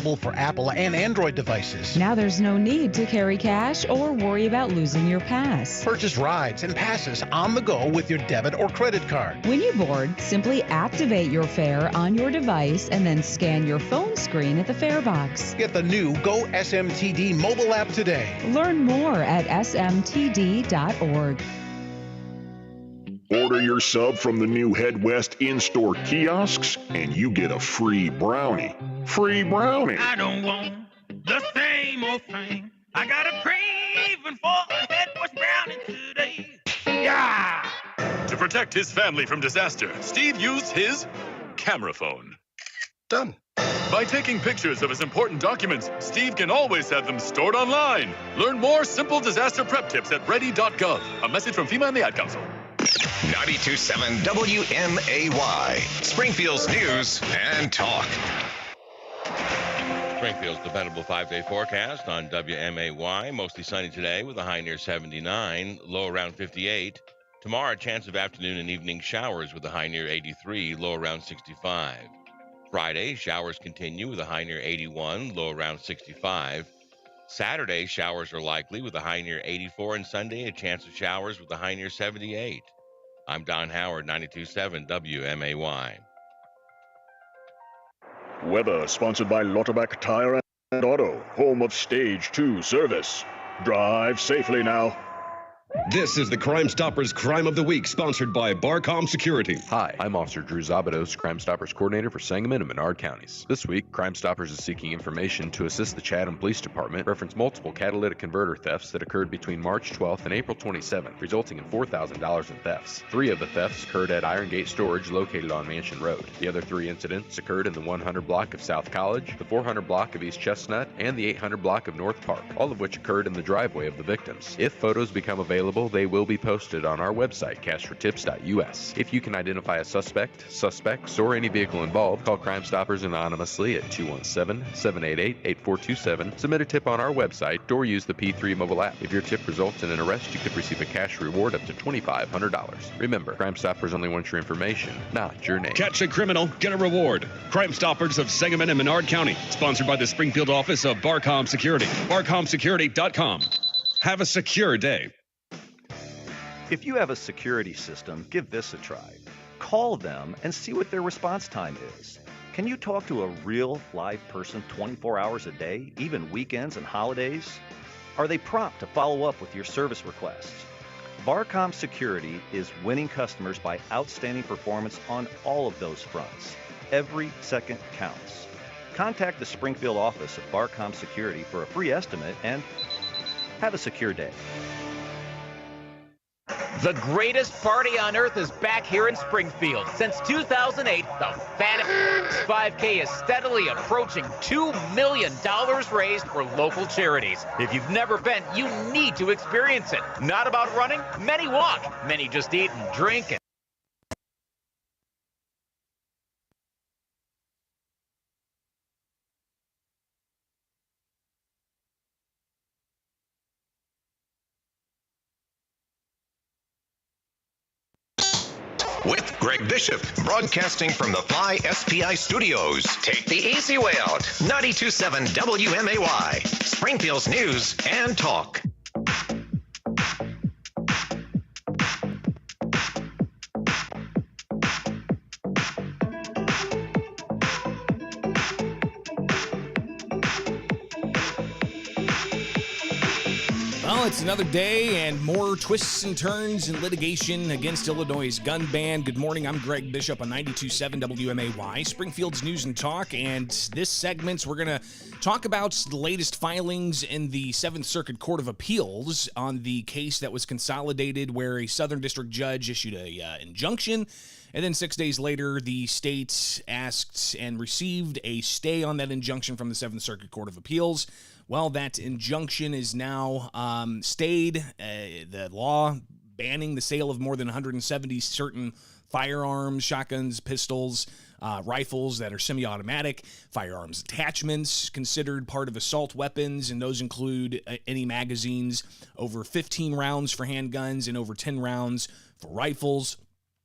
For Apple and Android devices. Now there's no need to carry cash or worry about losing your pass. Purchase rides and passes on the go with your debit or credit card. When you board, simply activate your fare on your device and then scan your phone screen at the fare box. Get the new Go SMTD mobile app today. Learn more at smtd.org. Order your sub from the new Head West in-store kiosks, and you get a free brownie. Free brownie. I don't want the same old thing. I got a craving for a Head West brownie today. Yeah! To protect his family from disaster, Steve used his camera phone. Done. By taking pictures of his important documents, Steve can always have them stored online. Learn more simple disaster prep tips at ready.gov. A message from FEMA and the Ad Council. 92.7 WMAY, Springfield's News and Talk. Springfield's dependable 5-day forecast on WMAY. Mostly sunny today with a high near 79, low around 58. Tomorrow, a chance of afternoon and evening showers with a high near 83, low around 65. Friday, showers continue with a high near 81, low around 65. Saturday, showers are likely with a high near 84, and Sunday, a chance of showers with a high near 78. I'm Don Howard, 92.7 WMAY. Weather sponsored by Lauterbach Tire and Auto, home of Stage 2 service. Drive safely now. This is the Crime Stoppers Crime of the Week, sponsored by Barcom Security. Hi, I'm Officer Drew Zabados, Crime Stoppers Coordinator for Sangamon and Menard counties. This week, Crime Stoppers is seeking information to assist the Chatham Police Department reference multiple catalytic converter thefts that occurred between March 12th and April 27th, resulting in $4,000 in thefts. 3 of the thefts occurred at Iron Gate Storage located on Mansion Road. The other 3 incidents occurred in the 100 block of South College, the 400 block of East Chestnut, and the 800 block of North Park, all of which occurred in the driveway of the victims. If photos become available, they will be posted on our website, cashfortips.us. If you can identify a suspect, suspects, or any vehicle involved, call Crime Stoppers anonymously at 217-788-8427, submit a tip on our website, or use the P3 mobile app. If your tip results in an arrest, you could receive a cash reward up to $2,500. Remember, Crime Stoppers only want your information, not your name. Catch a criminal, get a reward. Crime Stoppers of Sangamon and Menard County, sponsored by the Springfield office of Barcom Security. BarcomSecurity.com. Have a secure day. If you have a security system, give this a try. Call them and see what their response time is. Can you talk to a real live person 24 hours a day, even weekends and holidays? Are they prompt to follow up with your service requests? Barcom Security is winning customers by outstanding performance on all of those fronts. Every second counts. Contact the Springfield office of Barcom Security for a free estimate and have a secure day. The greatest party on earth is back here in Springfield. Since 2008, the Fanatics 5K is steadily approaching $2 million raised for local charities. If you've never been, you need to experience it. Not about running, many walk, many just eat and drink and With Greg Bishop, broadcasting from the Fly SPI studios. Take the easy way out. 92.7 WMAY, Springfield's News and Talk. Well, it's another day and more twists and turns in litigation against Illinois' gun ban. Good morning, I'm Greg Bishop on 92.7 WMAY, Springfield's News and Talk, and this segment we're going to talk about the latest filings in the 7th Circuit Court of Appeals on the case that was consolidated where a Southern District judge issued a injunction, and then 6 days later, the state asked and received a stay on that injunction from the 7th Circuit Court of Appeals. Well, that injunction is now stayed. The law banning the sale of more than 170 certain firearms, shotguns, pistols, rifles that are semi-automatic, firearms attachments considered part of assault weapons, and those include any magazines over 15 rounds for handguns and over 10 rounds for rifles.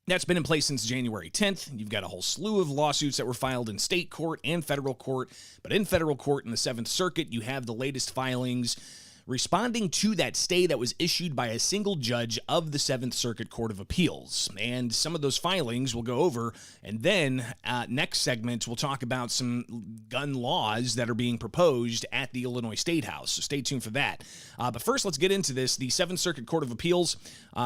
That's been in place since January 10th. You've got a whole slew of lawsuits that were filed in state court and federal court. But in federal court in the 7th Circuit, you have the latest filings responding to that stay that was issued by a single judge of the 7th Circuit Court of Appeals. And some of those filings we'll go over. And then next segment, we'll talk about some gun laws that are being proposed at the Illinois State House. So stay tuned for that. But first, let's get into this. The 7th Circuit Court of Appeals,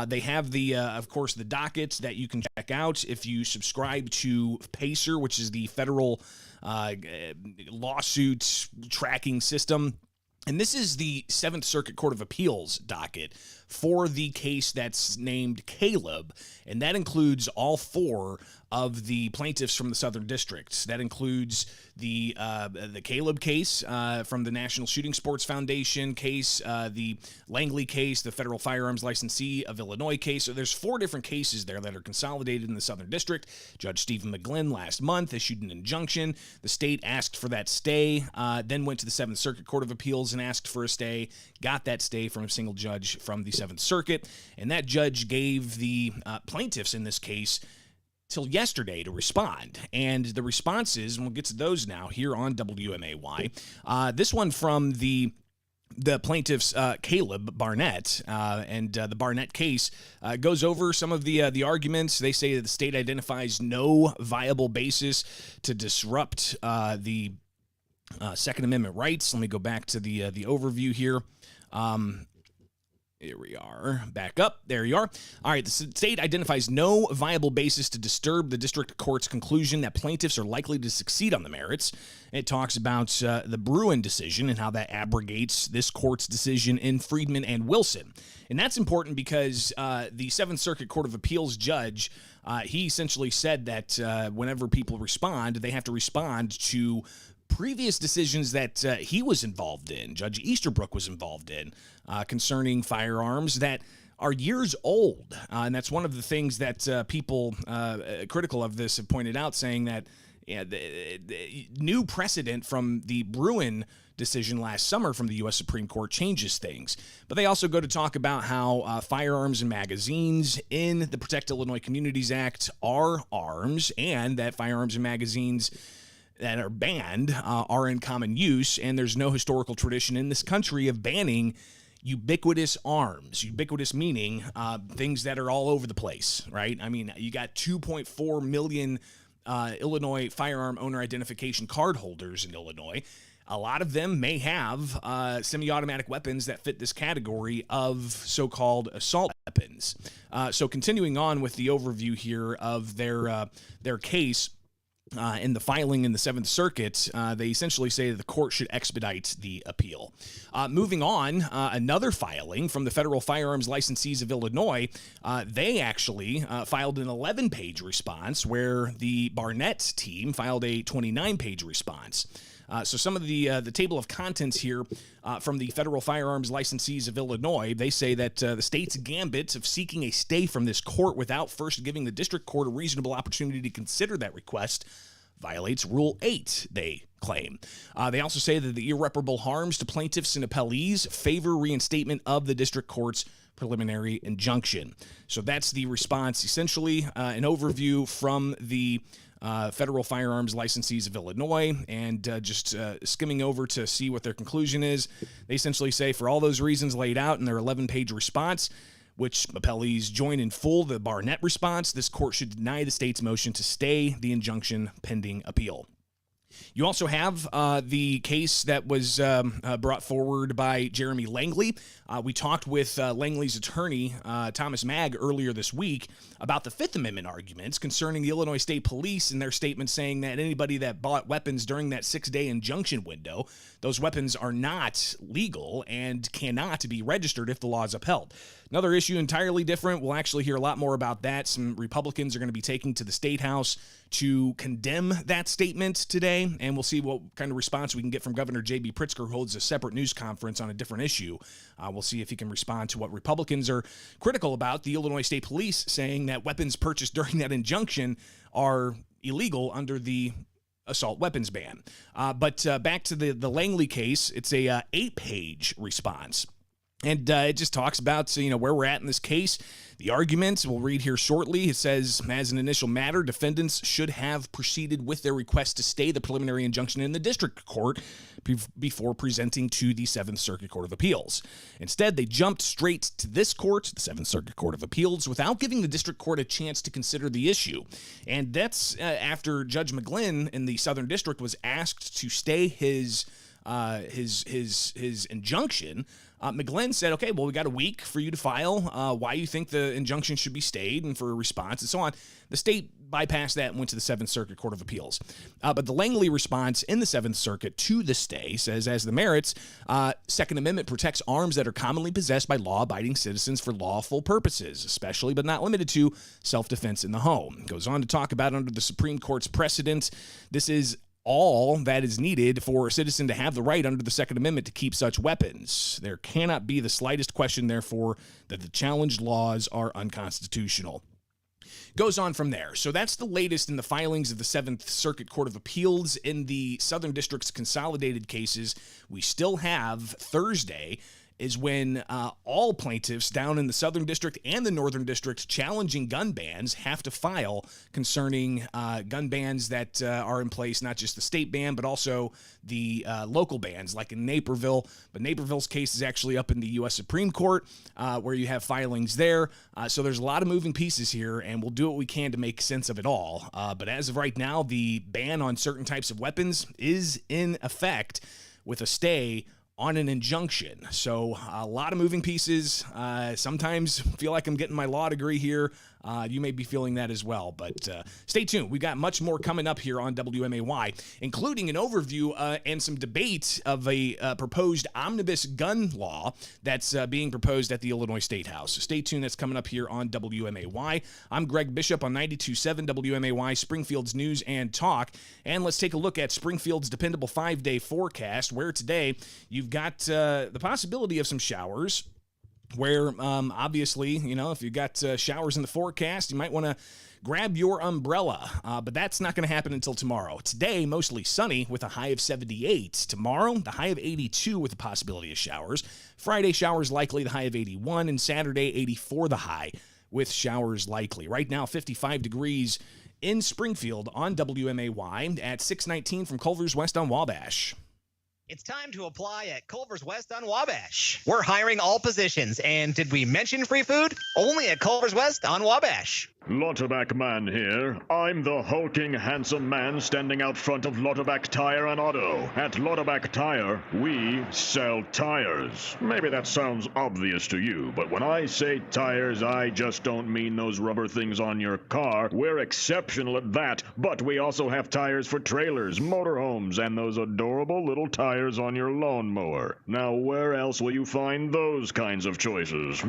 they have of course, the dockets that you can check out if you subscribe to PACER, which is the federal lawsuit tracking system. And this is the 7th Circuit Court of Appeals docket for the case that's named Caleb, and that includes all 4 of the plaintiffs from the Southern District. That includes the Caleb case from the National Shooting Sports Foundation case, the Langley case, the Federal Firearms Licensee of Illinois case. So there's 4 different cases there that are consolidated in the Southern District. Judge Stephen McGlynn last month issued an injunction. The state asked for that stay, then went to the 7th Circuit Court of Appeals and asked for a stay, got that stay from a single judge from the 7th Circuit, and that judge gave the plaintiffs in this case till yesterday to respond. And the responses, and we'll get to those now here on WMAY. This one from the plaintiffs, Caleb Barnett, and the Barnett case goes over some of the arguments. They say that the state identifies no viable basis to disrupt the Second Amendment rights. Let me go back to the overview here. Here we are. Back up. There you are. All right. The state identifies no viable basis to disturb the district court's conclusion that plaintiffs are likely to succeed on the merits. It talks about the Bruin decision and how that abrogates this court's decision in Friedman and Wilson. And that's important because the 7th Circuit Court of Appeals judge, he essentially said that whenever people respond, they have to respond to previous decisions that he was involved in, Judge Easterbrook was involved in, concerning firearms that are years old. And that's one of the things that people critical of this have pointed out, saying that the new precedent from the Bruin decision last summer from the U.S. Supreme Court changes things. But they also go to talk about how firearms and magazines in the Protect Illinois Communities Act are arms, and that firearms and magazines that are banned are in common use, and there's no historical tradition in this country of banning ubiquitous arms. Ubiquitous meaning things that are all over the place, right? I mean, you got 2.4 million Illinois firearm owner identification card holders in Illinois. A lot of them may have semi-automatic weapons that fit this category of so-called assault weapons. So continuing on with the overview here of their case, in the filing in the 7th Circuit, they essentially say that the court should expedite the appeal. Moving on, another filing from the Federal Firearms Licensees of Illinois, they actually filed an 11-page response where the Barnett team filed a 29-page response. So some of the table of contents here from the Federal Firearms Licensees of Illinois, they say that the state's gambit of seeking a stay from this court without first giving the district court a reasonable opportunity to consider that request violates Rule 8, they claim. They also say that the irreparable harms to plaintiffs and appellees favor reinstatement of the district court's preliminary injunction. So that's the response, essentially an overview from the Federal Firearms Licensees of Illinois, and just skimming over to see what their conclusion is. They essentially say, for all those reasons laid out in their 11-page response, which appellees join in full the Barnett response, this court should deny the state's motion to stay the injunction pending appeal. You also have the case that was brought forward by Jeremy Langley. We talked with Langley's attorney, Thomas Magg, earlier this week about the Fifth Amendment arguments concerning the Illinois State Police and their statement saying that anybody that bought weapons during that 6-day injunction window, those weapons are not legal and cannot be registered if the law is upheld. Another issue entirely different. We'll actually hear a lot more about that. Some Republicans are going to be taking to the State House to condemn that statement today, and we'll see what kind of response we can get from Governor J.B. Pritzker, who holds a separate news conference on a different issue. We'll see if he can respond to what Republicans are critical about, the Illinois State Police saying that weapons purchased during that injunction are illegal under the assault weapons ban. But back to the Langley case, it's a 8-page response. And it just talks about, where we're at in this case. The arguments we'll read here shortly. It says, as an initial matter, defendants should have proceeded with their request to stay the preliminary injunction in the district court before presenting to the Seventh Circuit Court of Appeals. Instead, they jumped straight to this court, the Seventh Circuit Court of Appeals, without giving the district court a chance to consider the issue. And that's after Judge McGlynn in the Southern District was asked to stay his injunction. McGlynn said, okay, well, we got a week for you to file why you think the injunction should be stayed and for a response and so on. The state bypassed that and went to the Seventh Circuit Court of Appeals. But the Langley response in the Seventh Circuit to the stay says, as the merits, Second Amendment protects arms that are commonly possessed by law-abiding citizens for lawful purposes, especially but not limited to self-defense in the home. It goes on to talk about under the Supreme Court's precedent, this is all that is needed for a citizen to have the right under the Second Amendment to keep such weapons. There cannot be the slightest question, therefore, that the challenged laws are unconstitutional. Goes on from there. So that's the latest in the filings of the Seventh Circuit Court of Appeals. In the Southern District's consolidated cases, we still have Thursday is when all plaintiffs down in the Southern District and the Northern District challenging gun bans have to file concerning gun bans that are in place, not just the state ban, but also the local bans, like in Naperville. But Naperville's case is actually up in the U.S. Supreme Court, where you have filings there. So there's a lot of moving pieces here, and we'll do what we can to make sense of it all. But as of right now, the ban on certain types of weapons is in effect with a stay on an injunction. So a lot of moving pieces. Sometimes feel like I'm getting my law degree here. You may be feeling that as well, but stay tuned. We got much more coming up here on WMAY, including an overview and some debate of a proposed omnibus gun law that's being proposed at the Illinois State House. So stay tuned. That's coming up here on WMAY. I'm Greg Bishop on 92.7 WMAY, Springfield's News and Talk. And let's take a look at Springfield's dependable 5-day forecast, where today you've got the possibility of some showers, where obviously, if you've got showers in the forecast, you might want to grab your umbrella, but that's not going to happen until tomorrow. Today, mostly sunny with a high of 78. Tomorrow, the high of 82 with the possibility of showers. Friday, showers likely, the high of 81, and Saturday, 84 the high with showers likely. Right now, 55 degrees in Springfield on WMAY at 619 from Culver's West on Wabash. It's time to apply at Culver's West on Wabash. We're hiring all positions, and did we mention free food? Only at Culver's West on Wabash. Lotterback Man here. I'm the hulking, handsome man standing out front of Lotterback Tire and Auto. At Lotterback Tire, we sell tires. Maybe that sounds obvious to you, but when I say tires, I just don't mean those rubber things on your car. We're exceptional at that, but we also have tires for trailers, motorhomes, and those adorable little tires on your lawnmower. Now, where else will you find those kinds of choices,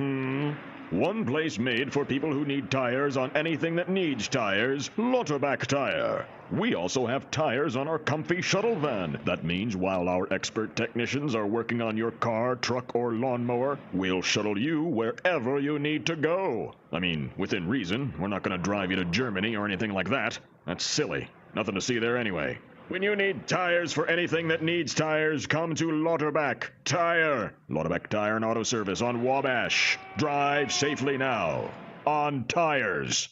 One place made for people who need tires on anything that needs tires, Lotterback Tire. We also have tires on our comfy shuttle van. That means while our expert technicians are working on your car, truck, or lawnmower, we'll shuttle you wherever you need to go. I mean, within reason. We're not going to drive you to Germany or anything like that. That's silly. Nothing to see there anyway. When you need tires for anything that needs tires, come to Lotterback Tire. Lotterback Tire and Auto Service on Wabash. Drive safely now. On tires.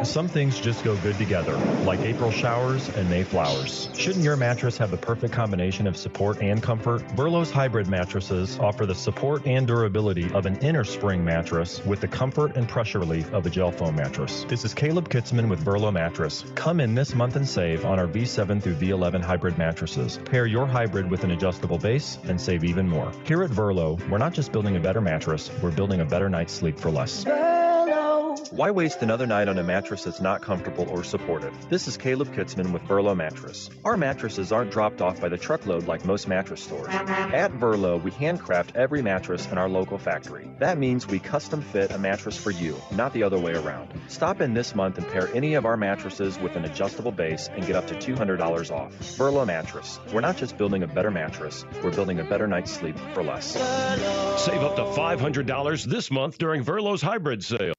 Some things just go good together, like April showers and May flowers. Shouldn't your mattress have the perfect combination of support and comfort? Burlow's hybrid mattresses offer the support and durability of an inner spring mattress with the comfort and pressure relief of a gel foam mattress. This is Caleb Kitzman with Burlow Mattress. Come in this month and save on our V7 through V11 hybrid mattresses. Pair your hybrid with an adjustable base and save even more. Here at Burlow, we're not just building a better mattress, we're building a better night's sleep for less. Why waste another night on a mattress that's not comfortable or supportive? This is Caleb Kitzman with Burlow Mattress. Our mattresses aren't dropped off by the truckload like most mattress stores. At Burlow, we handcraft every mattress in our local factory. That means we custom fit a mattress for you, not the other way around. Stop in this month and pair any of our mattresses with an adjustable base and get up to $200 off. Burlow Mattress. We're not just building a better mattress, we're building a better night's sleep for less. Save up to $500 this month during Burlow's hybrid sale.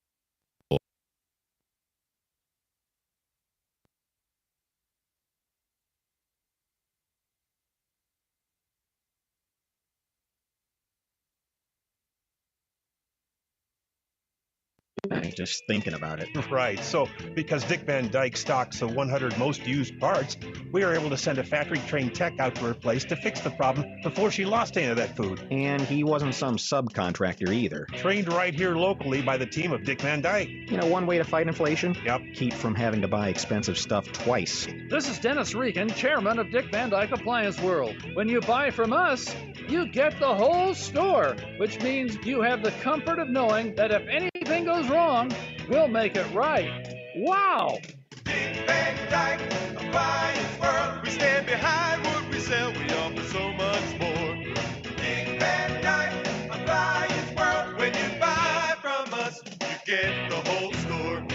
Just thinking about it. Right. So, because Dick Van Dyke stocks the 100 most used parts, we were able to send a factory-trained tech out to her place to fix the problem before she lost any of that food. And he wasn't some subcontractor either. Trained right here locally by the team of Dick Van Dyke. You know, one way to fight inflation? Yep. Keep from having to buy expensive stuff twice. This is Dennis Regan, chairman of Dick Van Dyke Appliance World. When you buy from us, you get the whole store, which means you have the comfort of knowing that if anything goes wrong, we'll make it right. Wow! Dick Van Dyke Appliance World. We stand behind what we sell. We offer so much more. Dick Van Dyke Appliance World. When you buy from us, you get the whole store.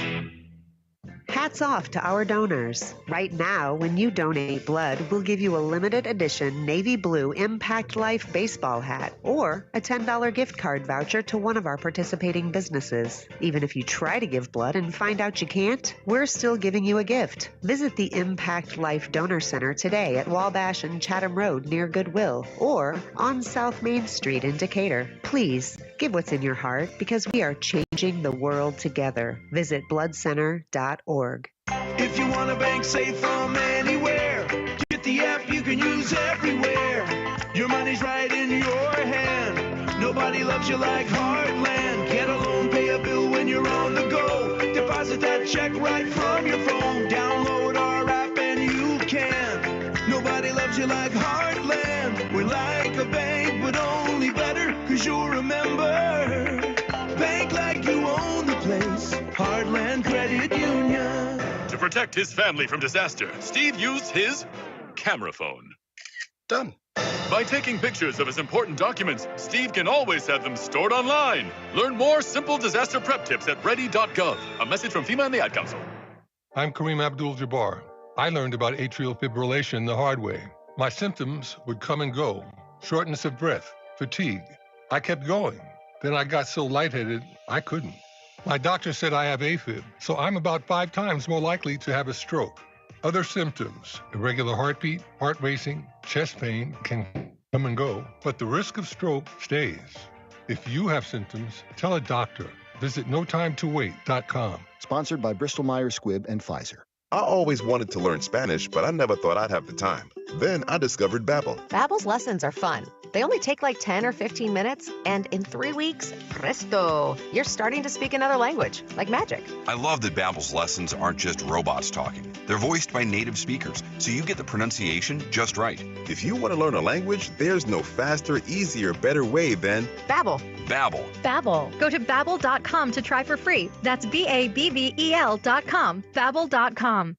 Hats off to our donors. Right now, when you donate blood, we'll give you a limited edition navy blue Impact Life baseball hat or a $10 gift card voucher to one of our participating businesses. Even if you try to give blood and find out you can't, we're still giving you a gift. Visit the Impact Life Donor Center today at Wabash and Chatham Road near Goodwill or on South Main Street in Decatur. Please give what's in your heart because we are changing the world together. Visit bloodcenter.org. If you want to bank safe from anywhere, get the app you can use everywhere. Your money's right in your hand. Nobody loves you like Heartland. Get a loan, pay a bill when you're on the go. Deposit that check right from your phone. Download our app and you can. Nobody loves you like Heartland. We're like a bank, but only better, 'cause you'll remember. Bank like you own the place. Heartland Credit Union. To protect his family from disaster, Steve used his camera phone. Done. By taking pictures of his important documents, Steve can always have them stored online. Learn more simple disaster prep tips at ready.gov. A message from FEMA and the Ad Council. I'm Kareem Abdul-Jabbar. I learned about atrial fibrillation the hard way. My symptoms would come and go. Shortness of breath, fatigue. I kept going. Then I got so lightheaded, I couldn't. My doctor said I have AFib, so I'm about 5 times more likely to have a stroke. Other symptoms, irregular heartbeat, heart racing, chest pain can come and go, but the risk of stroke stays. If you have symptoms, tell a doctor. Visit notimetowait.com. Sponsored by Bristol-Myers Squibb and Pfizer. I always wanted to learn Spanish, but I never thought I'd have the time. Then I discovered Babbel. Babbel's lessons are fun. They only take like 10 or 15 minutes, and in 3 weeks, presto, you're starting to speak another language, like magic. I love that Babbel's lessons aren't just robots talking. They're voiced by native speakers, so you get the pronunciation just right. If you want to learn a language, there's no faster, easier, better way than Babbel. Babbel. Babbel. Go to babbel.com to try for free. That's BABBEL.com. Babbel.com.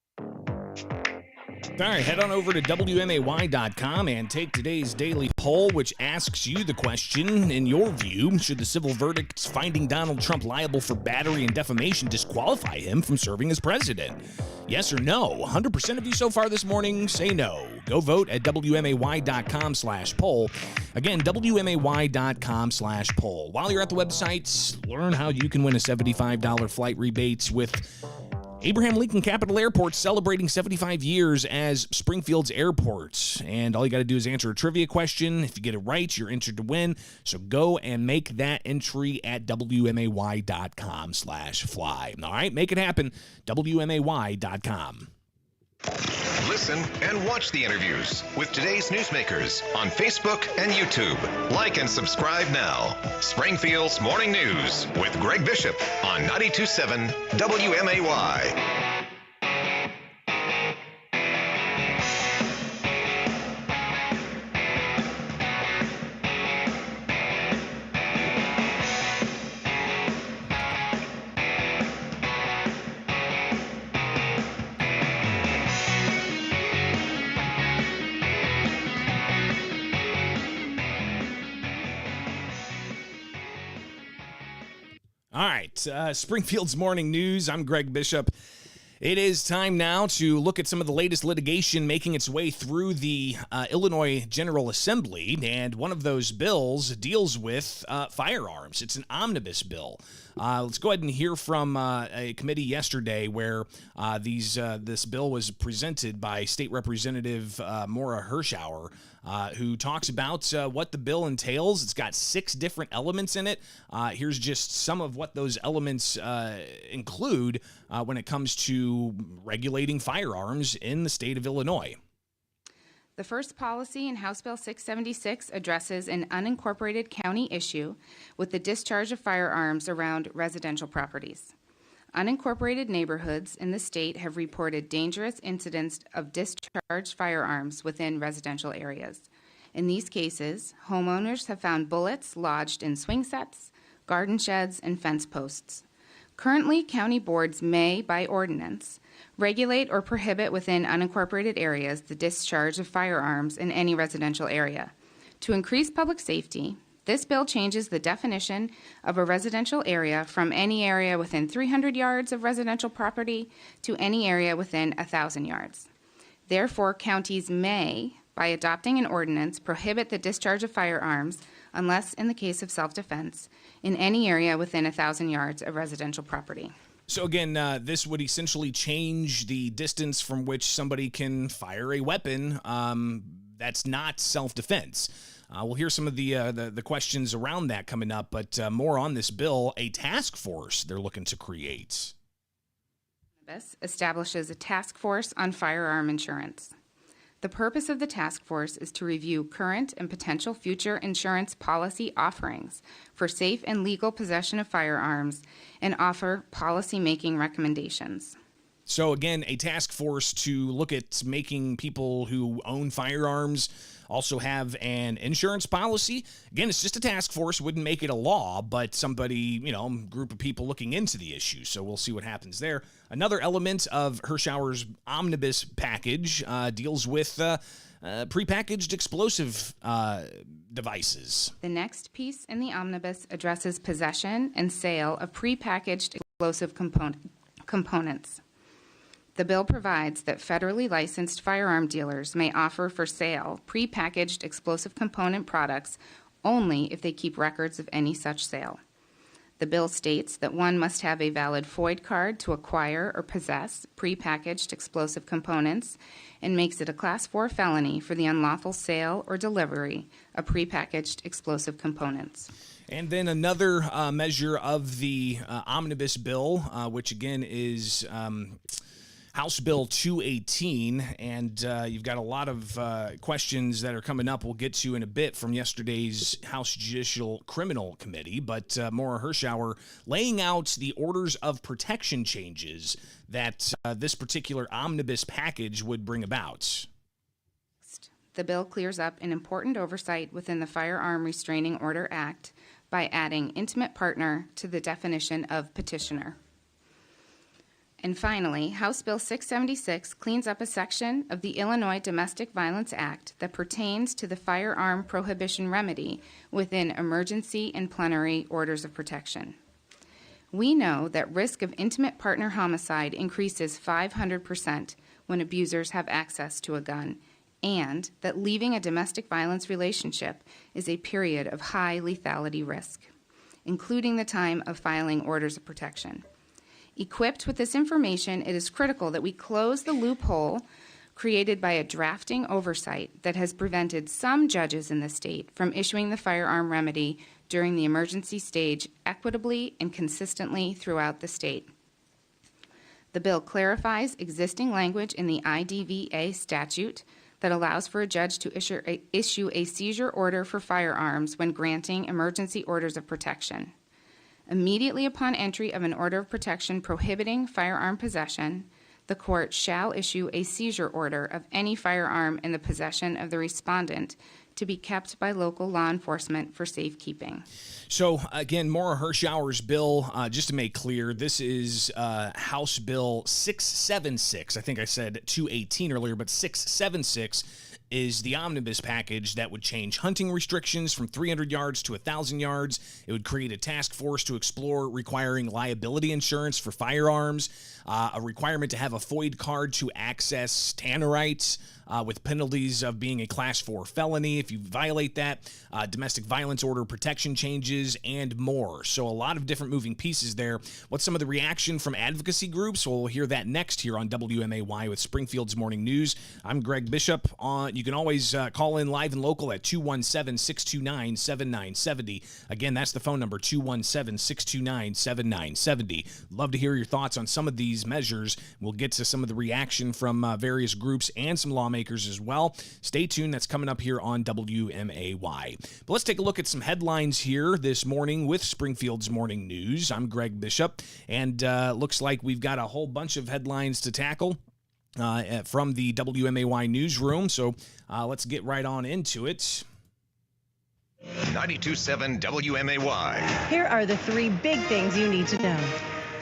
All right, head on over to WMAY.com and take today's daily poll, which asks you the question, in your view, should the civil verdicts finding Donald Trump liable for battery and defamation disqualify him from serving as president? Yes or no? 100% of you so far this morning say no. Go vote at WMAY.com/poll. Again, WMAY.com/poll. While you're at the website, learn how you can win a $75 flight rebates with Abraham Lincoln Capital Airport celebrating 75 years as Springfield's airport. And all you got to do is answer a trivia question. If you get it right, you're entered to win. So go and make that entry at WMAY.com/fly. All right, make it happen. WMAY.com. Listen and watch the interviews with today's newsmakers on Facebook and YouTube. Like and subscribe now. Springfield's Morning News with Greg Bishop on 92.7 WMAY. All right, Springfield's Morning News. I'm Greg Bishop. It is time now to look at some of the latest litigation making its way through the Illinois General Assembly, and one of those bills deals with firearms. It's an omnibus bill. Let's go ahead and hear from a committee yesterday where this bill was presented by State Representative Maura Hirschauer who talks about what the bill entails. It's got 6 different elements in it. Here's just some of what those elements include when it comes to regulating firearms in the state of Illinois. The first policy in House Bill 676 addresses an unincorporated county issue with the discharge of firearms around residential properties. Unincorporated neighborhoods in the state have reported dangerous incidents of discharged firearms within residential areas. In these cases, homeowners have found bullets lodged in swing sets, garden sheds, and fence posts. Currently, county boards may, by ordinance, regulate or prohibit within unincorporated areas the discharge of firearms in any residential area. To increase public safety, this bill changes the definition of a residential area from any area within 300 yards of residential property to any area within 1,000 yards. Therefore, counties may, by adopting an ordinance, prohibit the discharge of firearms unless in the case of self-defense in any area within 1,000 yards of residential property. So again, this would essentially change the distance from which somebody can fire a weapon that's not self-defense. We'll hear some of the questions around that coming up, but more on this bill, a task force they're looking to create. This establishes a task force on firearm insurance. The purpose of the task force is to review current and potential future insurance policy offerings for safe and legal possession of firearms and offer policy-making recommendations. So again, a task force to look at making people who own firearms also have an insurance policy. Again, it's just a task force, wouldn't make it a law, but somebody, group of people looking into the issue. So we'll see what happens there. Another element of Hirschauer's omnibus package deals with prepackaged explosive devices. The next piece in the omnibus addresses possession and sale of prepackaged explosive components. The bill provides that federally licensed firearm dealers may offer for sale prepackaged explosive component products only if they keep records of any such sale. The bill states that one must have a valid FOID card to acquire or possess prepackaged explosive components and makes it a Class 4 felony for the unlawful sale or delivery of prepackaged explosive components. And then another measure of the omnibus bill, which again is House Bill 218, and you've got a lot of questions that are coming up we'll get to in a bit from yesterday's House Judicial Criminal Committee, but Maura Hirschauer laying out the orders of protection changes that this particular omnibus package would bring about. The bill clears up an important oversight within the Firearm Restraining Order Act by adding intimate partner to the definition of petitioner. And finally, House Bill 676 cleans up a section of the Illinois Domestic Violence Act that pertains to the firearm prohibition remedy within emergency and plenary orders of protection. We know that risk of intimate partner homicide increases 500% when abusers have access to a gun, and that leaving a domestic violence relationship is a period of high lethality risk, including the time of filing orders of protection. Equipped with this information, it is critical that we close the loophole created by a drafting oversight that has prevented some judges in the state from issuing the firearm remedy during the emergency stage equitably and consistently throughout the state. The bill clarifies existing language in the IDVA statute that allows for a judge to issue a seizure order for firearms when granting emergency orders of protection. Immediately upon entry of an order of protection prohibiting firearm possession, the court shall issue a seizure order of any firearm in the possession of the respondent to be kept by local law enforcement for safekeeping. So, again, Maura Hirschauer's bill, just to make clear, this is House Bill 676. I think I said 218 earlier, but 676 is the omnibus package that would change hunting restrictions from 300 yards to 1,000 yards. It would create a task force to explore requiring liability insurance for firearms, a requirement to have a FOID card to access tannerites, with penalties of being a Class 4 felony if you violate that, domestic violence order protection changes, and more. So a lot of different moving pieces there. What's some of the reaction from advocacy groups? Well, we'll hear that next here on WMAY with Springfield's Morning News. I'm Greg Bishop. You can always call in live and local at 217-629-7970. Again, that's the phone number, 217-629-7970. Love to hear your thoughts on some of these measures. We'll get to some of the reaction from various groups and some lawmakers as well. Stay tuned. That's coming up here on WMAY. But let's take a look at some headlines here this morning with Springfield's Morning News. I'm Greg Bishop, and looks like we've got a whole bunch of headlines to tackle from the WMAY newsroom. So let's get right on into it. 92.7 WMAY. Here are the three big things you need to know.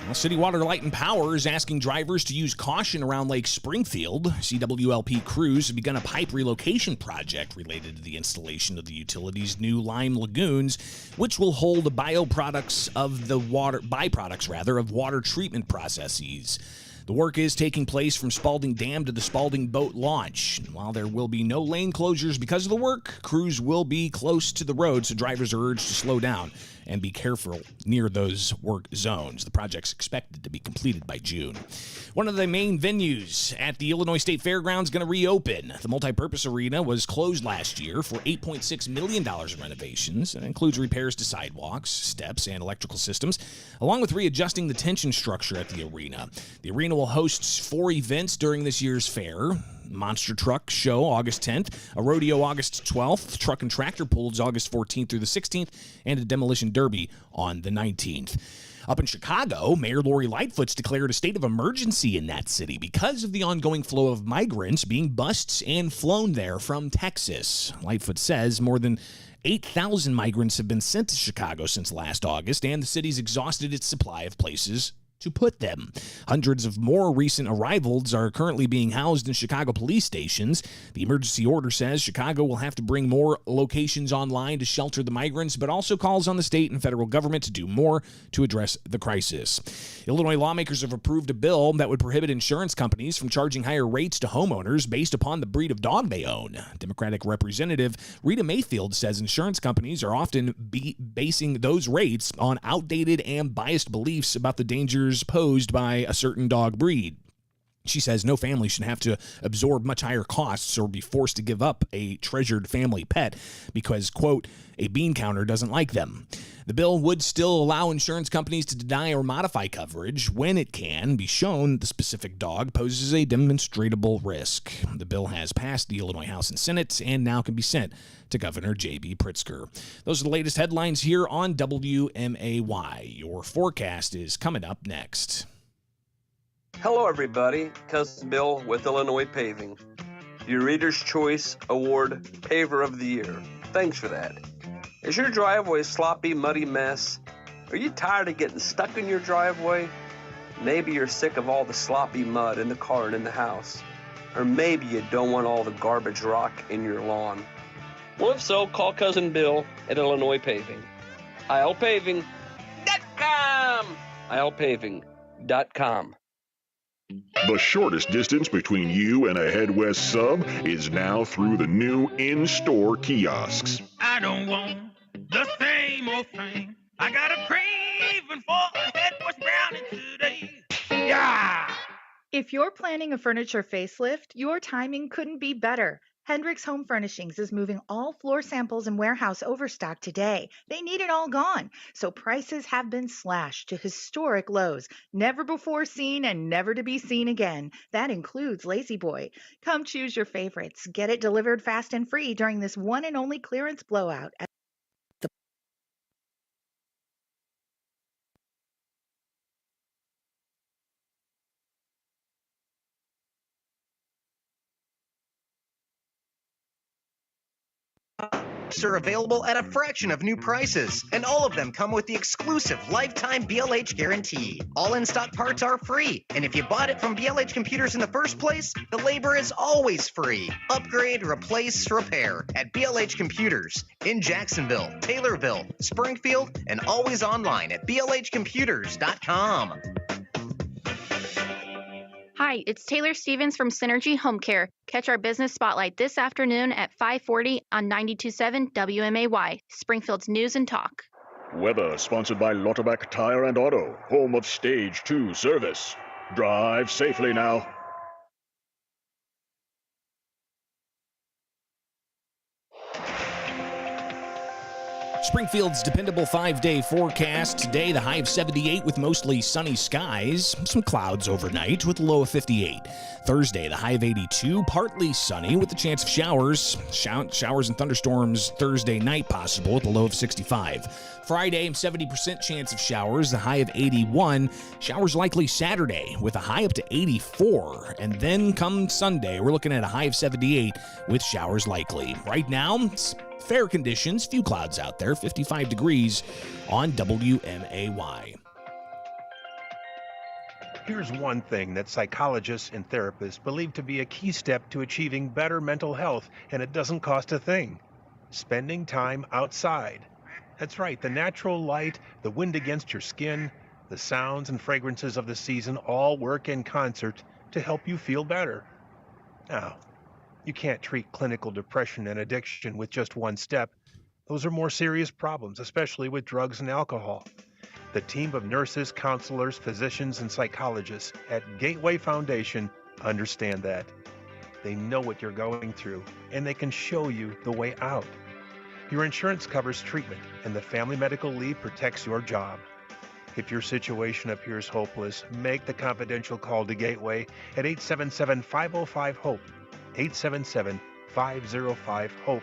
Well, City Water, Light, and Power is asking drivers to use caution around Lake Springfield. CWLP crews have begun a pipe relocation project related to the installation of the utility's new lime lagoons, which will hold byproducts of water treatment processes. The work is taking place from Spalding Dam to the Spalding Boat Launch. And while there will be no lane closures because of the work, crews will be close to the road, so drivers are urged to slow down and be careful near those work zones. The project's expected to be completed by June. One of the main venues at the Illinois State Fairgrounds is going to reopen. The multipurpose arena was closed last year for $8.6 million in renovations. That includes repairs to sidewalks, steps, and electrical systems, along with readjusting the tension structure at the arena. The arena will host 4 events during this year's fair. Monster Truck Show August 10th, a rodeo August 12th, truck and tractor pulls August 14th through the 16th, and a demolition derby on the 19th. Up in Chicago, Mayor Lori Lightfoot's declared a state of emergency in that city because of the ongoing flow of migrants being bused and flown there from Texas. Lightfoot says more than 8,000 migrants have been sent to Chicago since last August, and the city's exhausted its supply of places to put them. Hundreds of more recent arrivals are currently being housed in Chicago police stations. The emergency order says Chicago will have to bring more locations online to shelter the migrants, but also calls on the state and federal government to do more to address the crisis. Illinois lawmakers have approved a bill that would prohibit insurance companies from charging higher rates to homeowners based upon the breed of dog they own. Democratic Representative Rita Mayfield says insurance companies are often basing those rates on outdated and biased beliefs about the dangers posed by a certain dog breed. She says no family should have to absorb much higher costs or be forced to give up a treasured family pet because, quote, a bean counter doesn't like them. The bill would still allow insurance companies to deny or modify coverage when it can be shown the specific dog poses a demonstrable risk. The bill has passed the Illinois House and Senate and now can be sent to Governor J.B. Pritzker. Those are the latest headlines here on WMAY. Your forecast is coming up next. Hello, everybody. Cousin Bill with Illinois Paving, your Reader's Choice Award Paver of the Year. Thanks for that. Is your driveway a sloppy, muddy mess? Are you tired of getting stuck in your driveway? Maybe you're sick of all the sloppy mud in the car and in the house. Or maybe you don't want all the garbage rock in your lawn. Well, if so, call Cousin Bill at Illinois Paving. ILPaving.com. ILPaving.com. The shortest distance between you and a Head West sub is now through the new in-store kiosks. I don't want the same old thing. I got a craving for a Head West brownie today. Yeah! If you're planning a furniture facelift, your timing couldn't be better. Hendricks Home Furnishings is moving all floor samples and warehouse overstock today. They need it all gone. So prices have been slashed to historic lows, never before seen and never to be seen again. That includes Lazy Boy. Come choose your favorites. Get it delivered fast and free during this one and only clearance blowout. Are available at a fraction of new prices, and all of them come with the exclusive lifetime BLH guarantee. All in-stock parts are free, and if you bought it from BLH Computers in the first place, the labor is always free. Upgrade, replace, repair at BLH Computers in Jacksonville, Taylorville, Springfield, and always online at blhcomputers.com. Hi, it's Taylor Stevens from Synergy Home Care. Catch our business spotlight this afternoon at 5:40 on 92.7 WMAY, Springfield's News and Talk. Weather sponsored by Lauterbach Tire and Auto, home of Stage 2 service. Drive safely now. Springfield's dependable 5-day forecast. Today, the high of 78 with mostly sunny skies. Some clouds overnight with a low of 58. Thursday, the high of 82, partly sunny with the chance of showers. Showers and thunderstorms Thursday night possible with a low of 65. Friday, 70% chance of showers, the high of 81. Showers likely Saturday with a high up to 84. And then come Sunday, we're looking at a high of 78 with showers likely. Right now, it's fair conditions, few clouds out there, 55 degrees on WMAY. Here's one thing that psychologists and therapists believe to be a key step to achieving better mental health, and it doesn't cost a thing. Spending time outside. That's right, the natural light, the wind against your skin, the sounds and fragrances of the season all work in concert to help you feel better. Now, you can't treat clinical depression and addiction with just one step. Those are more serious problems, especially with drugs and alcohol. The team of nurses, counselors, physicians, and psychologists at Gateway Foundation understand that. They know what you're going through, and they can show you the way out. Your insurance covers treatment, and the Family Medical Leave protects your job. If your situation appears hopeless, make the confidential call to Gateway at 877-505-HOPE, 877-505-HOPE,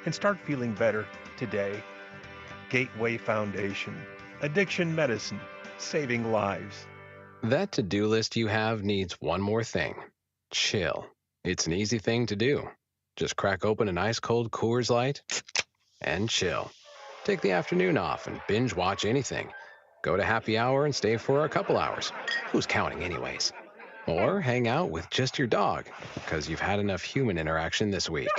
and start feeling better today. Gateway Foundation. Addiction medicine, saving lives. That to-do list you have needs one more thing. Chill. It's an easy thing to do. Just crack open an ice-cold Coors Light and chill. Take the afternoon off and binge watch anything. Go to happy hour and stay for a couple hours. Who's counting anyways? Or hang out with just your dog, because you've had enough human interaction this week.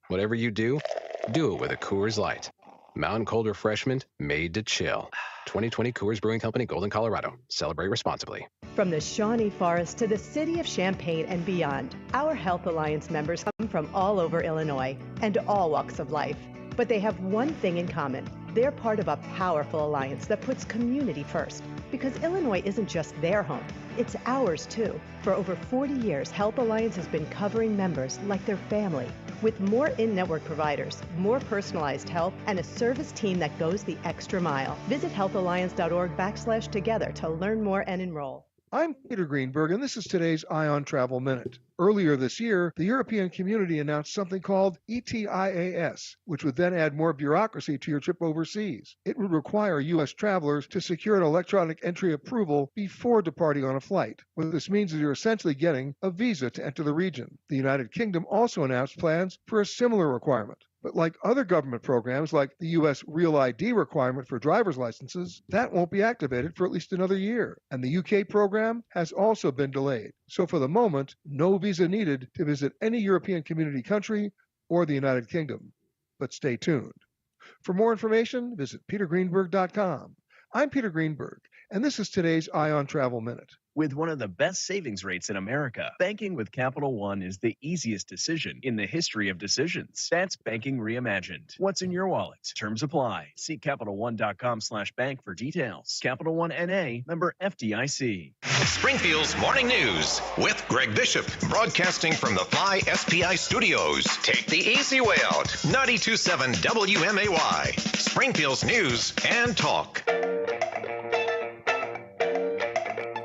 Whatever you do it with a Coors Light. Mountain cold refreshment made to chill. 2020 Coors Brewing Company, Golden, Colorado. Celebrate responsibly. From the Shawnee Forest to the city of Champaign and beyond, our Health Alliance members come from all over Illinois and all walks of life. But they have one thing in common. They're part of a powerful alliance that puts community first. Because Illinois isn't just their home, it's ours too. For over 40 years, Health Alliance has been covering members like their family. With more in-network providers, more personalized help, and a service team that goes the extra mile. Visit healthalliance.org/together to learn more and enroll. I'm Peter Greenberg, and this is today's Ion Travel Minute. Earlier this year, the European community announced something called ETIAS, which would then add more bureaucracy to your trip overseas. It would require U.S. travelers to secure an electronic entry approval before departing on a flight. What this means is you're essentially getting a visa to enter the region. The United Kingdom also announced plans for a similar requirement. But like other government programs, like the U.S. Real ID requirement for driver's licenses, that won't be activated for at least another year. And the UK program has also been delayed. So for the moment, no visa needed to visit any European Community country or the United Kingdom. But stay tuned. For more information, visit petergreenberg.com. I'm Peter Greenberg, and this is today's Ion Travel Minute. With one of the best savings rates in America, banking with Capital One is the easiest decision in the history of decisions. That's banking reimagined. What's in your wallet? Terms apply. See CapitalOne.com/bank for details. Capital One N.A., member FDIC. Springfield's Morning News with Greg Bishop, broadcasting from the Fly SPI Studios. Take the easy way out. 92.7 WMAY. Springfield's News and Talk.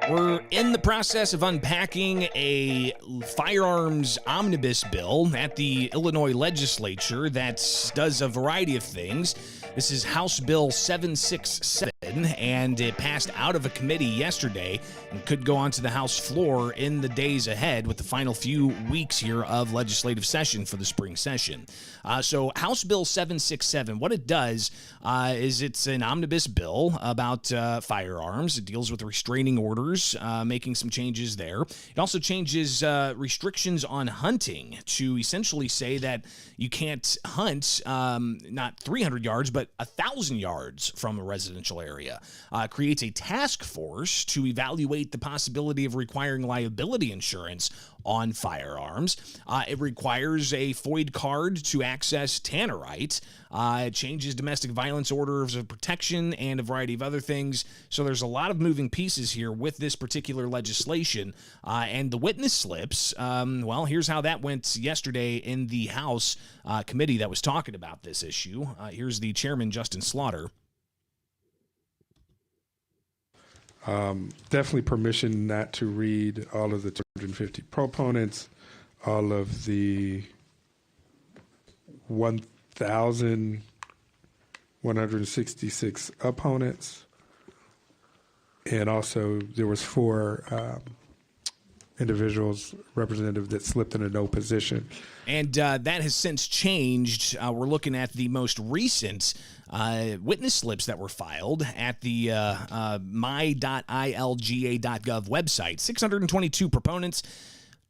We're in the process of unpacking a firearms omnibus bill at the Illinois legislature that does a variety of things. This is House Bill 767, and it passed out of a committee yesterday and could go onto the House floor in the days ahead with the final few weeks here of legislative session for the spring session. So House Bill 767, what it does is it's an omnibus bill about firearms. It deals with restraining orders, making some changes there. It also changes restrictions on hunting to essentially say that you can't hunt not 300 yards, but 1,000 yards from a residential area. area. Creates a task force to evaluate the possibility of requiring liability insurance on firearms. It requires a FOID card to access tannerite. It changes domestic violence orders of protection and a variety of other things. So there's a lot of moving pieces here with this particular legislation. And the witness slips, well, here's how that went yesterday in the House committee that was talking about this issue. Here's the chairman, Justin Slaughter. Definitely permission not to read all of the 250 proponents, all of the 1,166 opponents, and also there was 4 individuals, representatives that slipped in a no position. And that has since changed. We're looking at the most recent witness slips that were filed at the my.ilga.gov website. 622 proponents,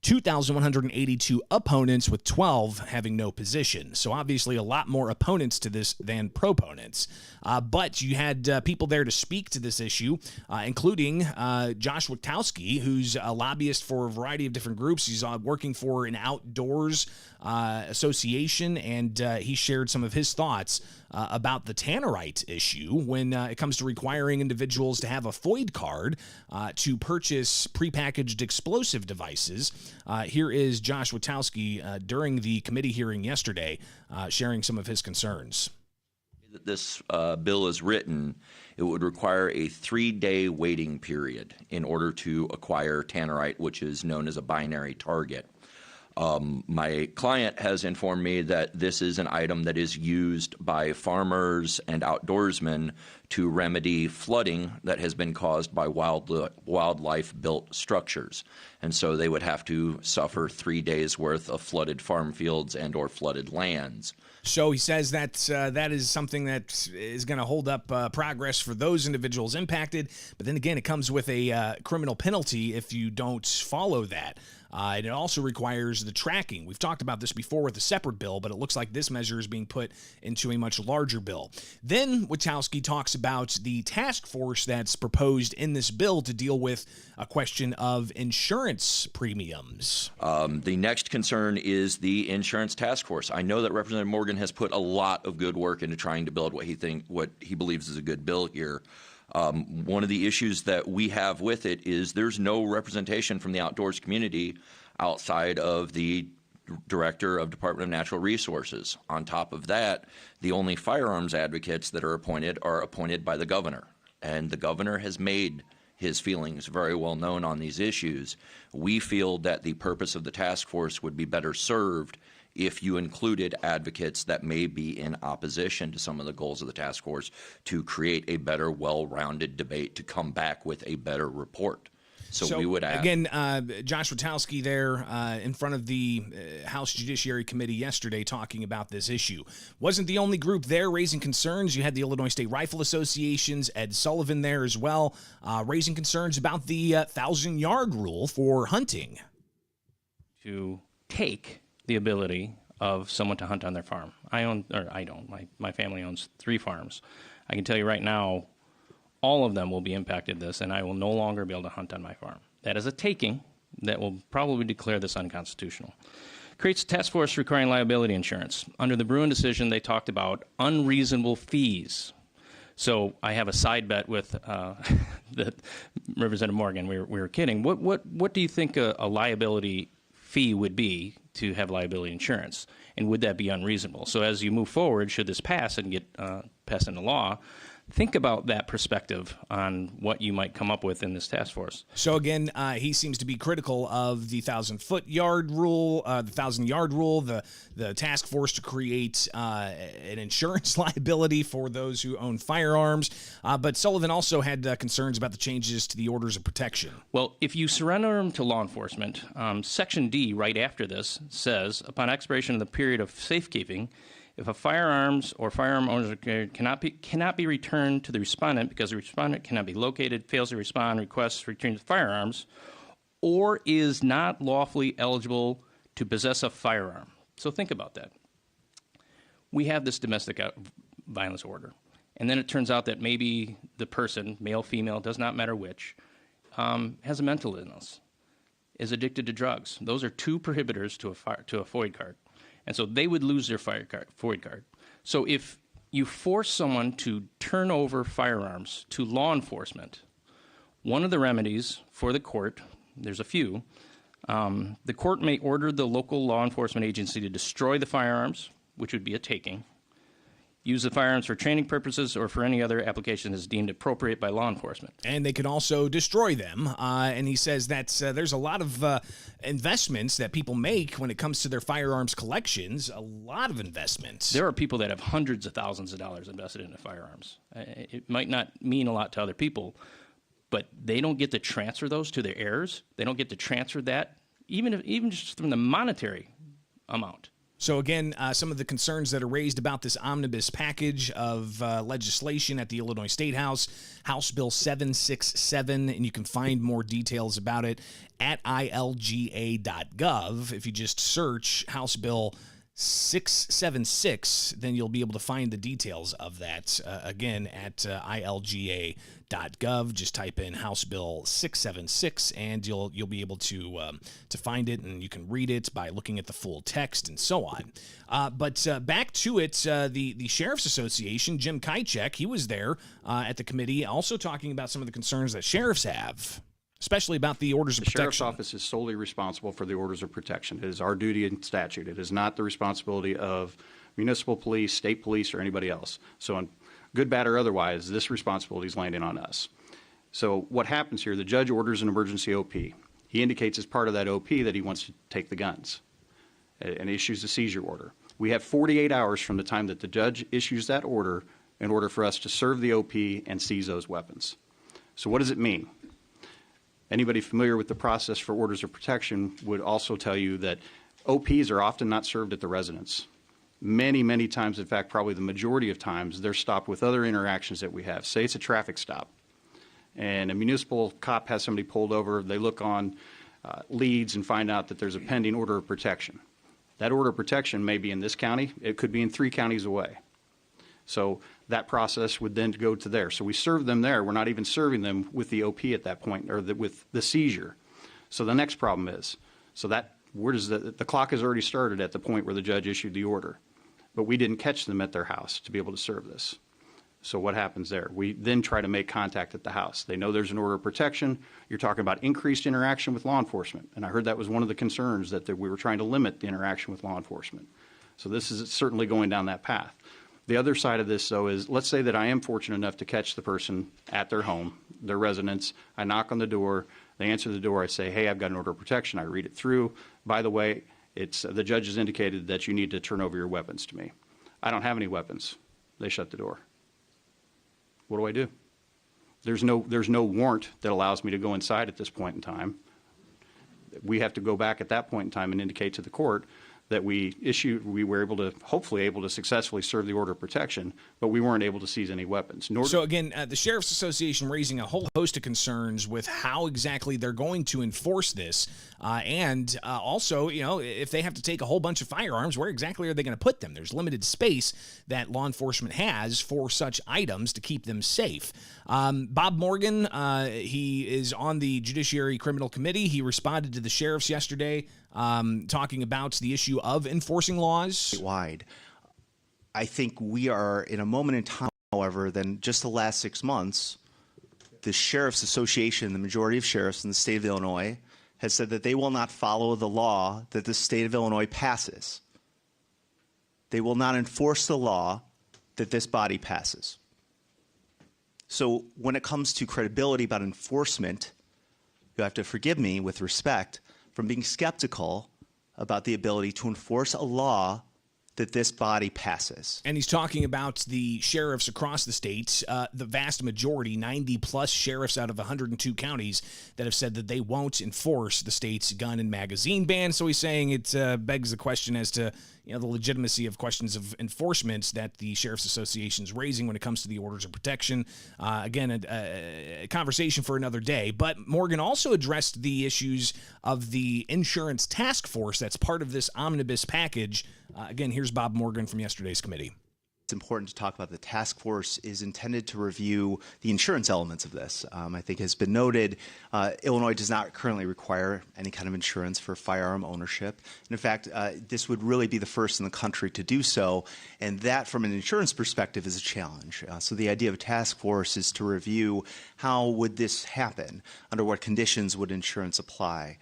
2,182 opponents, with 12 having no position. So obviously a lot more opponents to this than proponents. But you had people there to speak to this issue, including Josh Witkowski, who's a lobbyist for a variety of different groups. He's working for an outdoors association, and he shared some of his thoughts about the tannerite issue when it comes to requiring individuals to have a FOID card to purchase prepackaged explosive devices. Here is Josh Witkowski during the committee hearing yesterday, sharing some of his concerns. This bill is written, it would require a 3-day waiting period in order to acquire tannerite, which is known as a binary target. My client has informed me that this is an item that is used by farmers and outdoorsmen to remedy flooding that has been caused by wildlife-built structures. And so they would have to suffer 3 days' worth of flooded farm fields and or flooded lands. So he says that that is something that is going to hold up progress for those individuals impacted. But then again, it comes with a criminal penalty if you don't follow that. And it also requires the tracking. We've talked about this before with a separate bill, but it looks like this measure is being put into a much larger bill. Then Witkowski talks about the task force that's proposed in this bill to deal with a question of insurance premiums. The next concern is the insurance task force. I know that Representative Morgan has put a lot of good work into trying to build what he believes is a good bill here. One of the issues that we have with it is there's no representation from the outdoors community outside of the Director of Department of Natural Resources. On top of that, the only firearms advocates that are appointed by the governor. And the governor has made his feelings very well known on these issues. We feel that the purpose of the task force would be better served if you included advocates that may be in opposition to some of the goals of the task force to create a better, well-rounded debate to come back with a better report. So we would add. Again, Josh Witkowski there in front of the House Judiciary Committee yesterday talking about this issue. Wasn't the only group there raising concerns. You had the Illinois State Rifle Association's Ed Sullivan there as well, raising concerns about the 1,000-yard rule for hunting. To take the ability of someone to hunt on their farm. My family owns 3 farms. I can tell you right now, all of them will be impacted this, and I will no longer be able to hunt on my farm. That is a taking that will probably declare this unconstitutional. Creates a task force requiring liability insurance. Under the Bruin decision, they talked about unreasonable fees. So I have a side bet with the Representative Morgan. We were kidding. What do you think a liability fee would be to have liability insurance, and would that be unreasonable? So as you move forward, should this pass and get passed into law, think about that perspective on what you might come up with in this task force. So again, he seems to be critical of the 1,000-yard rule, the task force to create an insurance liability for those who own firearms. But Sullivan also had concerns about the changes to the orders of protection. Well, if you surrender them to law enforcement, Section D right after this says, upon expiration of the period of safekeeping, if a firearms or firearm owner cannot be returned to the respondent because the respondent cannot be located, fails to respond, requests return to firearms, or is not lawfully eligible to possess a firearm. So think about that. We have this domestic violence order. and then it turns out that maybe the person, male, female, does not matter which, has a mental illness, is addicted to drugs. Those are two prohibitors to a FOID card. And so they would lose their FOID card. So if you force someone to turn over firearms to law enforcement, one of the remedies for the court, there's a few, the court may order the local law enforcement agency to destroy the firearms, which would be a taking, use the firearms for training purposes or for any other application as deemed appropriate by law enforcement. And they can also destroy them. And he says that there's a lot of investments that people make when it comes to their firearms collections, a lot of investments. There are people that have hundreds of thousands of dollars invested into firearms. It might not mean a lot to other people, but they don't get to transfer those to their heirs. They don't get to transfer that, even just from the monetary amount. So again, some of the concerns that are raised about this omnibus package of legislation at the Illinois State House, House Bill 767, and you can find more details about it at ilga.gov. If you just search House Bill 676, then you'll be able to find the details of that. Again, at ilga.gov, just type in House Bill 676, and you'll be able to find it, and you can read it by looking at the full text and so on. But back to it, the Sheriff's Association, Jim Kychek, he was there at the committee, also talking about some of the concerns that sheriffs have, especially about the orders of protection. The Sheriff's Office is solely responsible for the orders of protection. It is our duty and statute. It is not the responsibility of municipal police, state police, or anybody else. So on good, bad, or otherwise, this responsibility is landing on us. So what happens here, the judge orders an emergency OP. He indicates as part of that OP that he wants to take the guns and issues a seizure order. We have 48 hours from the time that the judge issues that order in order for us to serve the OP and seize those weapons. So what does it mean? Anybody familiar with the process for orders of protection would also tell you that OPs are often not served at the residence. Many, many times, in fact, probably the majority of times, they're stopped with other interactions that we have. Say it's a traffic stop, and a municipal cop has somebody pulled over. They look on leads and find out that there's a pending order of protection. That order of protection may be in this county. It could be in 3 counties away. So that process would then go to there. So we serve them there. We're not even serving them with the OP at that point, or with the seizure. So the next problem is, so that where does the clock has already started at the point where the judge issued the order, but we didn't catch them at their house to be able to serve this. So what happens there? We then try to make contact at the house. They know there's an order of protection. You're talking about increased interaction with law enforcement, and I heard that was one of the concerns, that we were trying to limit the interaction with law enforcement. So this is certainly going down that path. The other side of this, though, is let's say that I am fortunate enough to catch the person at their home, their residence. I knock on the door. They answer the door. I say, hey, I've got an order of protection. I read it through. By the way, the judge has indicated that you need to turn over your weapons to me. I don't have any weapons. They shut the door. What do I do? There's no warrant that allows me to go inside at this point in time. We have to go back at that point in time and indicate to the court that we were hopefully able to successfully serve the order of protection, but we weren't able to seize any weapons. So again, the Sheriff's Association raising a whole host of concerns with how exactly they're going to enforce this, and also, if they have to take a whole bunch of firearms, where exactly are they going to put them? There's limited space that law enforcement has for such items to keep them safe. Bob Morgan, he is on the Judiciary Criminal Committee. He responded to the sheriffs yesterday, talking about the issue of enforcing laws. Wide. I think we are in a moment in time, however, than just the last 6 months, the Sheriff's Association, the majority of sheriffs in the state of Illinois, has said that they will not follow the law that the state of Illinois passes. They will not enforce the law that this body passes. So when it comes to credibility about enforcement, you have to forgive me with respect from being skeptical about the ability to enforce a law that this body passes. And he's talking about the sheriffs across the state, the vast majority, 90-plus sheriffs out of 102 counties that have said that they won't enforce the state's gun and magazine ban. So he's saying it begs the question as to the legitimacy of questions of enforcement that the Sheriff's Association is raising when it comes to the orders of protection. Again, a conversation for another day. But Morgan also addressed the issues of the insurance task force that's part of this omnibus package. Again, here's Bob Morgan from yesterday's committee. important to talk about the task force is intended to review the insurance elements of this. I think has been noted, Illinois does not currently require any kind of insurance for firearm ownership. And in fact, this would really be the first in the country to do so, and that from an insurance perspective is a challenge. So the idea of a task force is to review how would this happen, under what conditions would insurance apply.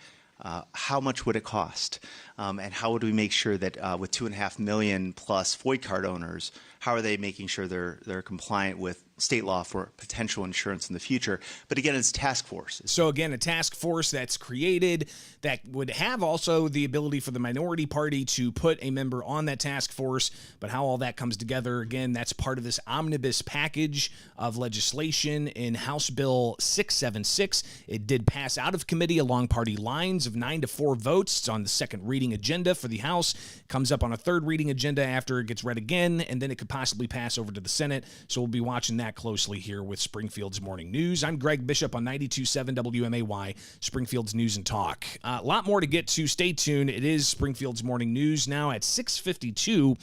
How much would it cost? And how would we make sure that with 2.5 million plus FOID card owners, how are they making sure they're compliant with state law for potential insurance in the future? But again, it's task force. So again, a task force that's created that would have also the ability for the minority party to put a member on that task force. But how all that comes together, again, that's part of this omnibus package of legislation in House Bill 676. It did pass out of committee along party lines of 9-4 votes. It's on the second reading agenda for the House. Comes up on a third reading agenda after it gets read again, and then it could possibly pass over to the Senate. So we'll be watching that closely here with Springfield's Morning News. I'm Greg Bishop on 92.7 WMAY, Springfield's News and Talk. A lot more to get to. Stay tuned. It is Springfield's Morning News now at 6:52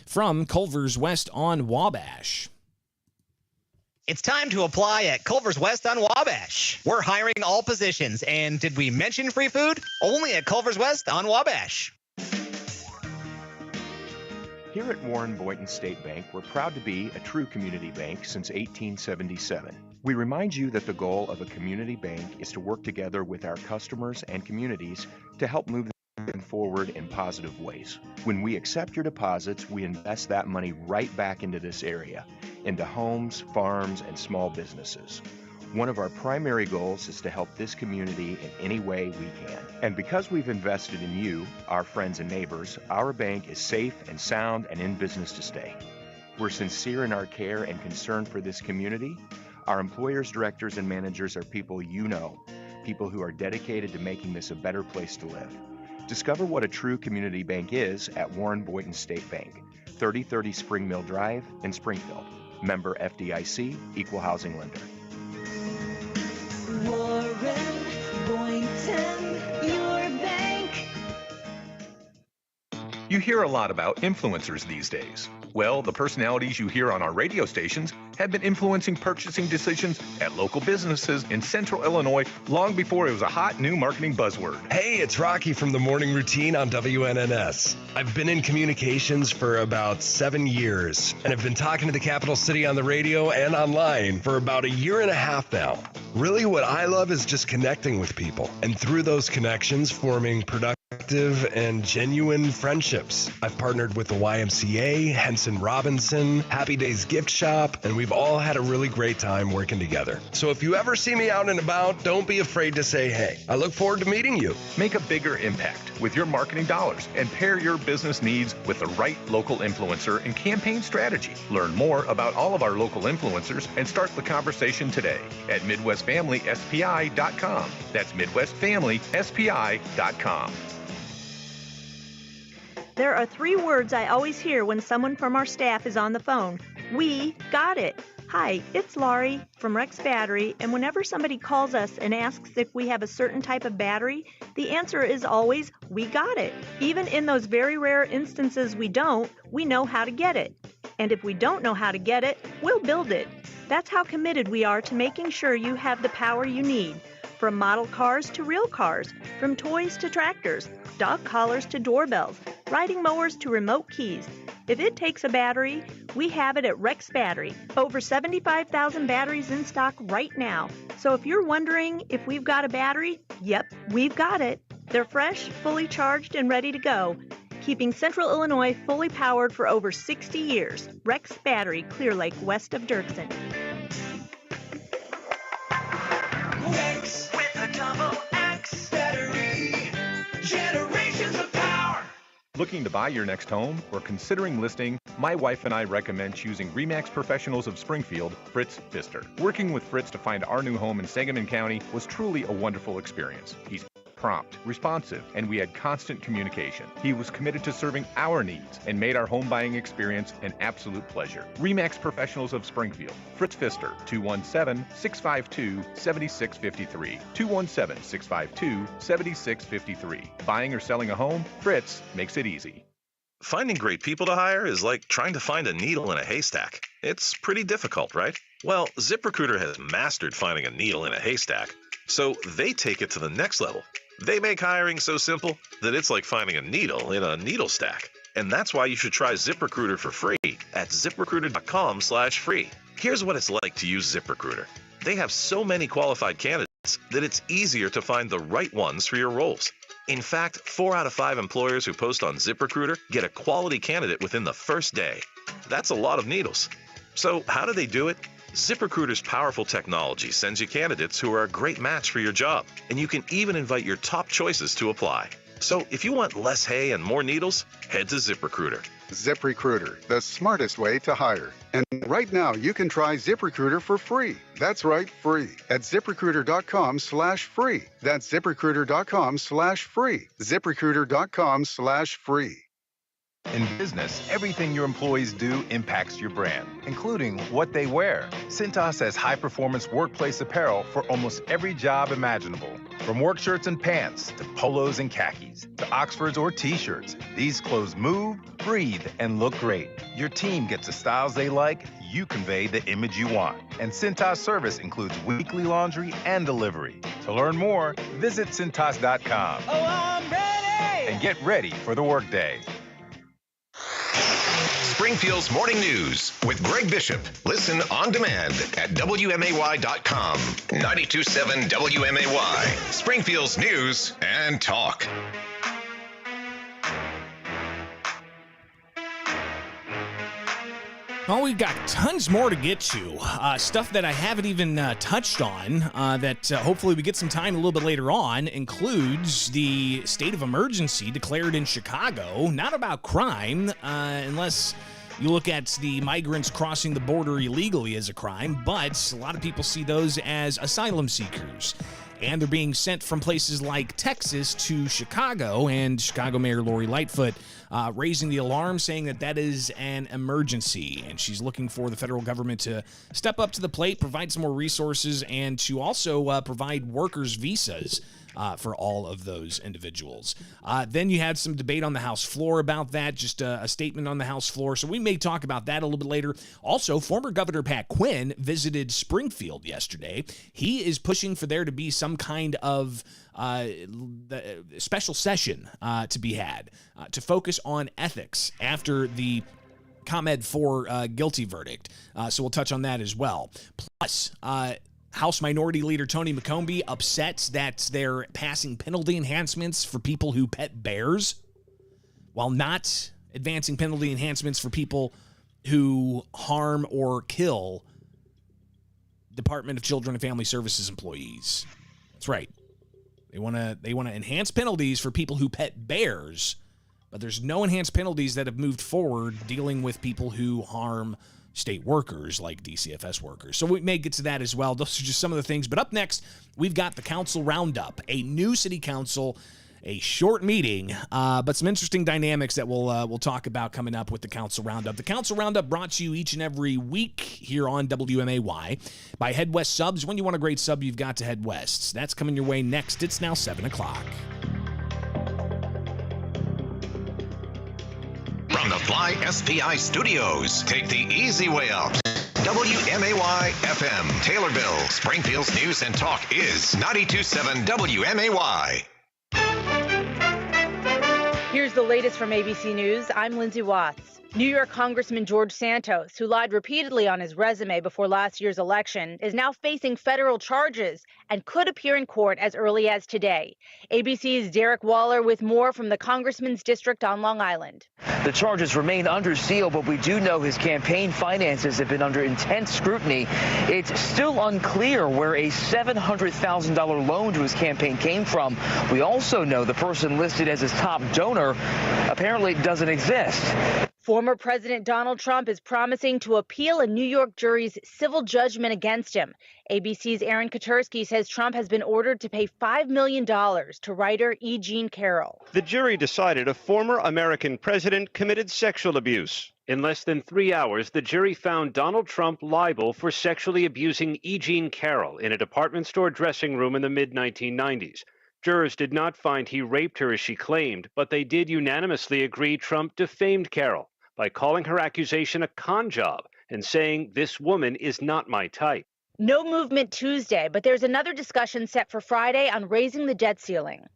from Culver's West on Wabash. It's time to apply at Culver's West on Wabash. We're hiring all positions, and did we mention free food? Only at Culver's West on Wabash. Here at Warren Boynton State Bank, we're proud to be a true community bank since 1877. We remind you that the goal of a community bank is to work together with our customers and communities to help move them forward in positive ways. When we accept your deposits, we invest that money right back into this area, into homes, farms, and small businesses. One of our primary goals is to help this community in any way we can. And because we've invested in you, our friends and neighbors, our bank is safe and sound and in business to stay. We're sincere in our care and concern for this community. Our employers, directors, and managers are people you know, people who are dedicated to making this a better place to live. Discover what a true community bank is at Warren Boynton State Bank, 3030 Spring Mill Drive in Springfield. Member FDIC, Equal Housing Lender. Warren Boynton, your bank. You hear a lot about influencers these days. Well, the personalities you hear on our radio stations have been influencing purchasing decisions at local businesses in Central Illinois long before it was a hot new marketing buzzword. Hey, it's Rocky from the Morning Routine on WNNS. I've been in communications for about 7 years, and I've been talking to the capital city on the radio and online for about 1.5 years now. Really, what I love is just connecting with people, and through those connections, forming productive and genuine friendships. I've partnered with the YMCA, Henson Robinson, Happy Days Gift Shop, and we've all had a really great time working together. So if you ever see me out and about, don't be afraid to say hey. I look forward to meeting you. Make a bigger impact with your marketing dollars and pair your business needs with the right local influencer and campaign strategy. Learn more about all of our local influencers and start the conversation today at MidwestFamilySPI.com. That's MidwestFamilySPI.com. There are 3 words I always hear when someone from our staff is on the phone. We got it. Hi, it's Laurie from Rex Battery, and whenever somebody calls us and asks if we have a certain type of battery, the answer is always, we got it. Even in those very rare instances we don't, we know how to get it. And if we don't know how to get it, we'll build it. That's how committed we are to making sure you have the power you need. From model cars to real cars, from toys to tractors, dog collars to doorbells, riding mowers to remote keys. If it takes a battery, we have it at Rex Battery. Over 75,000 batteries in stock right now. So if you're wondering if we've got a battery, yep, we've got it. They're fresh, fully charged, and ready to go. Keeping Central Illinois fully powered for over 60 years. Rex Battery, Clear Lake, west of Dirksen. X with a double X battery. Generations of power. Looking to buy your next home or considering listing? My wife and I recommend choosing RE/MAX Professionals of Springfield, Fritz Pfister. Working with Fritz to find our new home in Sangamon County was truly a wonderful experience. He's prompt, responsive, and we had constant communication. He was committed to serving our needs and made our home buying experience an absolute pleasure. RE/MAX Professionals of Springfield, Fritz Pfister, 217-652-7653. 217-652-7653. Buying or selling a home? Fritz makes it easy. Finding great people to hire is like trying to find a needle in a haystack. It's pretty difficult, right? Well, ZipRecruiter has mastered finding a needle in a haystack, so they take it to the next level. They make hiring so simple that it's like finding a needle in a needle stack. And that's why you should try ZipRecruiter for free at ZipRecruiter.com/free. Here's what it's like to use ZipRecruiter. They have so many qualified candidates that it's easier to find the right ones for your roles. In fact, 4 out of 5 employers who post on ZipRecruiter get a quality candidate within the first day. That's a lot of needles. So how do they do it? ZipRecruiter's powerful technology sends you candidates who are a great match for your job, and you can even invite your top choices to apply. So if you want less hay and more needles, head to ZipRecruiter. ZipRecruiter, the smartest way to hire. And right now, you can try ZipRecruiter for free. That's right, free. At ZipRecruiter.com/free. That's ZipRecruiter.com/free. ZipRecruiter.com/free. In business, everything your employees do impacts your brand, including what they wear. Cintas has high-performance workplace apparel for almost every job imaginable. From work shirts and pants, to polos and khakis, to Oxfords or T-shirts, these clothes move, breathe, and look great. Your team gets the styles they like, you convey the image you want. And Cintas service includes weekly laundry and delivery. To learn more, visit Cintas.com. Oh, I'm ready! And get ready for the workday. Springfield's Morning News with Greg Bishop. Listen on demand at WMAY.com. 92.7 WMAY. Springfield's News and Talk. Well, we've got tons more to get to. Stuff that I haven't even touched on that hopefully we get some time a little bit later on includes the state of emergency declared in Chicago. Not about crime, unless you look at the migrants crossing the border illegally as a crime, but a lot of people see those as asylum seekers. And they're being sent from places like Texas to Chicago, and Chicago Mayor Lori Lightfoot raising the alarm, saying that that is an emergency, and she's looking for the federal government to step up to the plate, provide some more resources, and to also provide workers' visas for all of those individuals. Then you had some debate on the House floor about that, just a statement on the House floor, so we may talk about that a little bit later. Also, former Governor Pat Quinn visited Springfield yesterday. He is pushing for there to be some kind of special session to be had to focus on ethics after the ComEd 4 guilty verdict. So we'll touch on that as well. Plus, House Minority Leader Tony McCombie upset that they're passing penalty enhancements for people who pet bears while not advancing penalty enhancements for people who harm or kill Department of Children and Family Services employees. That's right. They want to enhance penalties for people who pet bears, but there's no enhanced penalties that have moved forward dealing with people who harm state workers like DCFS workers. So we may get to that as well. Those are just some of the things. But up next, we've got the council roundup, a new city council, a short meeting, but some interesting dynamics that we'll talk about coming up with the council roundup. The council roundup brought to you each and every week here on WMAY by Head West Subs. When you want a great sub, you've got to head west. That's coming your way next. It's now 7 o'clock. From the Fly SPI studios, take the easy way out. WMAY FM, Taylorville, Springfield's News and Talk is 92.7 WMAY. Here's the latest from ABC News. I'm Lindsay Watts. New York Congressman George Santos, who lied repeatedly on his resume before last year's election, is now facing federal charges and could appear in court as early as today. ABC's Derek Waller with more from the congressman's district on Long Island. The charges remain under seal, but we do know his campaign finances have been under intense scrutiny. It's still unclear where a $700,000 loan to his campaign came from. We also know the person listed as his top donor apparently doesn't exist. Former President Donald Trump is promising to appeal a New York jury's civil judgment against him. ABC's Aaron Katursky says Trump has been ordered to pay $5 million to writer E. Jean Carroll. The jury decided a former American president committed sexual abuse. In less than 3 hours, the jury found Donald Trump liable for sexually abusing E. Jean Carroll in a department store dressing room in the mid-1990s. Jurors did not find he raped her as she claimed, but they did unanimously agree Trump defamed Carol by calling her accusation a con job and saying, "This woman is not my type." No movement Tuesday, but there's another discussion set for Friday on raising the debt ceiling.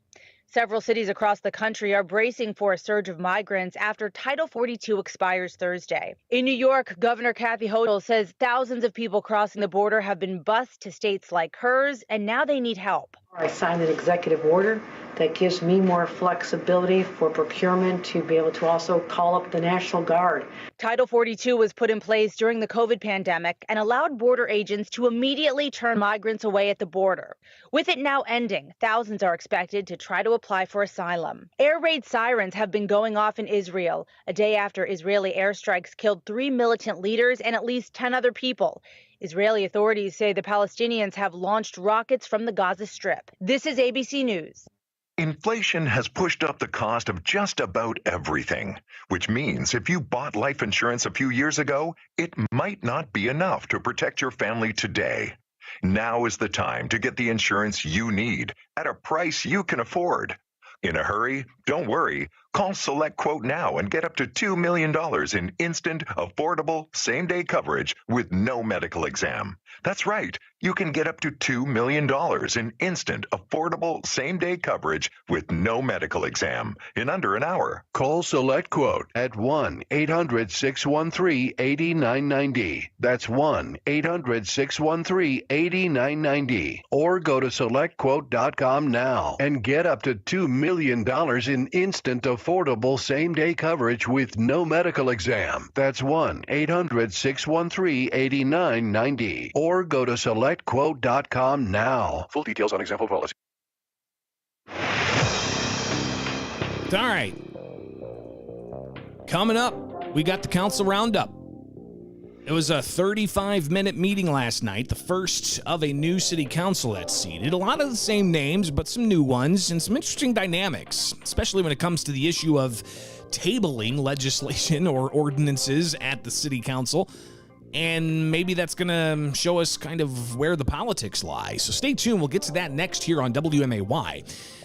Several cities across the country are bracing for a surge of migrants after Title 42 expires Thursday. In New York, Governor Kathy Hochul says thousands of people crossing the border have been bused to states like hers, and now they need help. I signed an executive order that gives me more flexibility for procurement to be able to also call up the National Guard. Title 42 was put in place during the COVID pandemic and allowed border agents to immediately turn migrants away at the border. With it now ending, thousands are expected to try to apply for asylum. Air raid sirens have been going off in Israel, a day after Israeli airstrikes killed 3 militant leaders and at least 10 other people. Israeli authorities say the Palestinians have launched rockets from the Gaza Strip. This is ABC News. Inflation has pushed up the cost of just about everything, which means if you bought life insurance a few years ago, it might not be enough to protect your family today. Now is the time to get the insurance you need at a price you can afford. In a hurry? Don't worry. Call Select Quote now and get up to $2 million in instant, affordable, same-day coverage with no medical exam. That's right. You can get up to $2 million in instant, affordable, same-day coverage with no medical exam in under an hour. Call Select Quote at 1-800-613-8990. That's 1-800-613-8990. Or go to SelectQuote.com now and get up to $2 million in instant, affordable, same-day coverage with no medical exam. That's 1-800-613-8990. Or go to SelectQuote.com now. Full details on example policy. All right. Coming up, we got the council roundup. It was a 35-minute meeting last night, the first of a new city council that's seated. A lot of the same names, but some new ones and some interesting dynamics, especially when it comes to the issue of tabling legislation or ordinances at the city council. And maybe that's going to show us kind of where the politics lie. So stay tuned. We'll get to that next here on WMAY.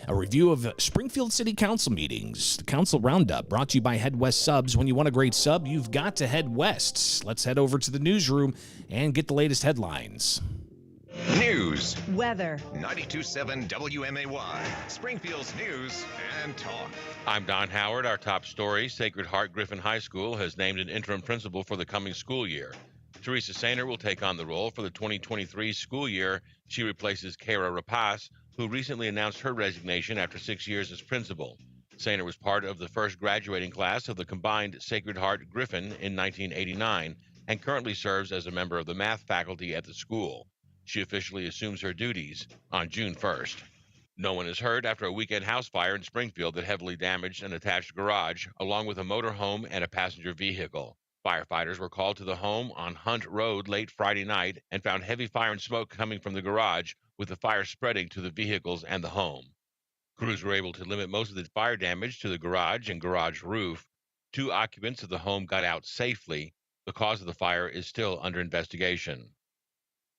A review of Springfield City Council meetings. The Council Roundup brought to you by Head West Subs. When you want a great sub, you've got to head west. Let's head over to the newsroom and get the latest headlines. News. Weather. 92.7 WMAY. Springfield's News and Talk. I'm Don Howard. Our top story, Sacred Heart Griffin High School has named an interim principal for the coming school year. Teresa Sainer will take on the role for the 2023 school year. She replaces Kara Rapace, who recently announced her resignation after 6 years as principal. Sainer was part of the first graduating class of the combined Sacred Heart Griffin in 1989 and currently serves as a member of the math faculty at the school. She officially assumes her duties on June 1st. No one is hurt after a weekend house fire in Springfield that heavily damaged an attached garage, along with a motorhome and a passenger vehicle. Firefighters were called to the home on Hunt Road late Friday night and found heavy fire and smoke coming from the garage, with the fire spreading to the vehicles and the home. Crews were able to limit most of the fire damage to the garage and garage roof. 2 occupants of the home got out safely. The cause of the fire is still under investigation.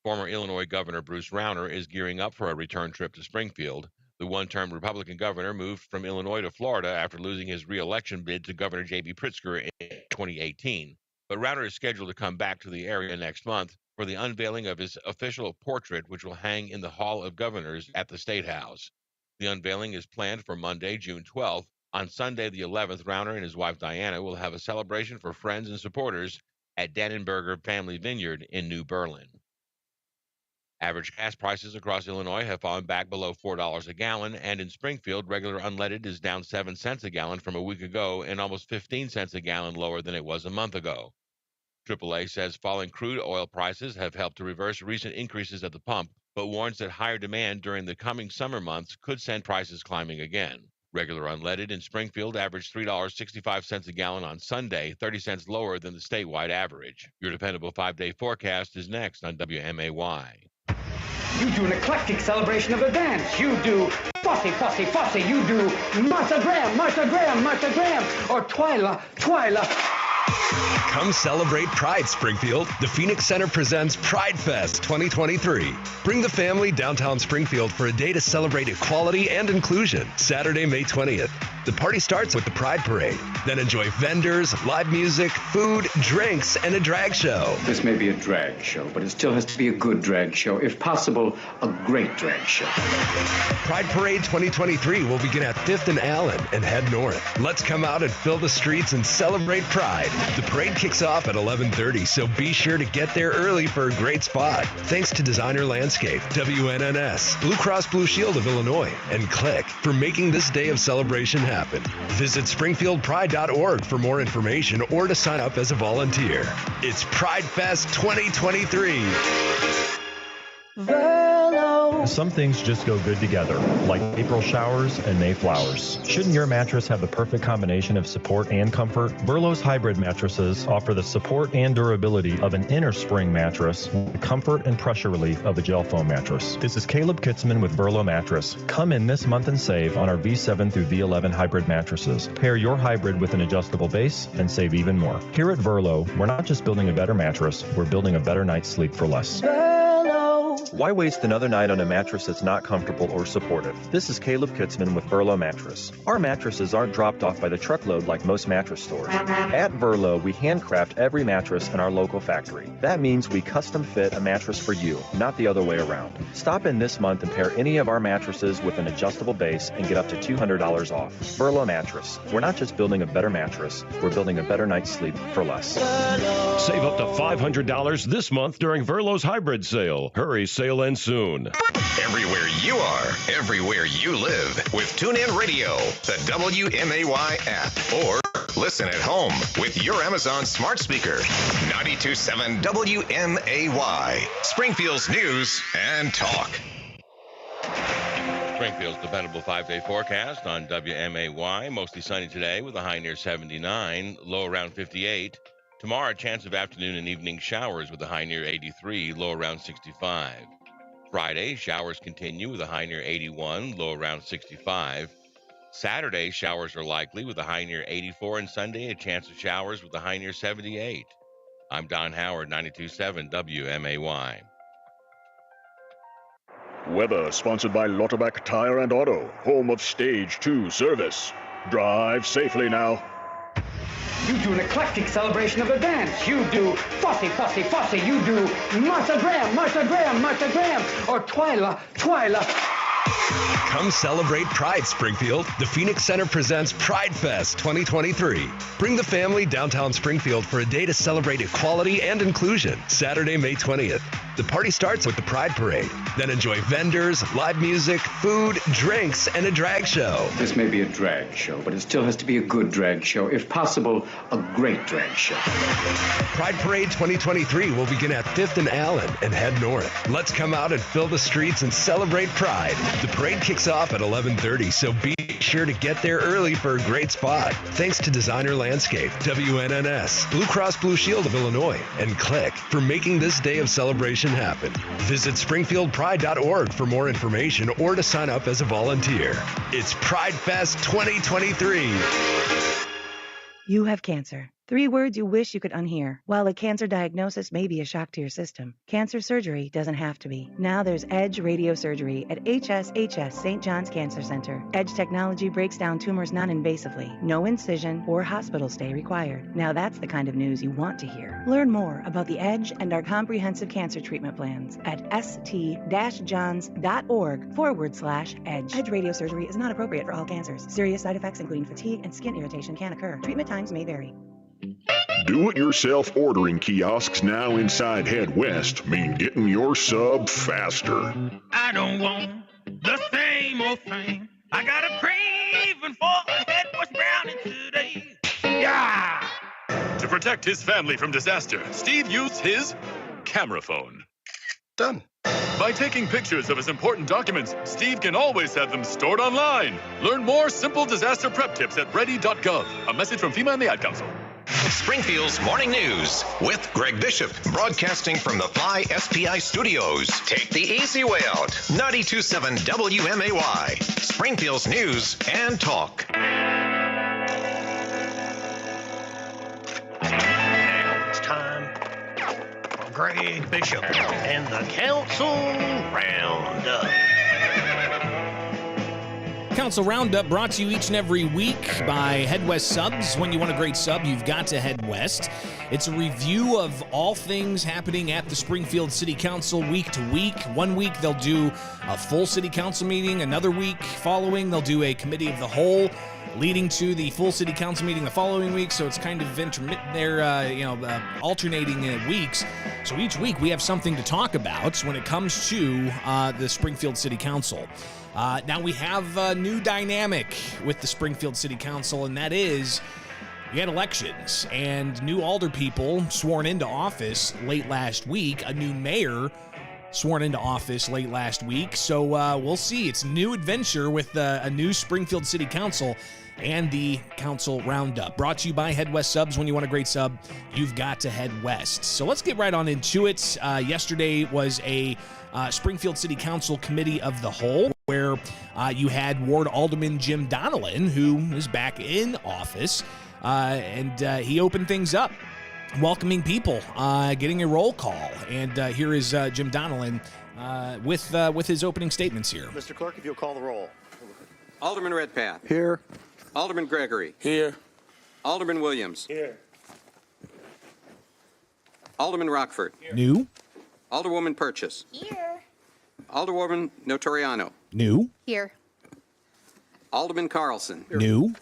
Former Illinois Governor Bruce Rauner is gearing up for a return trip to Springfield. The one-term Republican governor moved from Illinois to Florida after losing his re-election bid to Governor J.B. Pritzker in 2018. But Rauner is scheduled to come back to the area next month for the unveiling of his official portrait, which will hang in the Hall of Governors at the State House. The unveiling is planned for Monday, June 12th. On Sunday, the 11th, Rauner and his wife Diana will have a celebration for friends and supporters at Dannenberger Family Vineyard in New Berlin. Average gas prices across Illinois have fallen back below $4 a gallon, and in Springfield, regular unleaded is down 7 cents a gallon from a week ago and almost 15 cents a gallon lower than it was a month ago. AAA says falling crude oil prices have helped to reverse recent increases at the pump, but warns that higher demand during the coming summer months could send prices climbing again. Regular unleaded in Springfield averaged $3.65 a gallon on Sunday, 30 cents lower than the statewide average. Your dependable 5-day forecast is next on WMAY. You do an eclectic celebration of the dance. You do fussy, fussy, fussy. You do Martha Graham, Martha Graham, Martha Graham, or Twyla, Twyla. Come celebrate Pride, Springfield. The Phoenix Center presents Pride Fest 2023. Bring the family downtown Springfield for a day to celebrate equality and inclusion. Saturday, May 20th. The party starts with the Pride Parade. Then enjoy vendors, live music, food, drinks, and a drag show. This may be a drag show, but it still has to be a good drag show. If possible, a great drag show. Pride Parade 2023 will begin at 5th and Allen and head north. Let's come out and fill the streets and celebrate Pride. The parade kicks off at 11:30, so be sure to get there early for a great spot. Thanks to Designer Landscape, WNNS, Blue Cross Blue Shield of Illinois, and Click for making this day of celebration happen. Visit springfieldpride.org for more information or to sign up as a volunteer. It's Pride Fest 2023. Some things just go good together, like April showers and May flowers. Shouldn't your mattress have the perfect combination of support and comfort? Burlow's hybrid mattresses offer the support and durability of an inner spring mattress with the comfort and pressure relief of a gel foam mattress. This is Caleb Kitzman with Burlow Mattress. Come in this month and save on our V7 through V11 hybrid mattresses. Pair your hybrid with an adjustable base and save even more. Here at Burlow, we're not just building a better mattress, we're building a better night's sleep for less. Why waste another night on a mattress that's not comfortable or supportive? This is Caleb Kitzman with Burlow Mattress. Our mattresses aren't dropped off by the truckload like most mattress stores. At Burlow, we handcraft every mattress in our local factory. That means we custom fit a mattress for you, not the other way around. Stop in this month and pair any of our mattresses with an adjustable base and get up to $200 off. Burlow Mattress. We're not just building a better mattress, we're building a better night's sleep for less. Save up to $500 this month during Burlow's hybrid sale. Hurry, sale ends soon. Everywhere you are, everywhere you live, with TuneIn Radio, the WMAY app, or listen at home with your Amazon smart speaker. 92.7 WMAY, Springfield's news and talk. Springfield's dependable 5-day forecast on WMAY. Mostly sunny today with a high near 79, low around 58. Tomorrow, a chance of afternoon and evening showers with a high near 83, low around 65. Friday, showers continue with a high near 81, low around 65. Saturday, showers are likely with a high near 84, and Sunday, a chance of showers with a high near 78. I'm Don Howard, 92.7 WMAY. Weather sponsored by Lauterbach Tire and Auto, home of Stage 2 service. Drive safely now. You do an eclectic celebration of the dance. You do fussy, fussy, fussy. You do Martha Graham, Martha Graham, Martha Graham, or Twyla, Twyla. Come celebrate Pride, Springfield. The Phoenix Center presents Pride Fest 2023. Bring the family downtown Springfield for a day to celebrate equality and inclusion. Saturday, May 20th. The party starts with the Pride Parade. Then enjoy vendors, live music, food, drinks, and a drag show. This may be a drag show, but it still has to be a good drag show. If possible, a great drag show. Pride Parade 2023 will begin at 5th and Allen and head north. Let's come out and fill the streets and celebrate Pride. The parade kicks off at 11:30, so be sure to get there early for a great spot. Thanks to Designer Landscape, WNNS, Blue Cross Blue Shield of Illinois, and Click for making this day of celebration happen. Visit springfieldpride.org for more information or to sign up as a volunteer. It's Pride Fest 2023. You have cancer. 3 words you wish you could unhear. While a cancer diagnosis may be a shock to your system, cancer surgery doesn't have to be. Now there's Edge Radiosurgery at HSHS St. John's Cancer Center. Edge technology breaks down tumors non-invasively. No incision or hospital stay required. Now that's the kind of news you want to hear. Learn more about the Edge and our comprehensive cancer treatment plans at st-johns.org/edge. Edge Radiosurgery is not appropriate for all cancers. Serious side effects including fatigue and skin irritation can occur. Treatment times may vary. Do-it-yourself ordering kiosks now inside Head West mean getting your sub faster. I don't want the same old thing. I got a craving for a Head West brownie today. Yeah! To protect his family from disaster, Steve used his camera phone. Done. By taking pictures of his important documents, Steve can always have them stored online. Learn more simple disaster prep tips at ready.gov. A message from FEMA and the Ad Council. Springfield's Morning News with Greg Bishop, broadcasting from the Fly SPI Studios. Take the easy way out. 92.7 WMAY, Springfield's News and Talk. Greg Bishop and the Council Roundup. Council Roundup brought to you each and every week by Head West Subs. When you want a great sub, you've got to head west. It's a review of all things happening at the Springfield City Council week to week. One week they'll do a full City Council meeting. Another week following, they'll do a committee of the whole, leading to the full City Council meeting the following week. So it's kind of intermittent. They're alternating weeks. So each week we have something to talk about when it comes to the Springfield City Council. Now we have a new dynamic with the Springfield City Council, and that is we had elections and new alder people sworn into office late last week, a new mayor sworn into office late last week. So we'll see. It's a new adventure with a new Springfield City Council and the Council Roundup. Brought to you by Head West Subs. When you want a great sub, you've got to head west. So let's get right on into it. Yesterday was a Springfield City Council Committee of the Whole, where you had Ward Alderman Jim Donnellan, who is back in office, and he opened things up, welcoming people, getting a roll call. And here is Jim Donnellan with his opening statements here. Mr. Clerk, if you'll call the roll. Alderman Redpath. Here. Alderman Gregory. Here. Alderman Williams. Here. Alderman Rockford. New. Alderwoman Purchase. Here. Alderwoman Notoriano. New. Here. Alderman Carlson. New.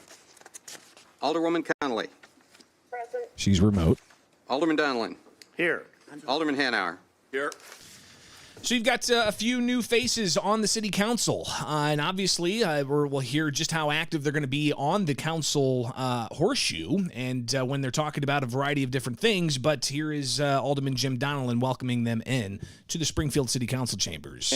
Alderwoman Connolly. Present. She's remote. Alderman Donnellan. Here. Alderman Hanauer. Here. So you've got a few new faces on the city council, and obviously we'll hear just how active they're going to be on the council horseshoe, and when they're talking about a variety of different things. But here is Alderman Jim Donnellan welcoming them in to the Springfield City Council chambers.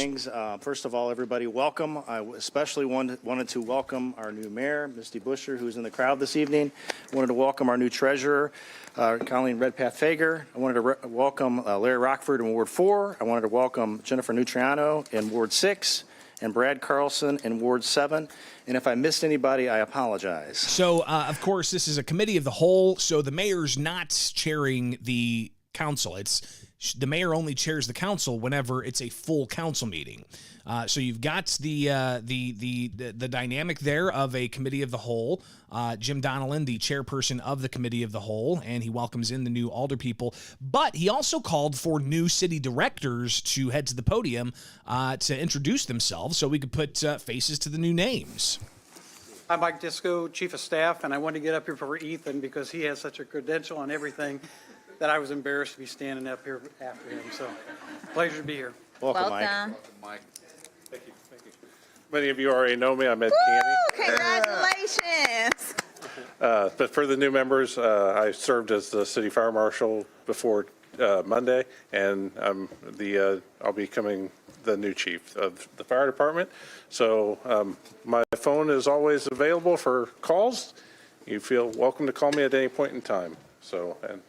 First of all, everybody, welcome. I especially wanted to welcome our new mayor, Misty Busher, who's in the crowd this evening. I wanted to welcome our new treasurer, Colleen Redpath-Fager. I wanted to welcome Larry Rockford in Ward 4. I wanted to welcome Jennifer Nutriano in Ward 6 and Brad Carlson in Ward 7. And if I missed anybody, I apologize. So, of course, this is a committee of the whole, so the mayor's not chairing the council. The mayor only chairs the council whenever it's a full council meeting. So you've got the dynamic there of a committee of the whole. Jim Donnellan, the chairperson of the committee of the whole, and he welcomes in the new alder people. But he also called for new city directors to head to the podium to introduce themselves, so we could put faces to the new names. I'm Mike Disco, Chief of Staff, and I wanted to get up here for Ethan because he has such a credential on everything that I was embarrassed to be standing up here after him. So, pleasure to be here. Welcome, Mike. Welcome, Mike. Thank you. Many of you already know me. I'm Ed Canny. Congratulations. But for the new members, I served as the city fire marshal before Monday, and I'll be becoming the new chief of the fire department. So my phone is always available for calls. You feel welcome to call me at any point in time. So, and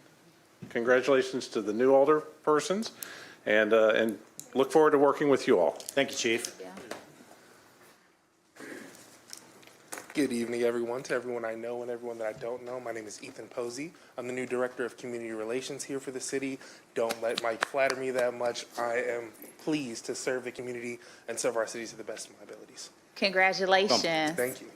congratulations to the new alder persons, and look forward to working with you all. Thank you, Chief. Good evening, everyone. To everyone I know and everyone that I don't know, my name is Ethan Posey. I'm the new Director of Community Relations here for the city. Don't let Mike flatter me that much. I am pleased to serve the community and serve our city to the best of my abilities. Congratulations. Thank you.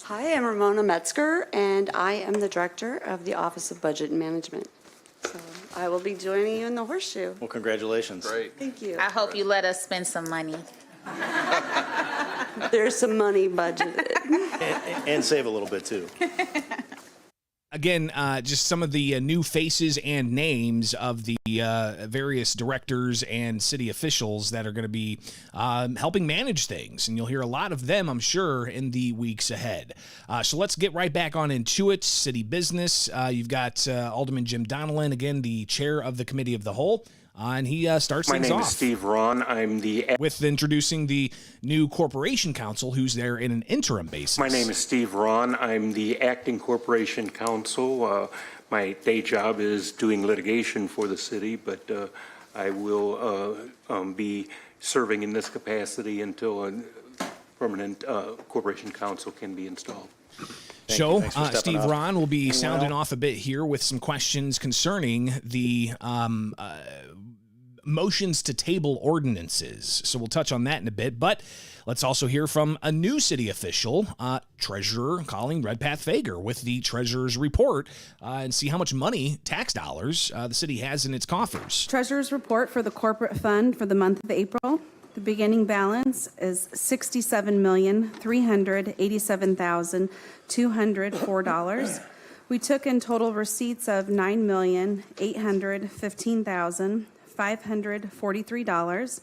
Hi, I'm Ramona Metzger, and I am the Director of the Office of Budget and Management. So I will be joining you in the horseshoe. Well, congratulations. Great. Thank you. I hope you let us spend some money. There's some money budgeted. and save a little bit, too. Again, just some of the new faces and names of the various directors and city officials that are going to be helping manage things. And you'll hear a lot of them, I'm sure, in the weeks ahead. So let's get right back on into it. City business. You've got Alderman Jim Donnellan, again, the chair of the Committee of the Whole. And he starts things off. My name is Steve Ron. I'm with introducing the new corporation counsel, who's there in an interim basis. My name is Steve Ron. I'm the acting corporation counsel. My day job is doing litigation for the city, but I will be serving in this capacity until a permanent corporation counsel can be installed. So, Thanks for stepping Steve up. Ron will be Anyone sounding else? off a bit here with some questions concerning the motions to table ordinances. So we'll touch on that in a bit, but let's also hear from a new city official, Treasurer Colleen Redpath Fager, with the Treasurer's report and see how much money, tax dollars, the city has in its coffers. Treasurer's report for the corporate fund for the month of April. The beginning balance is $67,387,204. We took in total receipts of $9,815,543.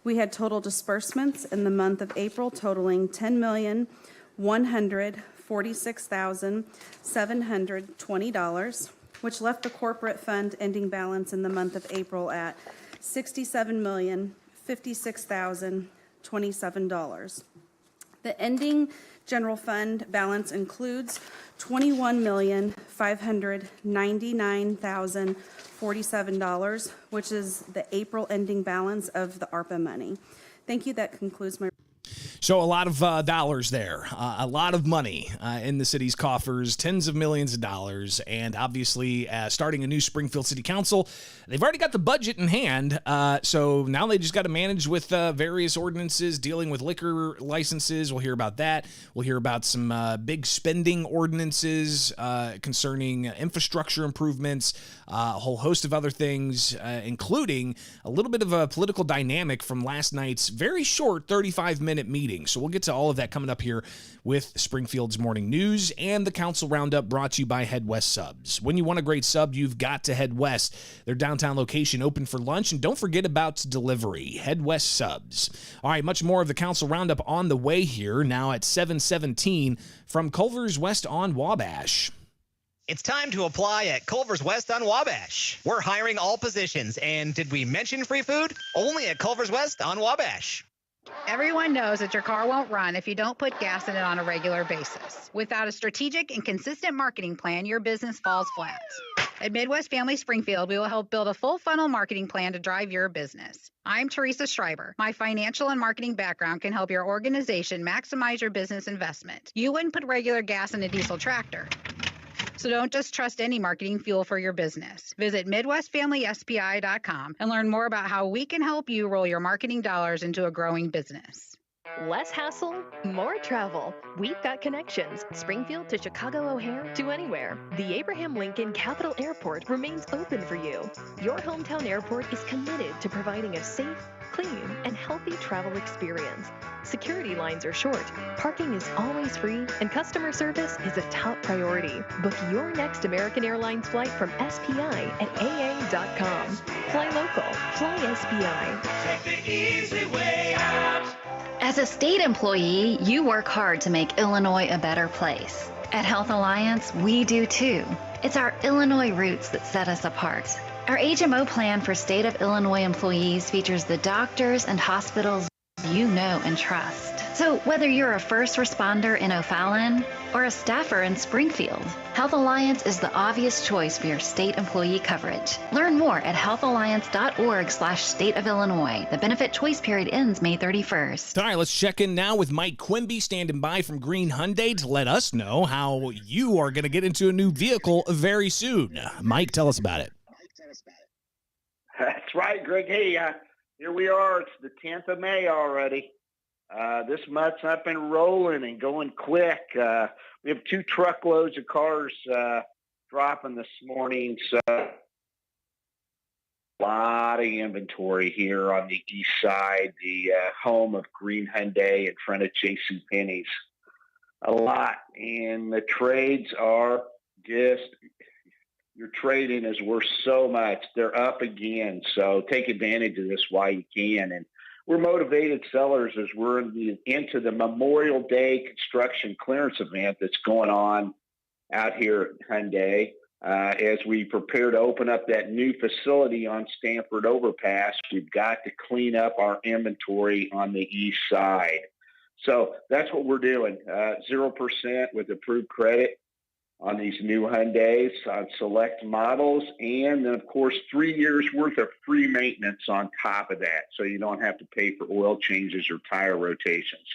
We had total disbursements in the month of April totaling $10,146,720, which left the corporate fund ending balance in the month of April at $67,056,027. The ending general fund balance includes $21,599,047, which is the April ending balance of the ARPA money. Thank you. That concludes my. So a lot of dollars there, a lot of money in the city's coffers, tens of millions of dollars, and obviously starting a new Springfield City Council, they've already got the budget in hand, so now they just got to manage with various ordinances dealing with liquor licenses. We'll hear about that. We'll hear about some big spending ordinances concerning infrastructure improvements, a whole host of other things, including a little bit of a political dynamic from last night's very short 35-minute meeting. So we'll get to all of that coming up here with Springfield's Morning News and the Council Roundup, brought to you by Head West Subs. When you want a great sub, you've got to Head West. Their downtown location open for lunch, and don't forget about delivery. Head West Subs. All right, much more of the Council Roundup on the way here, now at 7:17 from Culver's West on Wabash. It's time to apply at Culver's West on Wabash. We're hiring all positions, and did we mention free food? Only at Culver's West on Wabash. Everyone knows that your car won't run if you don't put gas in it on a regular basis. Without a strategic and consistent marketing plan, your business falls flat. At Midwest Family Springfield, we will help build a full funnel marketing plan to drive your business. I'm Teresa Schreiber. My financial and marketing background can help your organization maximize your business investment. You wouldn't put regular gas in a diesel tractor. So don't just trust any marketing fuel for your business. Visit MidwestFamilySPI.com and learn more about how we can help you roll your marketing dollars into a growing business. Less hassle, more travel. We've got connections. Springfield to Chicago O'Hare to anywhere. The Abraham Lincoln Capital Airport remains open for you. Your hometown airport is committed to providing a safe, clean, and healthy travel experience. Security lines are short, parking is always free, and customer service is a top priority. Book your next American Airlines flight from SPI at aa.com. Fly local, fly SPI. Take the easy way out. As a state employee, you work hard to make Illinois a better place. At Health Alliance, we do too. It's our Illinois roots that set us apart. Our HMO plan for state of Illinois employees features the doctors and hospitals you know and trust. So whether you're a first responder in O'Fallon or a staffer in Springfield, Health Alliance is the obvious choice for your state employee coverage. Learn more at healthalliance.org/state of Illinois. The benefit choice period ends May 31st. All right, let's check in now with Mike Quimby, standing by from Green Hyundai to let us know how you are going to get into a new vehicle very soon. Mike, tell us about it. That's right, Greg. Hey, here we are. It's the 10th of May already. This month's up and rolling and going quick. We have 2 truckloads of cars dropping this morning, so a lot of inventory here on the east side, the home of Green Hyundai in front of JCPenney's. A lot, and the trades are just... Your trading is worth so much. They're up again, so take advantage of this while you can. And we're motivated sellers as we're into the Memorial Day construction clearance event that's going on out here at Hyundai. As we prepare to open up that new facility on Stanford Overpass, we've got to clean up our inventory on the east side. So that's what we're doing. 0% with approved credit on these new Hyundais on select models, and then of course 3 years worth of free maintenance on top of that, so you don't have to pay for oil changes or tire rotations.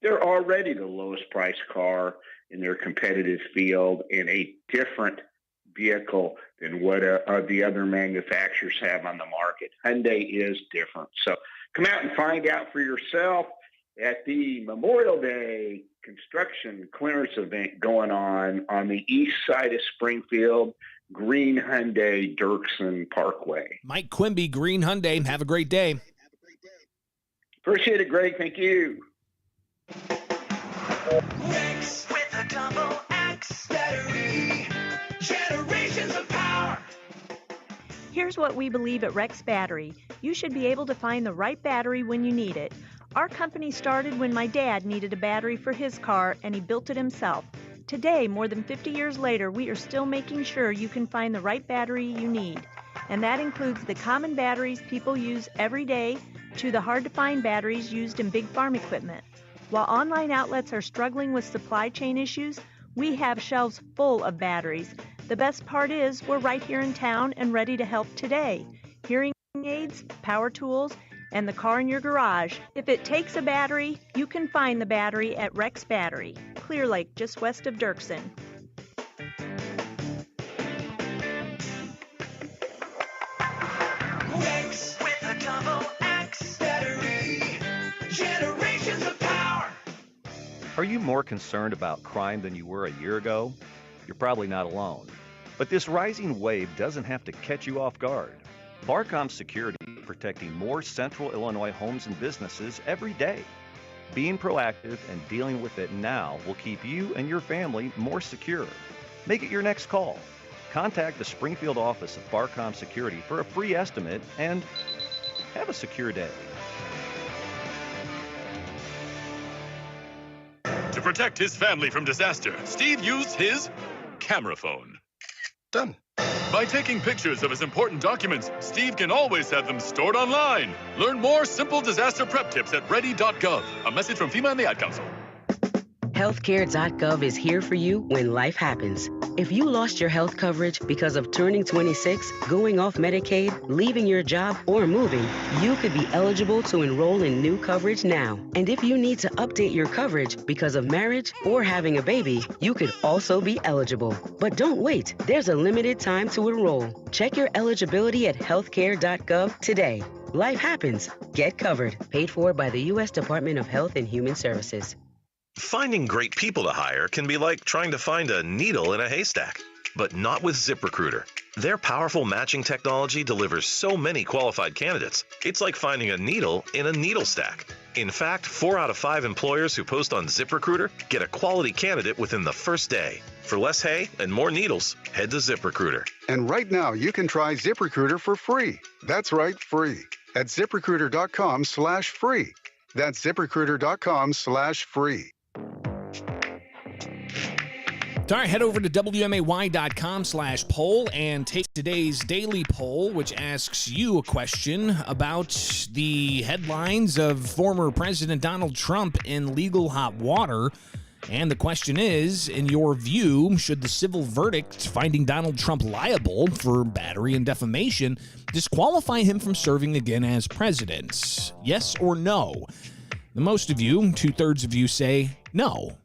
They're already the lowest price car in their competitive field in a different vehicle than what the other manufacturers have on the market. Hyundai is different. So come out and find out for yourself at the Memorial Day construction clearance event going on the east side of Springfield, Green Hyundai Dirksen Parkway. Mike Quimby, Green Hyundai. Have a great day. Appreciate it, Greg. Thank you. Rex with a double X battery. Generations of power. Here's what we believe at Rex Battery. You should be able to find the right battery when you need it. Our company started when my dad needed a battery for his car, and he built it himself. Today, more than 50 years later, we are still making sure you can find the right battery you need. And that includes the common batteries people use every day to the hard-to-find batteries used in big farm equipment. While online outlets are struggling with supply chain issues, we have shelves full of batteries. The best part is we're right here in town and ready to help today. Hearing aids, power tools, and the car in your garage. If it takes a battery, you can find the battery at Rex Battery, Clear Lake, just west of Dirksen. Rex with a double X battery. Generations of power. Are you more concerned about crime than you were a year ago? You're probably not alone. But this rising wave doesn't have to catch you off guard. Barcom Security is protecting more central Illinois homes and businesses every day. Being proactive and dealing with it now will keep you and your family more secure. Make it your next call. Contact the Springfield office of Barcom Security for a free estimate and have a secure day. To protect his family from disaster, Steve used his camera phone. Done. By taking pictures of his important documents, Steve can always have them stored online. Learn more simple disaster prep tips at ready.gov. A message from FEMA and the Ad Council. Healthcare.gov is here for you when life happens. If you lost your health coverage because of turning 26, going off Medicaid, leaving your job, or moving, you could be eligible to enroll in new coverage now. And if you need to update your coverage because of marriage or having a baby, you could also be eligible. But don't wait. There's a limited time to enroll. Check your eligibility at healthcare.gov today. Life happens. Get covered. Paid for by the U.S. Department of Health and Human Services. Finding great people to hire can be like trying to find a needle in a haystack, but not with ZipRecruiter. Their powerful matching technology delivers so many qualified candidates. It's like finding a needle in a needle stack. In fact, 4 out of 5 employers who post on ZipRecruiter get a quality candidate within the first day. For less hay and more needles, head to ZipRecruiter. And right now, you can try ZipRecruiter for free. That's right, free. At ZipRecruiter.com/free. That's ZipRecruiter.com/free. All right, head over to WMAY.com/poll and take today's daily poll, which asks you a question about the headlines of former President Donald Trump in legal hot water. And the question is, in your view, should the civil verdict finding Donald Trump liable for battery and defamation disqualify him from serving again as president? Yes or no? The most of you, 2/3 of you, say no.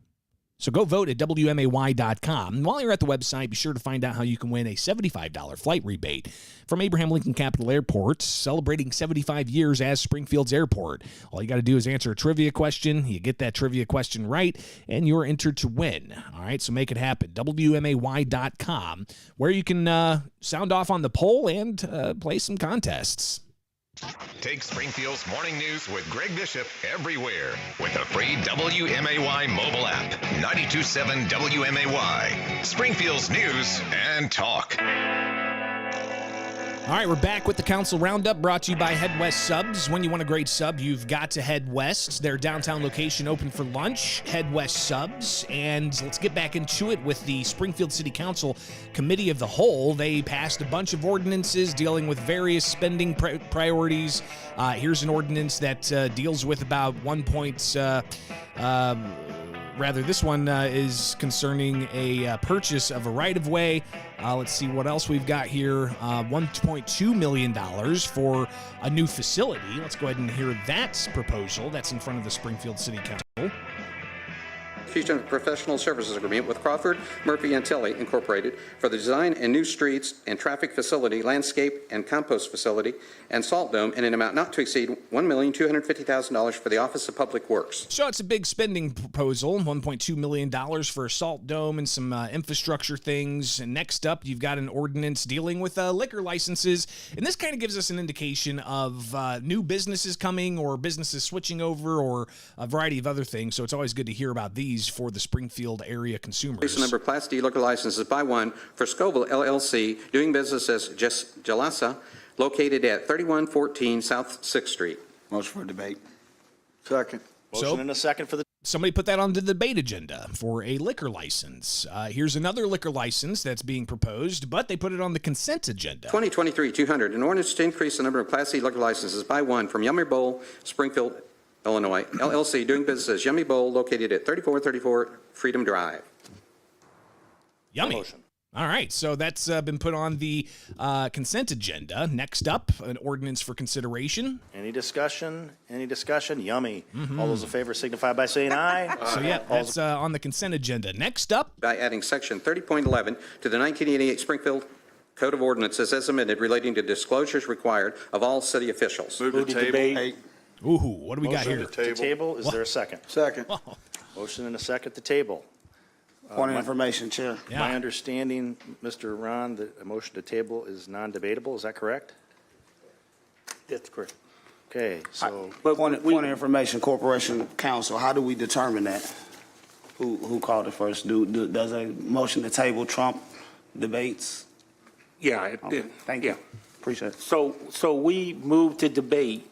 So go vote at WMAY.com. And while you're at the website, be sure to find out how you can win a $75 flight rebate from Abraham Lincoln Capital Airport, celebrating 75 years as Springfield's airport. All you got to do is answer a trivia question. You get that trivia question right, and you're entered to win. All right, so make it happen. WMAY.com, where you can sound off on the poll and play some contests. Take Springfield's morning news with Greg Bishop everywhere with a free WMAY mobile app. 92.7 WMAY, Springfield's news and talk. All right, we're back with the Council Roundup, brought to you by Head West Subs. When you want a great sub, you've got to head west. Their downtown location open for lunch, Head West Subs. And let's get back into it with the Springfield City Council Committee of the Whole. They passed a bunch of ordinances dealing with various spending priorities. Here's an ordinance that deals with about this one is concerning a purchase of a right-of-way. Let's see what else we've got here. $1.2 million for a new facility. Let's go ahead and hear that proposal. That's in front of the Springfield City Council. execution of a professional services agreement with Crawford, Murphy, and Tilley Incorporated for the design and new streets and traffic facility, landscape and compost facility, and salt dome in an amount not to exceed $1,250,000 for the Office of Public Works. So it's a big spending proposal, $1.2 million for a salt dome and some infrastructure things. And next up, you've got an ordinance dealing with liquor licenses. And this kind of gives us an indication of new businesses coming or businesses switching over or a variety of other things. So it's always good to hear about these for the Springfield area consumers. Increase the number of Class D liquor licenses by one for Scoville LLC, doing business as Jalassa, located at 3114 South 6th Street. Motion for debate. Second. Motion and a second for the... Somebody put that on the debate agenda for a liquor license. Here's another liquor license that's being proposed, but they put it on the consent agenda. 2023-200, an ordinance to increase the number of Class C liquor licenses by one from Yummy Bowl, Springfield, Illinois, LLC, doing business as Yummy Bowl, located at 3434 Freedom Drive. Yummy. All right, so that's been put on the consent agenda. Next up, an ordinance for consideration. Any discussion? Any discussion? Yummy. All those in favor signify by saying aye. So yeah, that's on the consent agenda. Next up, by adding section 30.11 to the 1988 Springfield Code of Ordinances as amended relating to disclosures required of all city officials. Move to table. Ooh, what do we got here? Motion to table. Is there a second? Second. Motion and a second to table. Point of information, Chair. My understanding, Mr. Ron, that a motion to table is non-debatable. Is that correct? That's correct. Okay, so But point of information, Corporation Counsel, how do we determine that? Who called it first? Does a motion to table trump debates? Yeah, it did. Thank you. Appreciate it. So we move to debate,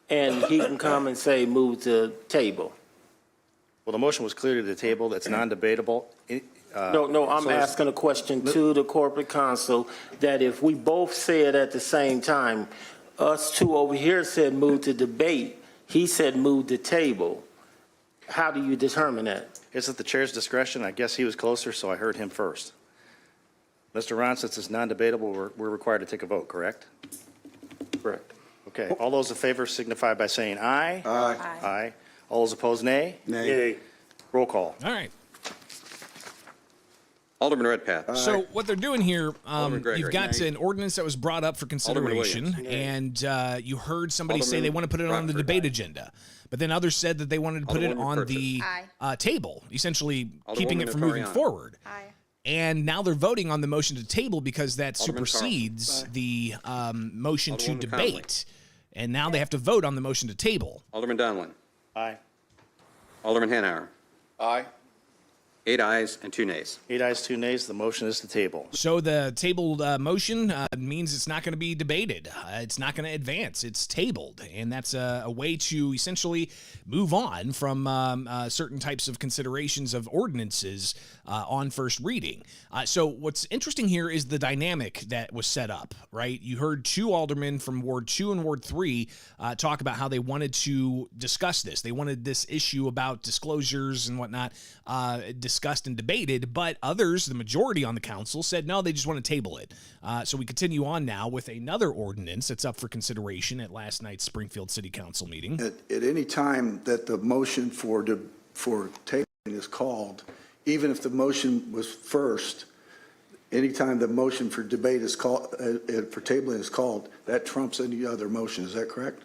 and he can come and say move to table. well, the motion was clearly to the table. That's non-debatable. No, I'm asking a question to the corporate counsel that if we both say it at the same time, us two over here said move to debate, he said move to table. How do you determine that? It's at the chair's discretion. I guess he was closer, so I heard him first. Mr. Ron, since it's non-debatable, we're required to take a vote, correct? Correct. Okay. All those in favor signify by saying aye. Aye. Aye. All those opposed, nay. Nay. Roll call. All right. Alderman Redpath. So what they're doing here, Gregory. you've got an ordinance that was brought up for consideration, and you heard somebody say they want to put it on the debate agenda. But then others said that they wanted to put it on the table, essentially keeping it from moving forward. And now they're voting on the motion to table because that supersedes the motion to debate. And now they have to vote on the motion to table. Alderman Donlin. Aye. Alderman Hanauer. Aye. 8 ayes and 2 nays. 8 ayes, 2 nays. The motion is to table. So the tabled motion means it's not going to be debated. It's not going to advance. It's tabled. And that's a way to essentially move on from certain types of considerations of ordinances on first reading. So what's interesting here is the dynamic that was set up, right? You heard 2 aldermen from Ward 2 and Ward 3 talk about how they wanted to discuss this. They wanted this issue about disclosures and whatnot discussed and debated, but others, the majority on the council, said no, they just want to table it. So we continue on now with another ordinance that's up for consideration at last night's Springfield City Council meeting. At any time that the motion for tabling is called, even if the motion was first, anytime the motion for debate is called, for tabling is called, that trumps any other motion. Is that correct?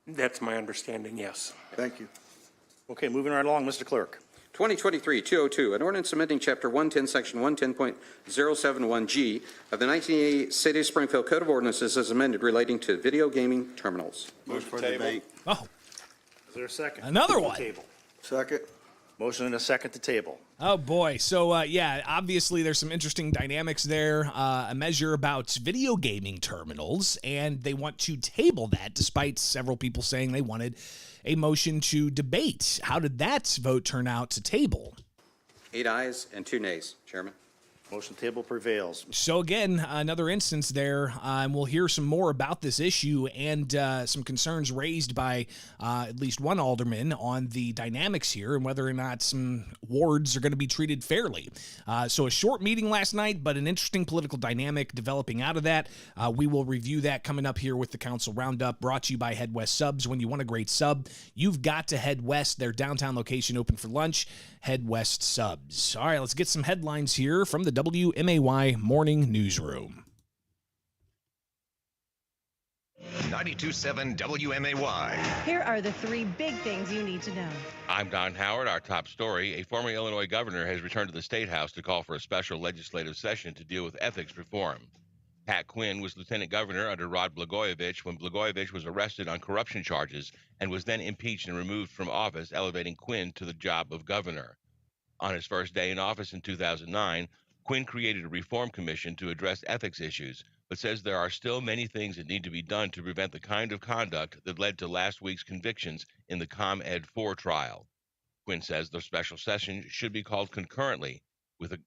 That's my understanding, yes. Thank you. Okay, moving right along, Mr. Clerk. 2023-202, an ordinance amending Chapter 110, Section 110.071G of the 1988 City of Springfield Code of Ordinances as amended relating to video gaming terminals. Motion for debate. Oh, Is there a second? Another one. Table. Second. Motion and a second to table. Oh, boy. So, yeah, obviously there's some interesting dynamics there. A measure about video gaming terminals, and they want to table that despite several people saying they wanted a motion to debate. How did that vote turn out to table? 8 ayes and 2 nays, Chairman. Motion to table prevails. So again, another instance there, and we'll hear some more about this issue and some concerns raised by at least one alderman on the dynamics here and whether or not some wards are going to be treated fairly. So a short meeting last night, but an interesting political dynamic developing out of that. We will review that coming up here with the Council Roundup, brought to you by Head West Subs. When you want a great sub, you've got to head west. Their downtown location open for lunch. Head West Subs. All right, let's get some headlines here from the WMAY Morning Newsroom. 92.7 WMAY. Here are the three big things you need to know. I'm Don Howard. Our top story. A former Illinois governor has returned to the State House to call for a special legislative session to deal with ethics reform. Pat Quinn was lieutenant governor under Rod Blagojevich when Blagojevich was arrested on corruption charges and was then impeached and removed from office, elevating Quinn to the job of governor. On his first day in office in 2009, Quinn created a reform commission to address ethics issues, but says there are still many things that need to be done to prevent the kind of conduct that led to last week's convictions in the ComEd 4 trial. Quinn says the special session should be called concurrently with the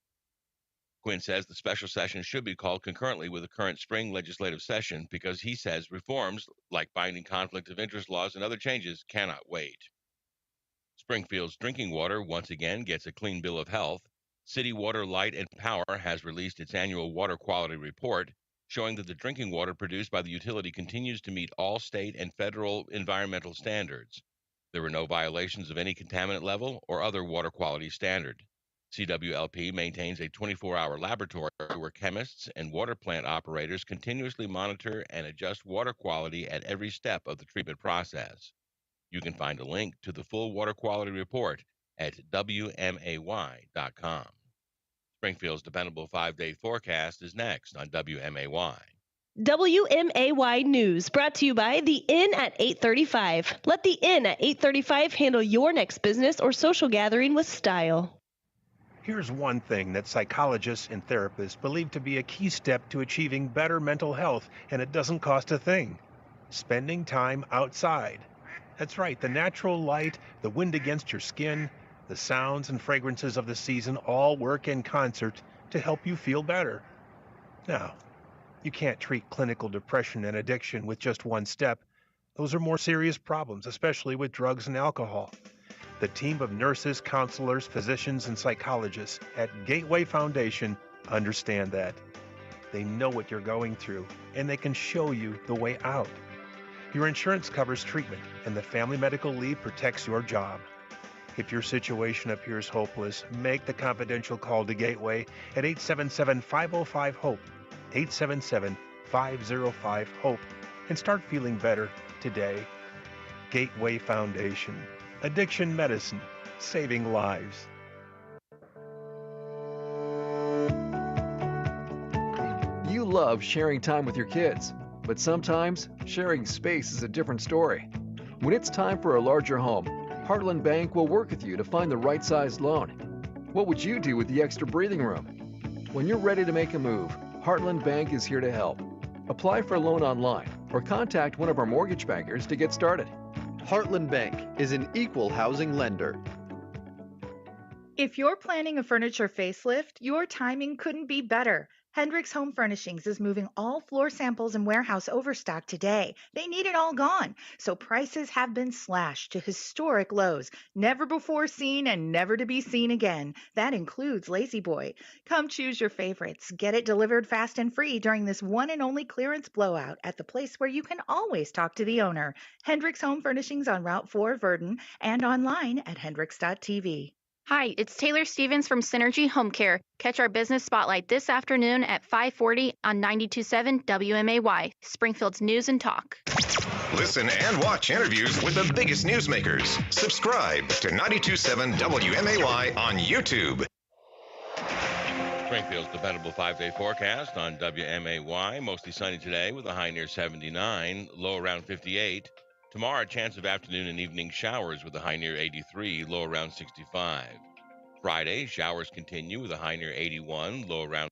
current spring legislative session because he says reforms like binding conflict of interest laws and other changes cannot wait. Springfield's drinking water once again gets a clean bill of health. City Water, Light, and Power has released its annual water quality report, showing that the drinking water produced by the utility continues to meet all state and federal environmental standards. There were no violations of any contaminant level or other water quality standard. CWLP maintains a 24-hour laboratory where chemists and water plant operators continuously monitor and adjust water quality at every step of the treatment process. You can find a link to the full water quality report at WMAY.com. Springfield's dependable 5-day forecast is next on WMAY. WMAY News, brought to you by The Inn at 835. Let The Inn at 835 handle your next business or social gathering with style. Here's one thing that psychologists and therapists believe to be a key step to achieving better mental health, and it doesn't cost a thing. Spending time outside. That's right, the natural light, the wind against your skin, the sounds and fragrances of the season all work in concert to help you feel better. Now, you can't treat clinical depression and addiction with just one step. Those are more serious problems, especially with drugs and alcohol. The team of nurses, counselors, physicians, and psychologists at Gateway Foundation understand that. They know what you're going through, and they can show you the way out. Your insurance covers treatment, and the Family Medical Leave protects your job. If your situation appears hopeless, make the confidential call to Gateway at 877-505-HOPE, 877-505-HOPE, and start feeling better today. Gateway Foundation. Addiction medicine, saving lives. You love sharing time with your kids, but sometimes sharing space is a different story. When it's time for a larger home, Heartland Bank will work with you to find the right sized loan. What would you do with the extra breathing room? When you're ready to make a move, Heartland Bank is here to help. Apply for a loan online or contact one of our mortgage bankers to get started. Heartland Bank is an equal housing lender. If you're planning a furniture facelift, your timing couldn't be better. Hendricks Home Furnishings is moving all floor samples and warehouse overstock today. They need it all gone, so prices have been slashed to historic lows, never before seen and never to be seen again. That includes Lazy Boy. Come choose your favorites. Get it delivered fast and free during this one and only clearance blowout at the place where you can always talk to the owner. Hendricks Home Furnishings on Route 4, Verdon, and online at hendricks.tv. Hi, it's Taylor Stevens from Synergy Home Care. Catch our business spotlight this afternoon at 5:40 on 92.7 WMAY, Springfield's News and Talk. Listen and watch interviews with the biggest newsmakers. Subscribe to 92.7 WMAY on YouTube. Springfield's dependable 5-day forecast on WMAY. Mostly sunny today with a high near 79, low around 58. Tomorrow, a chance of afternoon and evening showers with a high near 83, low around 65. Friday, showers continue with a high near 81, low around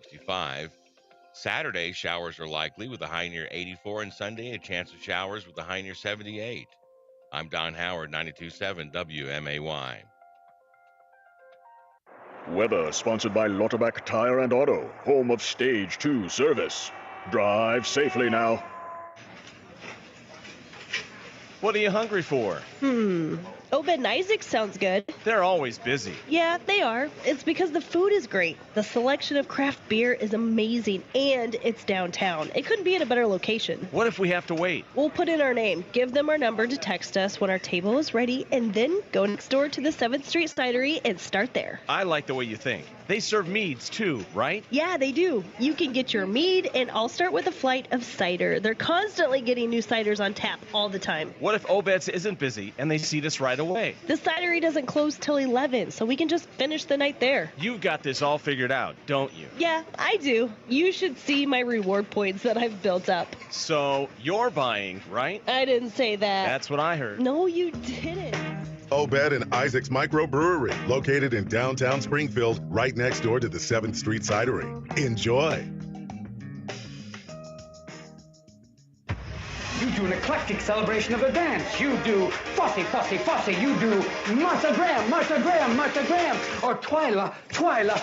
65. Saturday, showers are likely with a high near 84, and Sunday, a chance of showers with a high near 78. I'm Don Howard, 92.7 WMAY. Weather sponsored by Lauterbach Tire and Auto, home of Stage 2 service. Drive safely now. What are you hungry for? Obed and Isaac sounds good. They're always busy. Yeah, they are. It's because the food is great. The selection of craft beer is amazing, and it's downtown. It couldn't be at a better location. What if we have to wait? We'll put in our name, give them our number to text us when our table is ready, and then go next door to the 7th Street Cidery and start there. I like the way you think. They serve meads too, right? Yeah, they do. You can get your mead, and I'll start with a flight of cider. They're constantly getting new ciders on tap all the time. What if Obed's isn't busy and they seat us right away? The cidery doesn't close till 11, so we can just finish the night there. You've got this all figured out, don't you? Yeah, I do. You should see my reward points that I've built up. So, you're buying, right? I didn't say that. That's what I heard. No, you didn't. Obed and Isaac's Microbrewery, located in downtown Springfield, right next door to the 7th Street Cidery. Enjoy. You do an eclectic celebration of the dance. You do fussy, fussy, fussy. You do Martha Graham, Martha Graham, Martha Graham, or Twyla, Twyla.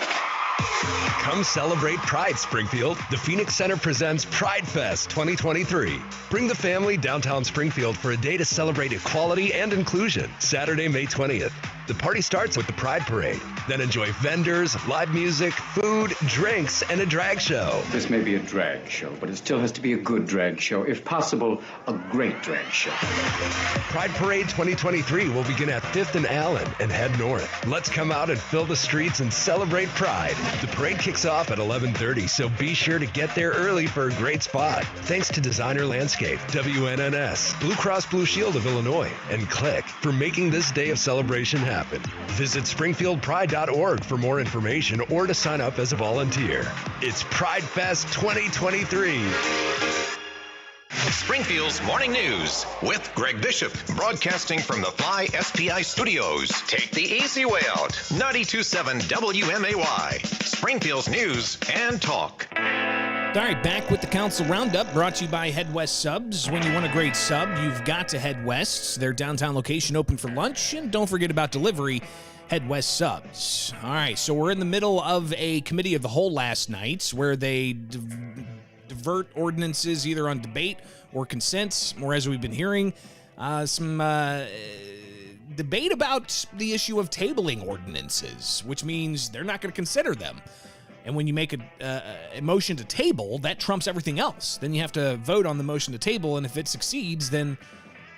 Come celebrate Pride, Springfield. The Phoenix Center presents Pride Fest 2023. Bring the family downtown Springfield for a day to celebrate equality and inclusion. Saturday, May 20th. The party starts with the Pride Parade. Then enjoy vendors, live music, food, drinks, and a drag show. This may be a drag show, but it still has to be a good drag show. If possible, a great drag show. Pride Parade 2023 will begin at 5th and Allen and head north. Let's come out and fill the streets and celebrate Pride. The parade kicks off at 11:30, so be sure to get there early for a great spot. Thanks to Designer Landscape, WNNS, Blue Cross Blue Shield of Illinois, and Click for making this day of celebration happen. Visit springfieldpride.org for more information or to sign up as a volunteer. It's Pride Fest 2023. Springfield's Morning News with Greg Bishop, broadcasting from the Fly SPI studios. Take the easy way out. 92.7 WMAY, Springfield's News and Talk. All right, back with the Council Roundup, brought to you by Head West Subs. When you want a great sub, you've got to Head West. Their downtown location open for lunch, and don't forget about delivery, Head West Subs. All right, so we're in the middle of a committee of the whole last night where they divert ordinances either on debate or consent, or as we've been hearing, some debate about the issue of tabling ordinances, which means they're not going to consider them. And when you make a motion to table, that trumps everything else. Then you have to vote on the motion to table, and if it succeeds, then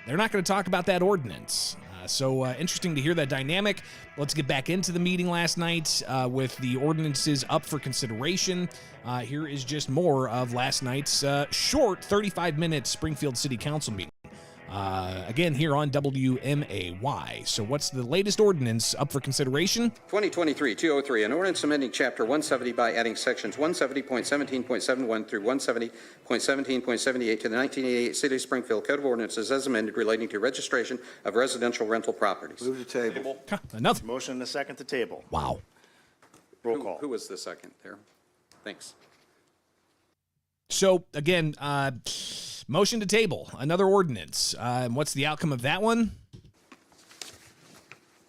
they're not going to talk about that ordinance. So interesting to hear that dynamic. Let's get back into the meeting last night with the ordinances up for consideration. Here is just more of last night's short 35-minute Springfield City Council meeting. Again, here on WMAY. So what's the latest ordinance up for consideration? 2023-203, an ordinance amending Chapter 170 by adding Sections 170.17.71 through 170.17.78 to the 1988 City of Springfield Code of Ordinances as amended relating to registration of residential rental properties. Move to table. Another. Motion and a second to table. Wow. Roll call. Who was the second there? Thanks. So, again, motion to table, another ordinance. What's the outcome of that one?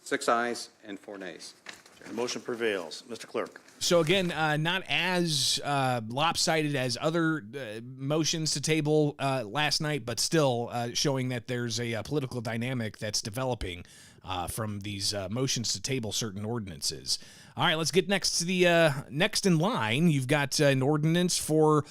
6 ayes and 4 nays. The motion prevails. Mr. Clerk. So, again, not as lopsided as other motions to table last night, but still showing that there's a political dynamic that's developing from these motions to table certain ordinances. All right, let's get next to the next in line. You've got an ordinance for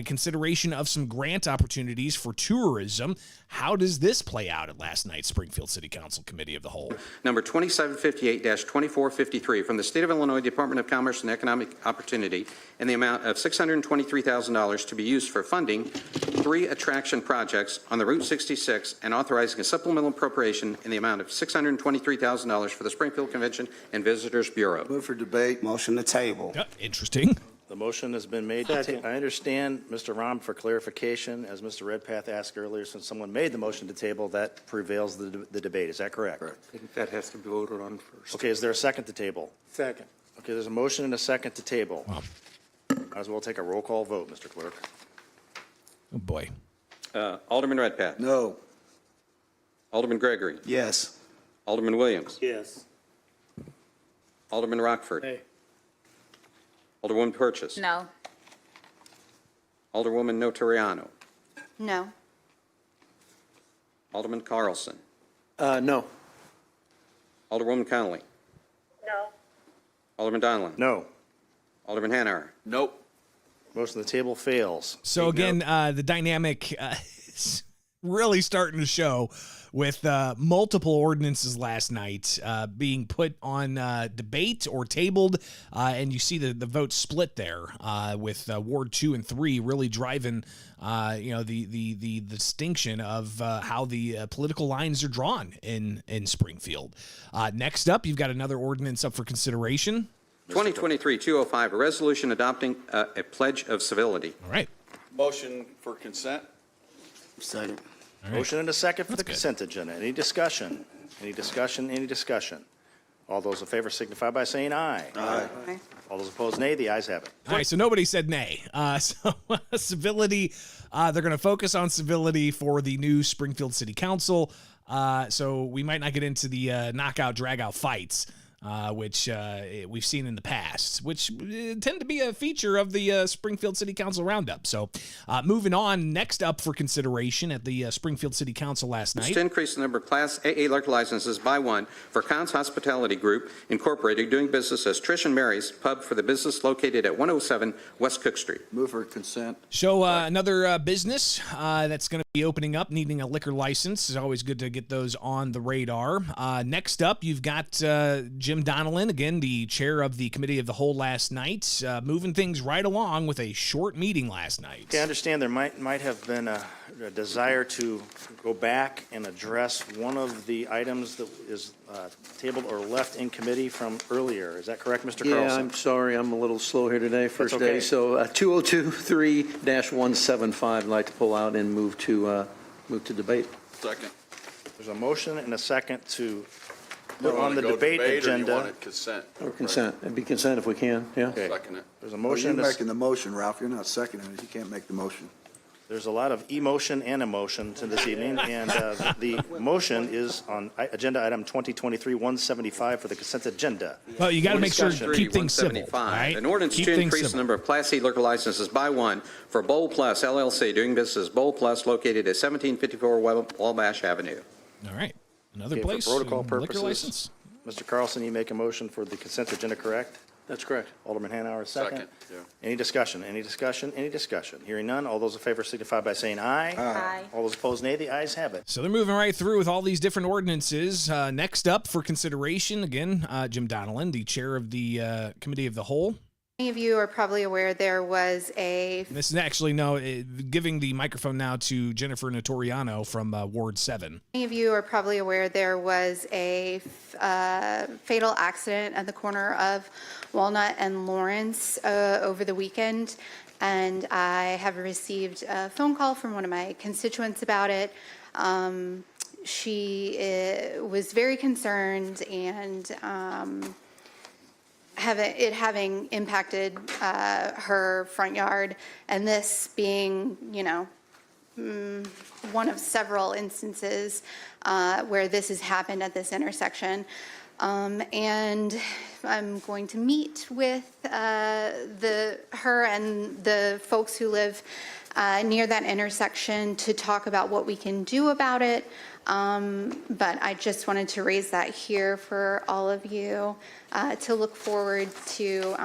consideration of some grant opportunities for tourism. How does this play out at last night's Springfield City Council Committee of the Whole? Number 2758-2453 from the State of Illinois Department of Commerce and Economic Opportunity in the amount of $623,000 to be used for funding 3 attraction projects on the Route 66 and authorizing a supplemental appropriation in the amount of $623,000 for the Springfield Convention and Visitors Bureau. Move for debate. Motion to table. Interesting. The motion has been made. I understand, Mr. Rahm, for clarification, as Mr. Redpath asked earlier, since someone made the motion to table, that prevails the debate. Is that correct? I think that has to be voted on first. Okay, is there a second to table? Second. Okay, there's a motion and a second to table. Wow. Might as well take a roll call vote, Mr. Clerk. Oh, boy. Alderman Redpath. No. Alderman Gregory. Yes. Alderman Williams. Yes. Alderman Rockford. Nay. Alderwoman Purchase. No. Alderwoman Notoriano. No. Alderman Carlson. No. Alderwoman Connolly. No. Alderman Donlin. No. Alderman Hanauer. Nope. Motion on the table fails. So again, the dynamic is really starting to show with multiple ordinances last night being put on debate or tabled, and you see the vote split there with Ward 2 and 3 really driving the distinction of how the political lines are drawn in Springfield. Next up, you've got another ordinance up for consideration. 2023-205, a resolution adopting a pledge of civility. All right. Motion for consent. Second. All right. Motion and a second for That's the good. consent agenda. Any discussion? Any discussion? Any discussion? All those in favor signify by saying aye. Aye. All those opposed, nay. The ayes have it. All right, so nobody said nay. So civility, they're going to focus on civility for the new Springfield City Council. So we might not get into the knockout, drag-out fights, which we've seen in the past, which tend to be a feature of the Springfield City Council Roundup. So moving on, next up for consideration at the Springfield City Council last night. To increase the number of Class AA liquor licenses by one for Conn's Hospitality Group, Incorporated, doing business as Trish and Mary's Pub for the business located at 107 West Cook Street. Move for consent. So another business that's going to be opening up, needing a liquor license. It's always good to get those on the radar. Next up, you've got Jim Donnellan, again, the chair of the Committee of the Whole last night, moving things right along with a short meeting last night. I understand there might have been a desire to go back and address one of the items that is tabled or left in committee from earlier. Is that correct, Mr. Carlson? Yeah, I'm sorry. I'm a little slow here today, first okay. day. So 2023-175, I'd like to pull out and move to debate. Second. There's a motion and a second to You put on want the to go debate debate, or agenda. you want it consent? Or consent. It'd be consent if we can, yeah. Okay. Second it. There's a Well, motion. you're and a making the motion, Ralph. You're not seconding it. You can't make the motion. There's a lot of emotion and emotion to this evening, and the motion is on agenda item 2023-175 for the consent agenda. Well, you got to make sure to keep things civil. 175, Right? An ordinance Keep to things increase the civil. number of Class C liquor licenses by one for Bowl Plus LLC, doing business as Bowl Plus, located at 1754 Wabash Avenue. All right. Another Okay, for place. protocol liquor purposes. license. Mr. Carlson, you make a motion for the consent agenda, correct? That's correct. Alderman Hanauer, second. Second. Yeah. Any discussion? Any discussion? Any discussion? Hearing none, all those in favor signify by saying aye. Aye. All those opposed, nay. The ayes have it. So they're moving right through with all these different ordinances. Next up for consideration, again, Jim Donnellan, the chair of the Committee of the Whole. Many of you are probably aware there was a This is actually, giving the microphone now to Jennifer Notoriano from Ward 7. Many of you are probably aware there was a fatal accident at the corner of Walnut and Lawrence over the weekend, and I have received a phone call from one of my constituents about it. She was very concerned, and having impacted her front yard, and this being, one of several instances where this has happened at this intersection. And I'm going to meet with her and the folks who live near that intersection to talk about what we can do about it. But I just wanted to raise that here for all of you to look forward to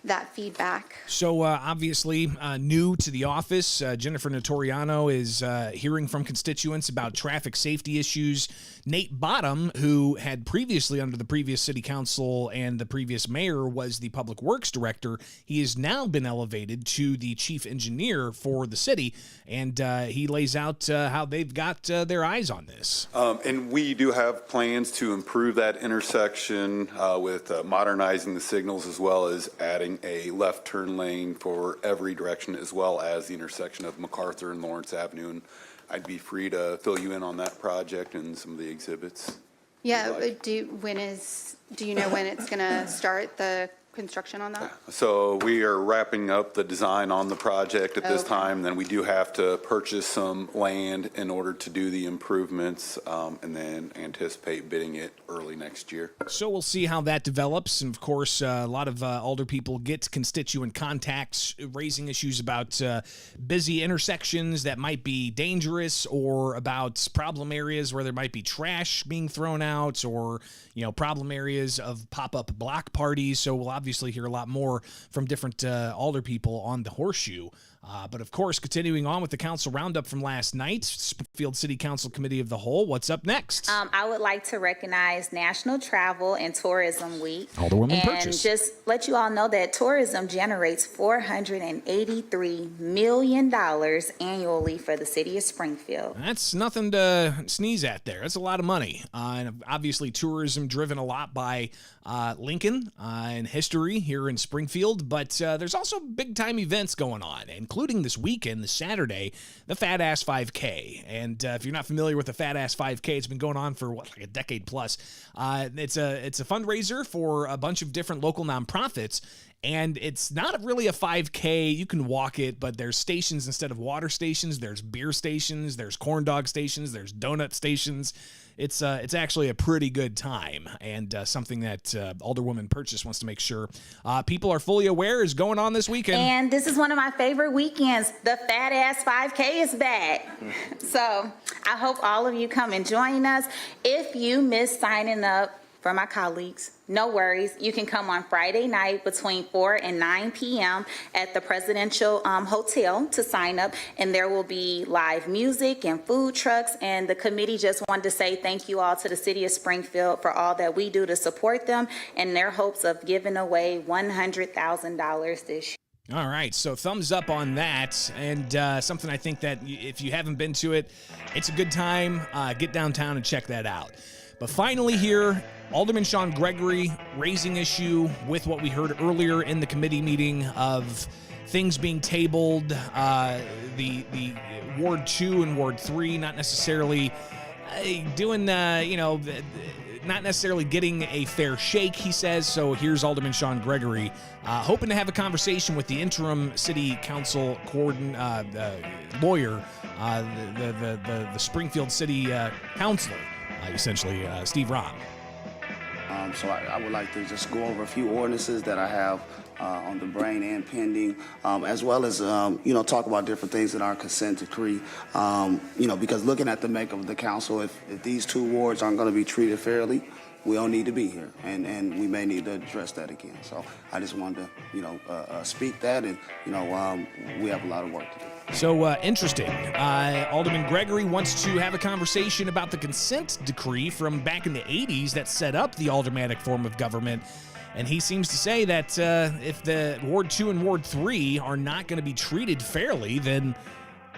that feedback. So obviously new to the office, Jennifer Notoriano is hearing from constituents about traffic safety issues. Nate Bottom, who had previously under the previous city council and the previous mayor was the public works director, he has now been elevated to the chief engineer for the city, and he lays out how they've got their eyes on this. And we do have plans to improve that intersection with modernizing the signals, as well as adding a left turn lane for every direction, as well as the intersection of MacArthur and Lawrence Avenue. And I'd be free to fill you in on that project and some of the exhibits. Yeah, do you know when it's going to start, the construction on that? So we are wrapping up the design on the project at this Okay. time. Then we do have to purchase some land in order to do the improvements, and then anticipate bidding it early next year. So we'll see how that develops. And of course, a lot of alder people get constituent contacts raising issues about busy intersections that might be dangerous, or about problem areas where there might be trash being thrown out, or, problem areas of pop-up block parties. So we'll obviously hear a lot more from different alder people on the Horseshoe. But of course, continuing on with the council roundup from last night, Springfield City Council Committee of the Whole. What's up next? I would like to recognize National Travel and Tourism Week. Alderwoman and Purchase. just let you all know that tourism generates $483 million annually for the city of Springfield. That's nothing to sneeze at there. That's a lot of money. And obviously, tourism driven a lot by Lincoln and history here in Springfield. But there's also big-time events going on, including this weekend, this Saturday, the Fat Ass 5K. And if you're not familiar with the Fat Ass 5K, it's been going on for, like a decade plus. It's a fundraiser for a bunch of different local nonprofits. And it's not really a 5K. You can walk it, but there's stations instead of water stations. There's beer stations. There's corn dog stations. There's donut stations. It's actually a pretty good time, and something that Alderwoman Purchase wants to make sure people are fully aware is going on this weekend. And this is one of my favorite weekends. The Fat Ass 5K is back. So I hope all of you come and join us. If you miss signing up for my colleagues, no worries. You can come on Friday night between 4 and 9 p.m. at the Presidential Hotel to sign up, and there will be live music and food trucks. And the committee just wanted to say thank you all to the city of Springfield for all that we do to support them and their hopes of giving away $100,000 this year. All right, so thumbs up on that, and something I think that if you haven't been to it, it's a good time. Get downtown and check that out. But finally here, Alderman Sean Gregory raising issue with what we heard earlier in the committee meeting of things being tabled, the Ward 2 and Ward 3 not necessarily doing, not necessarily getting a fair shake, he says. So here's Alderman Sean Gregory hoping to have a conversation with the interim city council lawyer, the Springfield City councilor, essentially, Steve Rahm. So I would like to just go over a few ordinances that I have on the brain and pending, as well as, talk about different things in our consent decree, because looking at the makeup of the council, if these two wards aren't going to be treated fairly, we don't need to be here, and we may need to address that again. So I just wanted to, speak that, and, we have a lot of work to do. So interesting. Alderman Gregory wants to have a conversation about the consent decree from back in the 80s that set up the aldermanic form of government. And he seems to say that if the Ward 2 and Ward 3 are not going to be treated fairly, then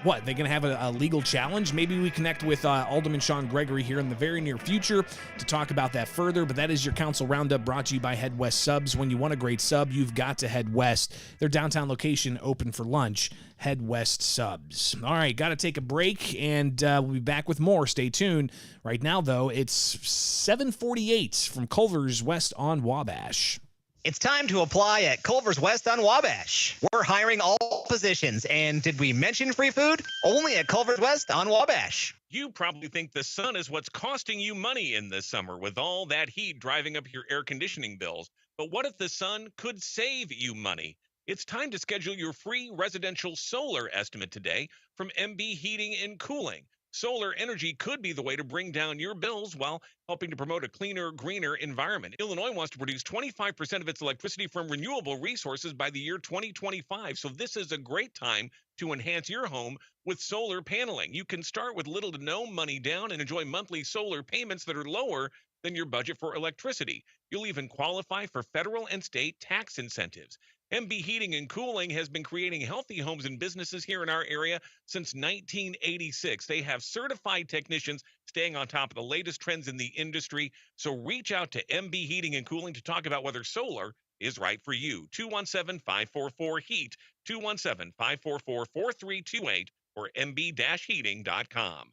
what? They're going to have a legal challenge? Maybe we connect with Alderman Sean Gregory here in the very near future to talk about that further. But that is your council roundup brought to you by Head West Subs. When you want a great sub, you've got to head west. Their downtown location open for lunch. Head West Subs. All right, got to take a break, and we'll be back with more. Stay tuned. Right now, though, it's 7:48 from Culver's West on Wabash. It's time to apply at Culver's West on Wabash. We're hiring all positions, and did we mention free food? Only at Culver's West on Wabash. You probably think the sun is what's costing you money in this summer with all that heat driving up your air conditioning bills. But what if the sun could save you money? It's time to schedule your free residential solar estimate today from MB Heating and Cooling. Solar energy could be the way to bring down your bills while helping to promote a cleaner, greener environment. Illinois wants to produce 25% of its electricity from renewable resources by the year 2025. So this is a great time to enhance your home with solar paneling. You can start with little to no money down and enjoy monthly solar payments that are lower than your budget for electricity. You'll even qualify for federal and state tax incentives. MB Heating and Cooling has been creating healthy homes and businesses here in our area since 1986. They have certified technicians staying on top of the latest trends in the industry. So reach out to MB Heating and Cooling to talk about whether solar is right for you. 217-544-HEAT, 217-544-4328, or mb-heating.com.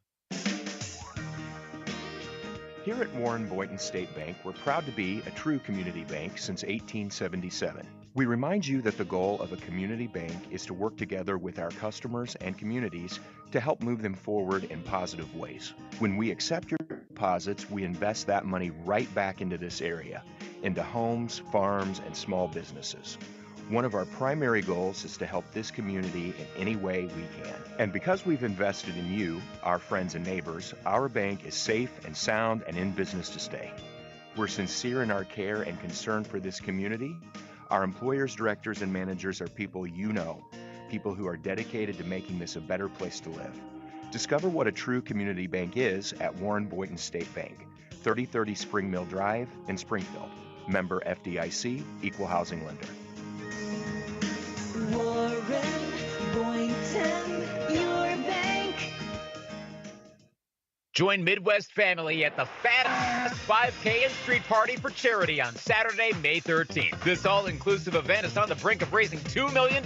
Here at Warren Boynton State Bank, we're proud to be a true community bank since 1877. We remind you that the goal of a community bank is to work together with our customers and communities to help move them forward in positive ways. When we accept your deposits, we invest that money right back into this area, into homes, farms, and small businesses. One of our primary goals is to help this community in any way we can. And because we've invested in you, our friends and neighbors, our bank is safe and sound and in business to stay. We're sincere in our care and concern for this community. Our employers, directors, and managers are people you know, people who are dedicated to making this a better place to live. Discover what a true community bank is at Warren Boynton State Bank, 3030 Spring Mill Drive in Springfield. Member FDIC, Equal Housing Lender. Warren Boynton, your bank. Join Midwest family at the Fat 5K and Street Party for charity on Saturday, May 13th. This all-inclusive event is on the brink of raising $2 million.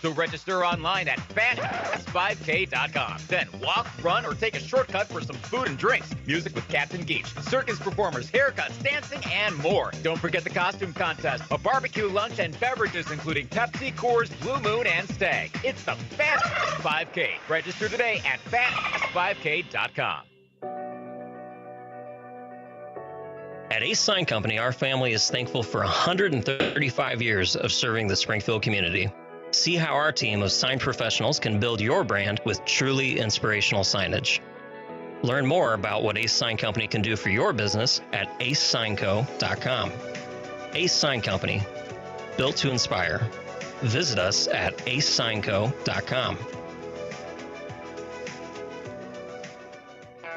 So register online at fat5k.com. Then walk, run, or take a shortcut for some food and drinks. Music with Captain Geach, circus performers, haircuts, dancing, and more. Don't forget the costume contest, a barbecue lunch, and beverages including Pepsi, Coors, Blue Moon, and Stag. It's the Fat 5K. Register today at fat5k.com. At Ace Sign Company, our family is thankful for 135 years of serving the Springfield community. See how our team of sign professionals can build your brand with truly inspirational signage. Learn more about what Ace Sign Company can do for your business at acesignco.com. Ace Sign Company, built to inspire. Visit us at acesignco.com.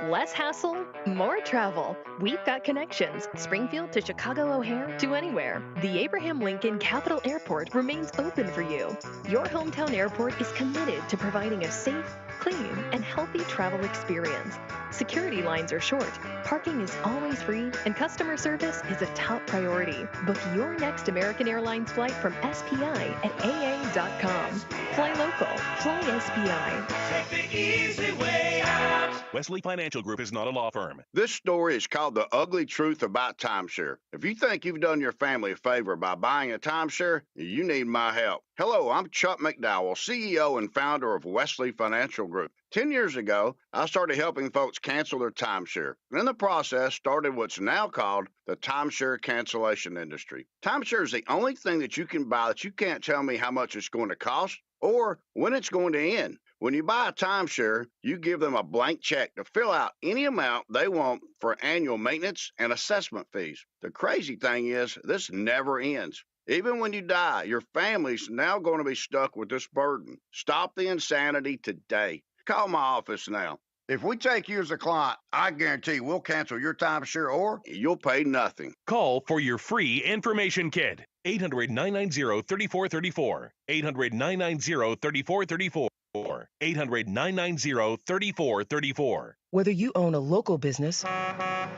Less hassle, more travel. We've got connections. Springfield to Chicago O'Hare to anywhere. The Abraham Lincoln Capital Airport remains open for you. Your hometown airport is committed to providing a safe, clean, and healthy travel experience. Security lines are short, parking is always free, and customer service is a top priority. Book your next American Airlines flight from SPI at aa.com. Fly local, fly SPI. Take the easy way out. Wesley Financial Group is not a law firm. This story is called The Ugly Truth About Timeshare. If you think you've done your family a favor by buying a timeshare, you need my help. Hello, I'm Chuck McDowell, CEO and founder of Wesley Financial Group. 10 years ago, I started helping folks cancel their timeshare. And in the process, started what's now called the timeshare cancellation industry. Timeshare is the only thing that you can buy that you can't tell me how much it's going to cost or when it's going to end. When you buy a timeshare, you give them a blank check to fill out any amount they want for annual maintenance and assessment fees. The crazy thing is, this never ends. Even when you die, your family's now going to be stuck with this burden. Stop the insanity today. Call my office now. If we take you as a client, I guarantee we'll cancel your timeshare or you'll pay nothing. Call for your free information kit. 800-990-3434. 800-990-3434. 800-990-3434. Whether you own a local business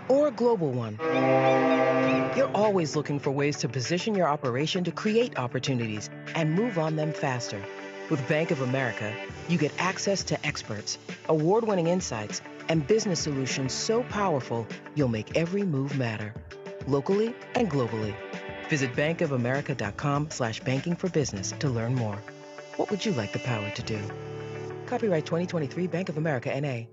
or a global one, you're always looking for ways to position your operation to create opportunities and move on them faster. With Bank of America, you get access to experts, award-winning insights, and business solutions so powerful, you'll make every move matter, locally and globally. Visit bankofamerica.com/banking for business to learn more. What would you like the power to do? Copyright 2023 Bank of America, N.A.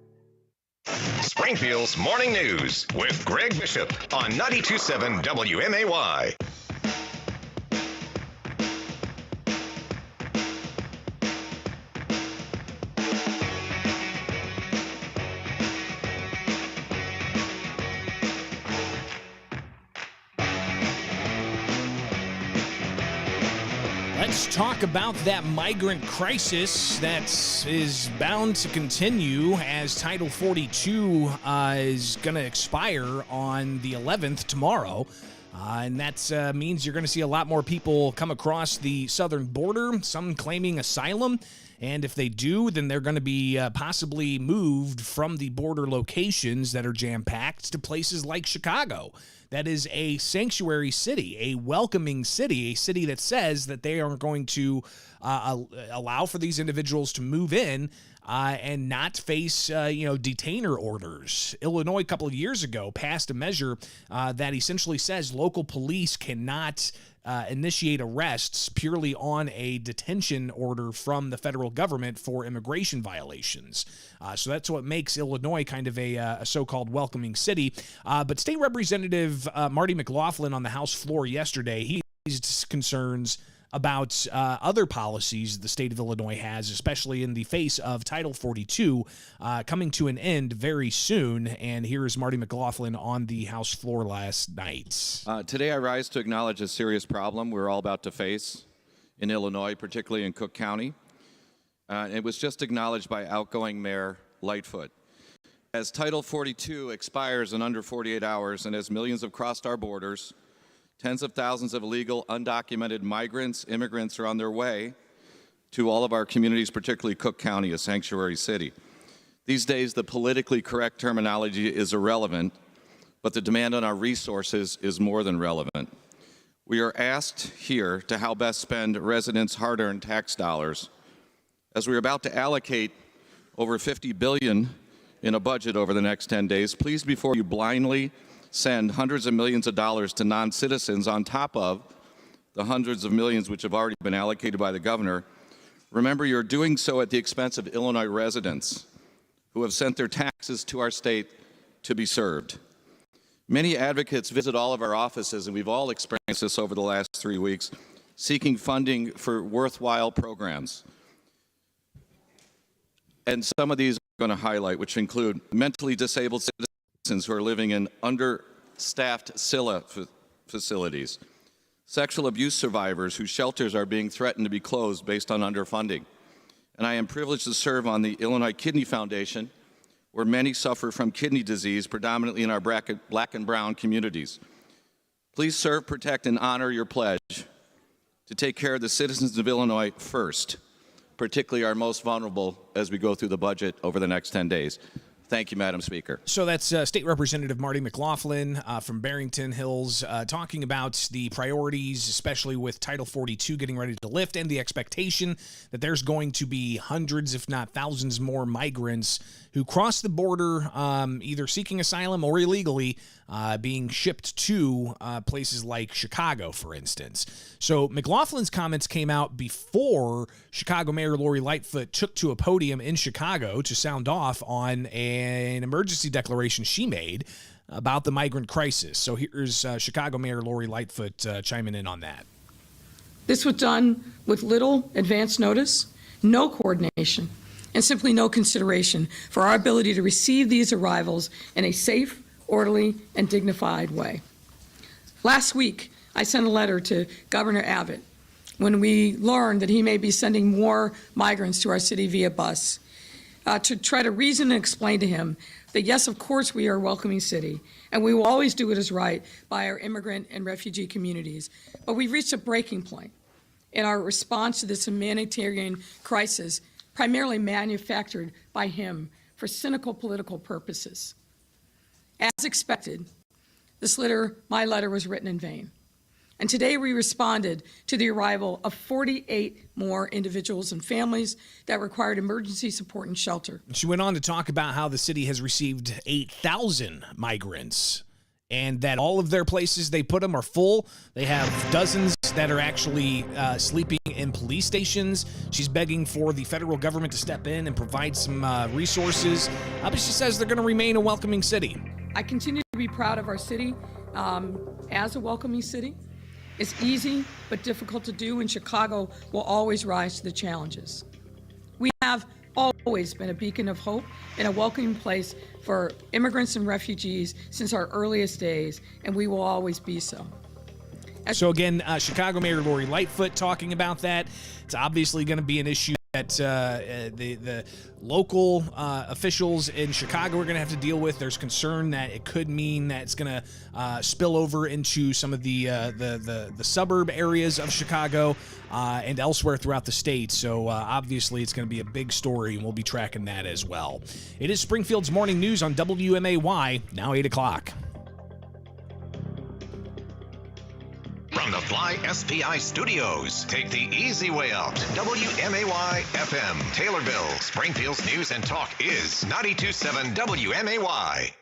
Springfield's Morning News with Greg Bishop on 92.7 WMAY. Let's talk about that migrant crisis that is bound to continue as Title 42 is going to expire on the 11th tomorrow. And that means you're going to see a lot more people come across the southern border, some claiming asylum. And if they do, then they're going to be possibly moved from the border locations that are jam-packed to places like Chicago. that is a sanctuary city, a welcoming city, a city that says that they are going to allow for these individuals to move in and not face, detainer orders. Illinois, a couple of years ago, passed a measure that essentially says local police cannot initiate arrests purely on a detention order from the federal government for immigration violations. So that's what makes Illinois kind of a so-called welcoming city. But State Representative Marty McLaughlin on the House floor yesterday, he raised concerns about other policies the state of Illinois has, especially in the face of Title 42 coming to an end very soon. And here is Marty McLaughlin on the House floor last night. Today I rise to acknowledge a serious problem we're all about to face in Illinois, particularly in Cook County. It was just acknowledged by outgoing Mayor Lightfoot. As Title 42 expires in under 48 hours and as millions have crossed our borders, tens of thousands of illegal, undocumented migrants, immigrants are on their way to all of our communities, particularly Cook County, a sanctuary city. These days, the politically correct terminology is irrelevant, but the demand on our resources is more than relevant. We are asked here to how best spend residents' hard-earned tax dollars. As we're about to allocate over $50 billion in a budget over the next 10 days, please, before you blindly send hundreds of millions of dollars to non-citizens on top of the hundreds of millions which have already been allocated by the governor, remember you're doing so at the expense of Illinois residents who have sent their taxes to our state to be served. Many advocates visit all of our offices, and we've all experienced this over the last 3 weeks, seeking funding for worthwhile programs. And some of these I'm going to highlight, which include mentally disabled citizens who are living in understaffed SILA facilities, sexual abuse survivors whose shelters are being threatened to be closed based on underfunding. And I am privileged to serve on the Illinois Kidney Foundation, where many suffer from kidney disease, predominantly in our black and brown communities. Please serve, protect, and honor your pledge to take care of the citizens of Illinois first, particularly our most vulnerable as we go through the budget over the next 10 days. Thank you, Madam Speaker. So that's State Representative Marty McLaughlin from Barrington Hills talking about the priorities, especially with Title 42 getting ready to lift and the expectation that there's going to be hundreds, if not thousands more migrants who cross the border either seeking asylum or illegally being shipped to places like Chicago, for instance. So McLaughlin's comments came out before Chicago Mayor Lori Lightfoot took to a podium in Chicago to sound off on an emergency declaration she made about the migrant crisis. So here's Chicago Mayor Lori Lightfoot chiming in on that. This was done with little advance notice, no coordination, and simply no consideration for our ability to receive these arrivals in a safe, orderly, and dignified way. Last week, I sent a letter to Governor Abbott when we learned that he may be sending more migrants to our city via bus to try to reason and explain to him that, yes, of course, we are a welcoming city, and we will always do what is right by our immigrant and refugee communities. But we've reached a breaking point in our response to this humanitarian crisis, primarily manufactured by him for cynical political purposes. As expected, my letter was written in vain. And today we responded to the arrival of 48 more individuals and families that required emergency support and shelter. She went on to talk about how the city has received 8,000 migrants and that all of their places they put them are full. They have dozens that are actually sleeping in police stations. She's begging for the federal government to step in and provide some resources. But she says they're going to remain a welcoming city. I continue to be proud of our city as a welcoming city. It's easy but difficult to do, and Chicago will always rise to the challenges. We have always been a beacon of hope and a welcoming place for immigrants and refugees since our earliest days, and we will always be so. So again, Chicago Mayor Lori Lightfoot talking about that. It's obviously going to be an issue that the local officials in Chicago are going to have to deal with. There's concern that it could mean that it's going to spill over into some of the suburb areas of Chicago and elsewhere throughout the state. So obviously it's going to be a big story, and we'll be tracking that as well. It is Springfield's Morning News on WMAY, now 8 o'clock. from the Fly SPI studios. Take the easy way out. WMAY FM, Taylorville, Springfield's news and talk is 92.7 WMAY.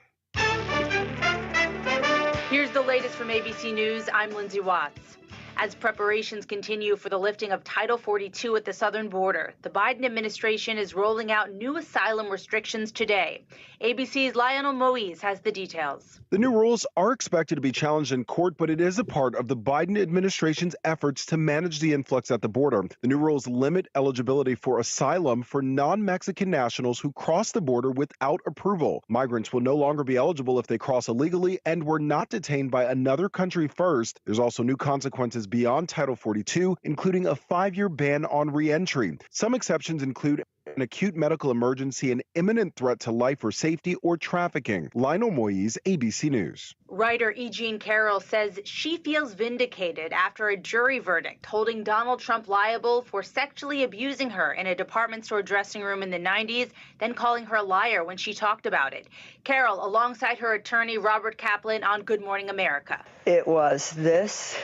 Here's the latest from ABC News. I'm Lindsay Watts. As preparations continue for the lifting of Title 42 at the southern border, the Biden administration is rolling out new asylum restrictions today. ABC's Lionel Moise has the details. The new rules are expected to be challenged in court, but it is a part of the Biden administration's efforts to manage the influx at the border. The new rules limit eligibility for asylum for non-Mexican nationals who cross the border without approval. Migrants will no longer be eligible if they cross illegally and were not detained by another country first. There's also new consequences beyond Title 42, including a 5-year ban on re-entry. Some exceptions include an acute medical emergency, an imminent threat to life or safety, or trafficking. Lionel Moise, ABC News. Writer E. Jean Carroll says she feels vindicated after a jury verdict holding Donald Trump liable for sexually abusing her in a department store dressing room in the 90s, then calling her a liar when she talked about it. Carroll, alongside her attorney Robert Kaplan on Good Morning America. It was this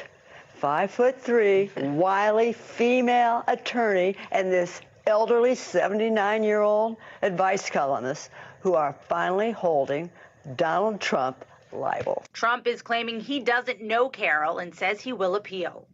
5'3", wily female attorney and this elderly 79-year-old advice columnist who are finally holding Donald Trump liable. Trump is claiming he doesn't know Carroll and says he will appeal.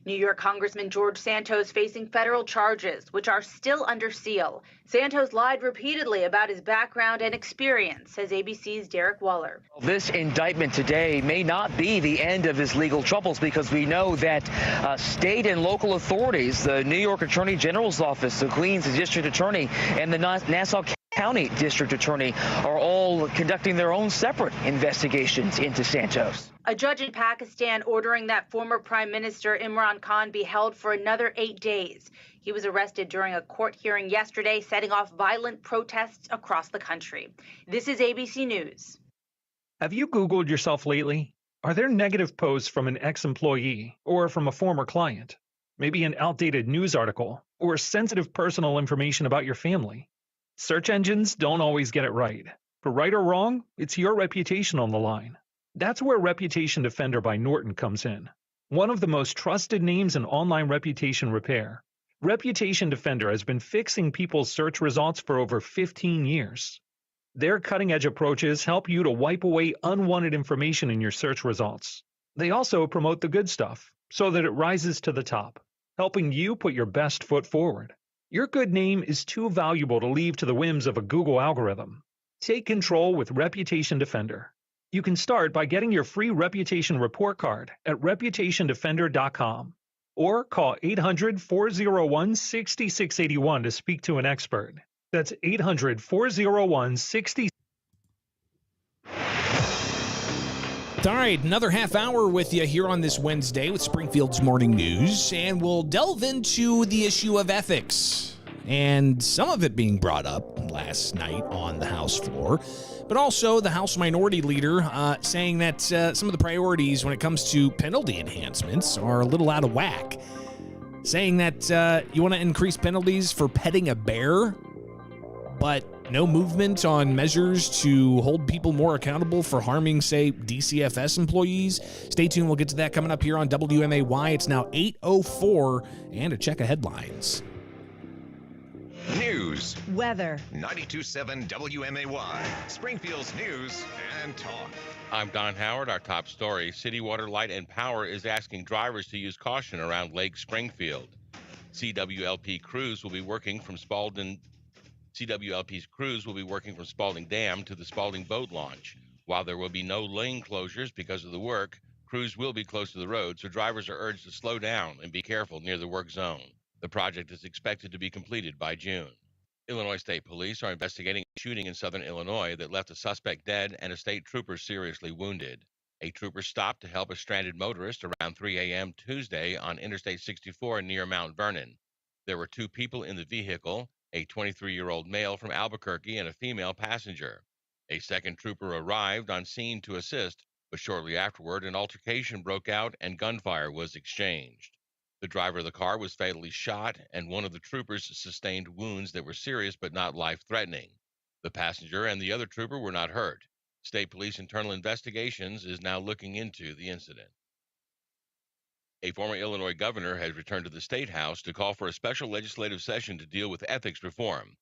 New York Congressman George Santos facing federal charges, which are still under seal. Santos lied repeatedly about his background and experience, says ABC's Derek Waller. This indictment today may not be the end of his legal troubles because we know that state and local authorities, the New York Attorney General's office, the Queens District Attorney, and the Nassau County District Attorney are all conducting their own separate investigations into Santos. A judge in Pakistan ordering that former Prime Minister Imran Khan be held for another 8 days. He was arrested during a court hearing yesterday, setting off violent protests across the country. This is ABC News. Have you Googled yourself lately? Are there negative posts from an ex-employee or from a former client? Maybe an outdated news article or sensitive personal information about your family? Search engines don't always get it right. For right or wrong, it's your reputation on the line. That's where Reputation Defender by Norton comes in. One of the most trusted names in online reputation repair. Reputation Defender has been fixing people's search results for over 15 years. Their cutting-edge approaches help you to wipe away unwanted information in your search results. They also promote the good stuff so that it rises to the top, helping you put your best foot forward. Your good name is too valuable to leave to the whims of a Google algorithm. Take control with Reputation Defender. You can start by getting your free reputation report card at reputationdefender.com or call 800-401-6681 to speak to an expert. That's 800-401-60. All right, another half hour with you here on this Wednesday with Springfield's Morning News, and we'll delve into the issue of ethics and some of it being brought up last night on the House floor, but also the House Minority Leader saying that some of the priorities when it comes to penalty enhancements are a little out of whack, saying that you want to increase penalties for petting a bear, but no movement on measures to hold people more accountable for harming, say, DCFS employees. Stay tuned. We'll get to that coming up here on WMAY. It's now 8:04, and a check of headlines. News. Weather. 92.7 WMAY. Springfield's news and talk. I'm Don Howard. Our top story. City Water, Light, and Power is asking drivers to use caution around Lake Springfield. CWLP's crews will be working from Spalding Dam to the Spalding boat launch. While there will be no lane closures because of the work, crews will be close to the road, so drivers are urged to slow down and be careful near the work zone. The project is expected to be completed by June. Illinois State Police are investigating a shooting in southern Illinois that left a suspect dead and a state trooper seriously wounded. A trooper stopped to help a stranded motorist around 3 a.m. Tuesday on Interstate 64 near Mount Vernon. There were 2 people in the vehicle, a 23-year-old male from Albuquerque and a female passenger. A second trooper arrived on scene to assist, but shortly afterward, an altercation broke out and gunfire was exchanged. The driver of the car was fatally shot, and one of the troopers sustained wounds that were serious but not life-threatening. The passenger and the other trooper were not hurt. State Police Internal Investigations is now looking into the incident. A former Illinois governor has returned to the State House to call for a special legislative session to deal with ethics reform.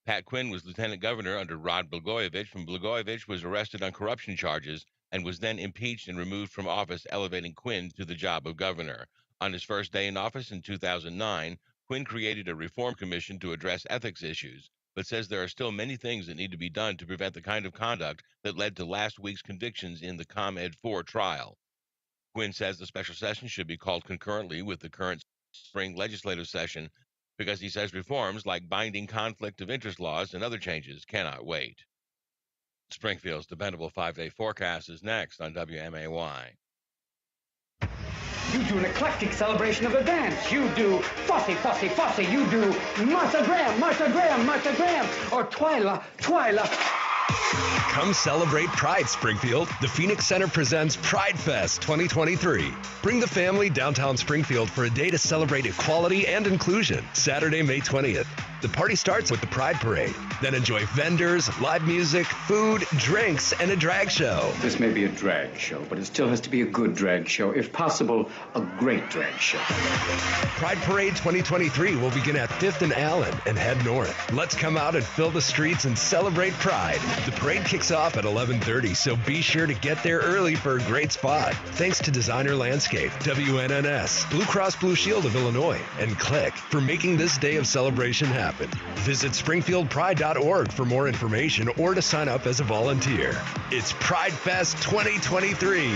Pat Quinn was lieutenant governor under Rod Blagojevich, and Blagojevich was arrested on corruption charges and was then impeached and removed from office, elevating Quinn to the job of governor. On his first day in office in 2009, Quinn created a reform commission to address ethics issues, but says there are still many things that need to be done to prevent the kind of conduct that led to last week's convictions in the ComEd 4 trial. Quinn says the special session should be called concurrently with the current spring legislative session because he says reforms like binding conflict of interest laws and other changes cannot wait. Springfield's dependable 5-day forecast is next on WMAY. You do an eclectic celebration of the dance. You do Fosse, Fosse, Fosse. You do Martha Graham, Martha Graham, Martha Graham. Or Twyla, Twyla. Come celebrate Pride, Springfield. The Phoenix Center presents Pride Fest 2023. Bring the family downtown Springfield for a day to celebrate equality and inclusion. Saturday, May 20th. The party starts with the Pride Parade. Then enjoy vendors, live music, food, drinks, and a drag show. This may be a drag show, but it still has to be a good drag show. If possible, a great drag show. Pride Parade 2023 will begin at 5th and Allen and head north. Let's come out and fill the streets and celebrate Pride. The parade kicks off at 11:30, so be sure to get there early for a great spot. Thanks to Designer Landscape, WNNS, Blue Cross Blue Shield of Illinois, and Click for making this day of celebration happen. Visit springfieldpride.org for more information or to sign up as a volunteer. It's Pride Fest 2023.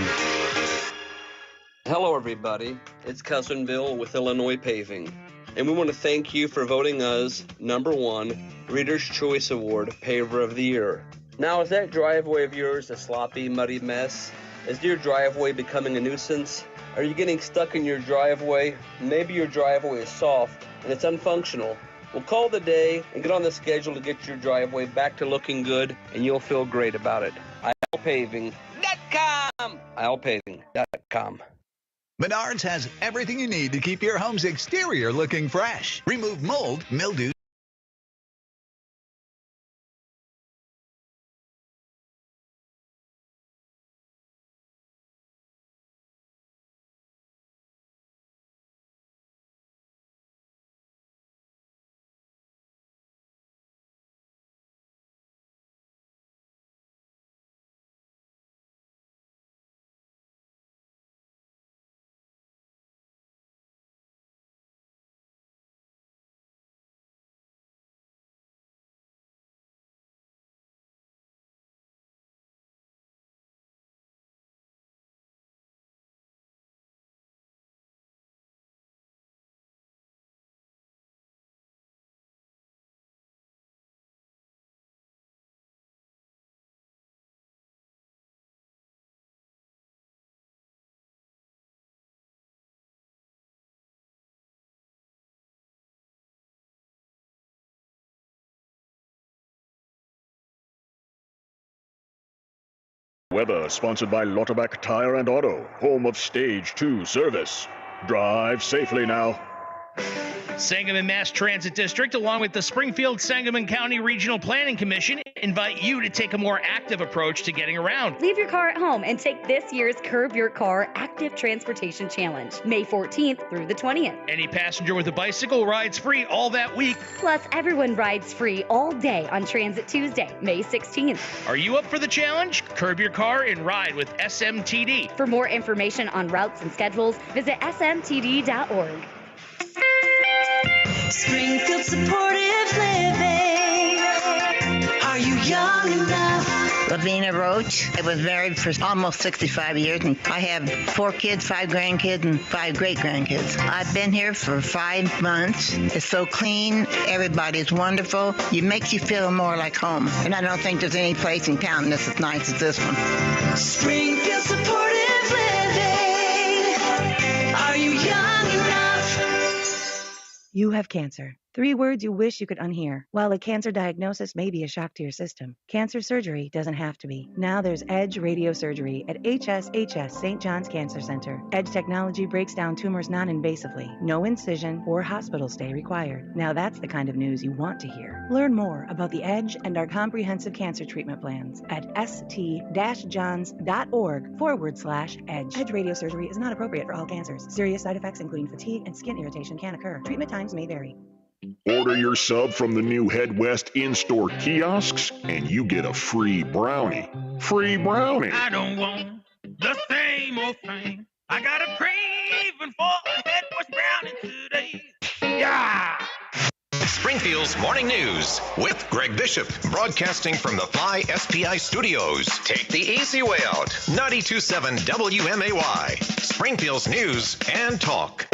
Hello, everybody. It's Cousin Bill with Illinois Paving, and we want to thank you for voting us #1 Reader's Choice Award Paver of the Year. Now, is that driveway of yours a sloppy, muddy mess? Is your driveway becoming a nuisance? Are you getting stuck in your driveway? Maybe your driveway is soft and it's unfunctional. Well, call the day and get on the schedule to get your driveway back to looking good, and you'll feel great about it. ILPaving.com. ILPaving.com. Menards has everything you need to keep your home's exterior looking fresh. Remove mold, mildew. Weather, sponsored by Lotterback Tire and Auto, home of Stage 2 service. Drive safely now. Sangamon Mass Transit District, along with the Springfield-Sangamon County Regional Planning Commission, invite you to take a more active approach to getting around. Leave your car at home and take this year's Curb Your Car Active Transportation Challenge, May 14th through the 20th. Any passenger with a bicycle rides free all that week. Plus, everyone rides free all day on Transit Tuesday, May 16th. Are you up for the challenge? Curb your car and ride with SMTD. For more information on routes and schedules, visit smtd.org. Springfield Supportive Living. Are you young enough? Lavina Roach. I was married for almost 65 years, and I have 4 kids, 5 grandkids, and 5 great-grandkids. I've been here for 5 months. It's so clean. Everybody's wonderful. It makes you feel more like home. And I don't think there's any place in town that's as nice as this one. Springfield Supportive Living. Are you young enough? You have cancer. 3 words you wish you could unhear. While a cancer diagnosis may be a shock to your system, cancer surgery doesn't have to be. Now there's Edge Radiosurgery at HSHS St. John's Cancer Center. Edge technology breaks down tumors non-invasively. No incision or hospital stay required. Now that's the kind of news you want to hear. Learn more about the Edge and our comprehensive cancer treatment plans at st-johns.org/edge. Edge Radiosurgery is not appropriate for all cancers. Serious side effects including fatigue and skin irritation can occur. Treatment times may vary. Order your sub from the new Head West in-store kiosks, and you get a free brownie. Free brownie. I don't want the same old thing. I got a craving for a Head West brownie today. Yeah! Springfield's Morning News with Greg Bishop, broadcasting from the Fly SPI studios. Take the easy way out. 92.7 WMAY, Springfield's News and Talk.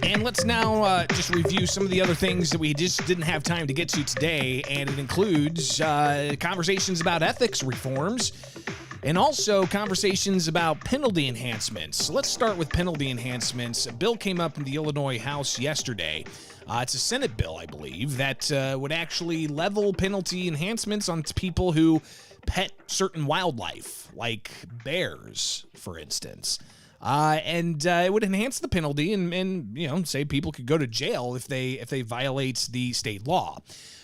And let's now just review some of the other things that we just didn't have time to get to today, and it includes conversations about ethics reforms and also conversations about penalty enhancements. So let's start with penalty enhancements. A bill came up in the Illinois House yesterday. It's a Senate bill, I believe, that would actually level penalty enhancements on people who pet certain wildlife, like bears, for instance. And it would enhance the penalty and say people could go to jail if they violate the state law.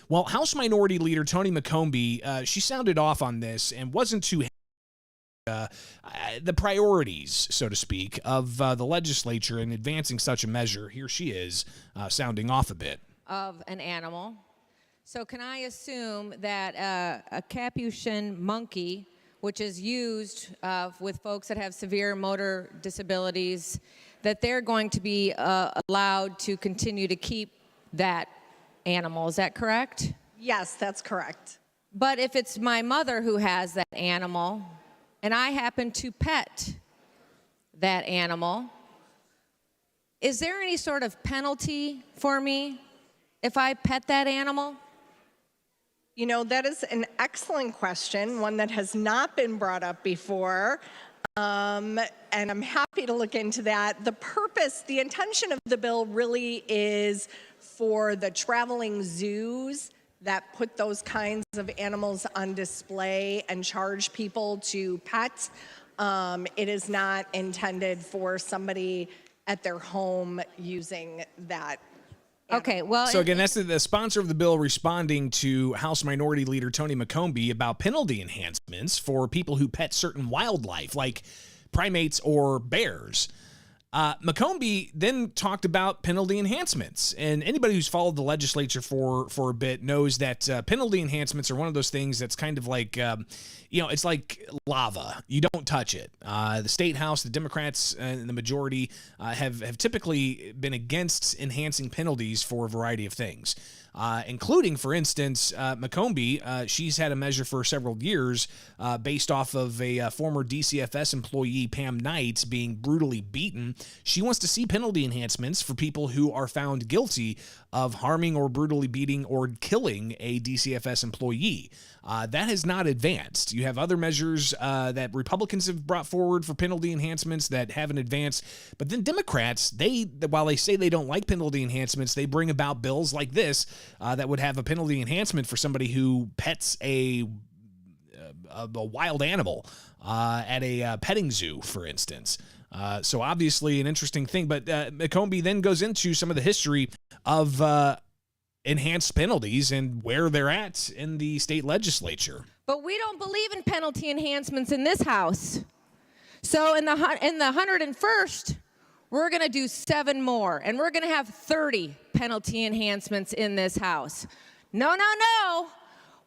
Well, House Minority Leader Toni McCombie, she sounded off on this and wasn't too the priorities, so to speak, of the legislature in advancing such a measure. Here she is, sounding off a bit. Of an animal. So can I assume that a Capuchin monkey, which is used with folks that have severe motor disabilities, that they're going to be allowed to continue to keep that animal. Is that correct? Yes, that's correct. But if it's my mother who has that animal, and I happen to pet that animal, is there any sort of penalty for me if I pet that animal? You know, that is an excellent question, one that has not been brought up before, and I'm happy to look into that. The intention of the bill really is for the traveling zoos that put those kinds of animals on display and charge people to pet. It is not intended for somebody at their home using that. Okay, well... So again, that's the sponsor of the bill responding to House Minority Leader Toni McCombie about penalty enhancements for people who pet certain wildlife, like primates or bears. McCombie then talked about penalty enhancements, and anybody who's followed the legislature for a bit knows that penalty enhancements are one of those things that's kind of like, it's like lava. You don't touch it. The state house, the Democrats and the majority have typically been against enhancing penalties for a variety of things. Including, for instance, McCombie. She's had a measure for several years based off of a former DCFS employee, Pam Knight, being brutally beaten. She wants to see penalty enhancements for people who are found guilty of harming or brutally beating or killing a DCFS employee. That has not advanced. You have other measures that Republicans have brought forward for penalty enhancements that haven't advanced. But then Democrats, while they say they don't like penalty enhancements, they bring about bills like this that would have a penalty enhancement for somebody who pets a wild animal at a petting zoo, for instance. So obviously an interesting thing. But McCombie then goes into some of the history of enhanced penalties and where they're at in the state legislature. But we don't believe in penalty enhancements in this house. So in the 101st, we're going to do 7 more, and we're going to have 30 penalty enhancements in this house. No.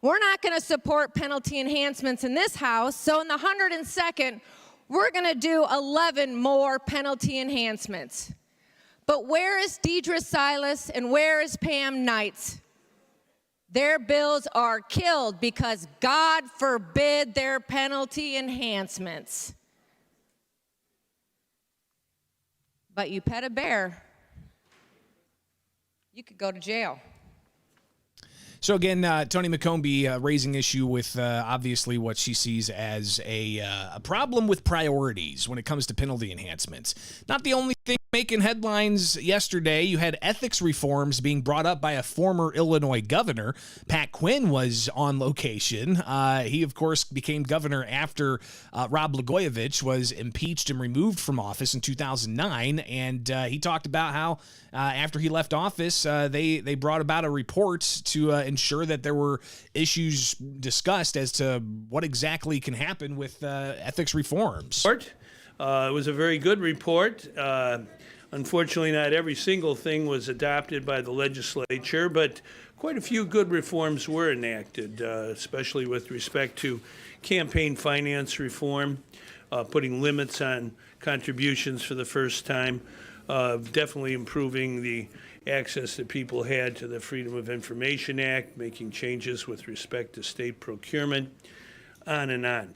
We're not going to support penalty enhancements in this house. So in the 102nd, we're going to do 11 more penalty enhancements. But where is Deidre Silas and where is Pam Knight? Their bills are killed because God forbid their penalty enhancements. But you pet a bear, you could go to jail. So again, Toni McCombie raising issue with obviously what she sees as a problem with priorities when it comes to penalty enhancements. Not the only thing Making headlines yesterday, you had ethics reforms being brought up by a former Illinois governor. Pat Quinn was on location. He, of course, became governor after Rod Blagojevich was impeached and removed from office in 2009. And he talked about how after he left office, they brought about a report to ensure that there were issues discussed as to what exactly can happen with ethics reforms. It was a very good report. Unfortunately, not every single thing was adopted by the legislature, but quite a few good reforms were enacted, especially with respect to campaign finance reform, putting limits on contributions for the first time, definitely improving the access that people had to the Freedom of Information Act, making changes with respect to state procurement, on and on.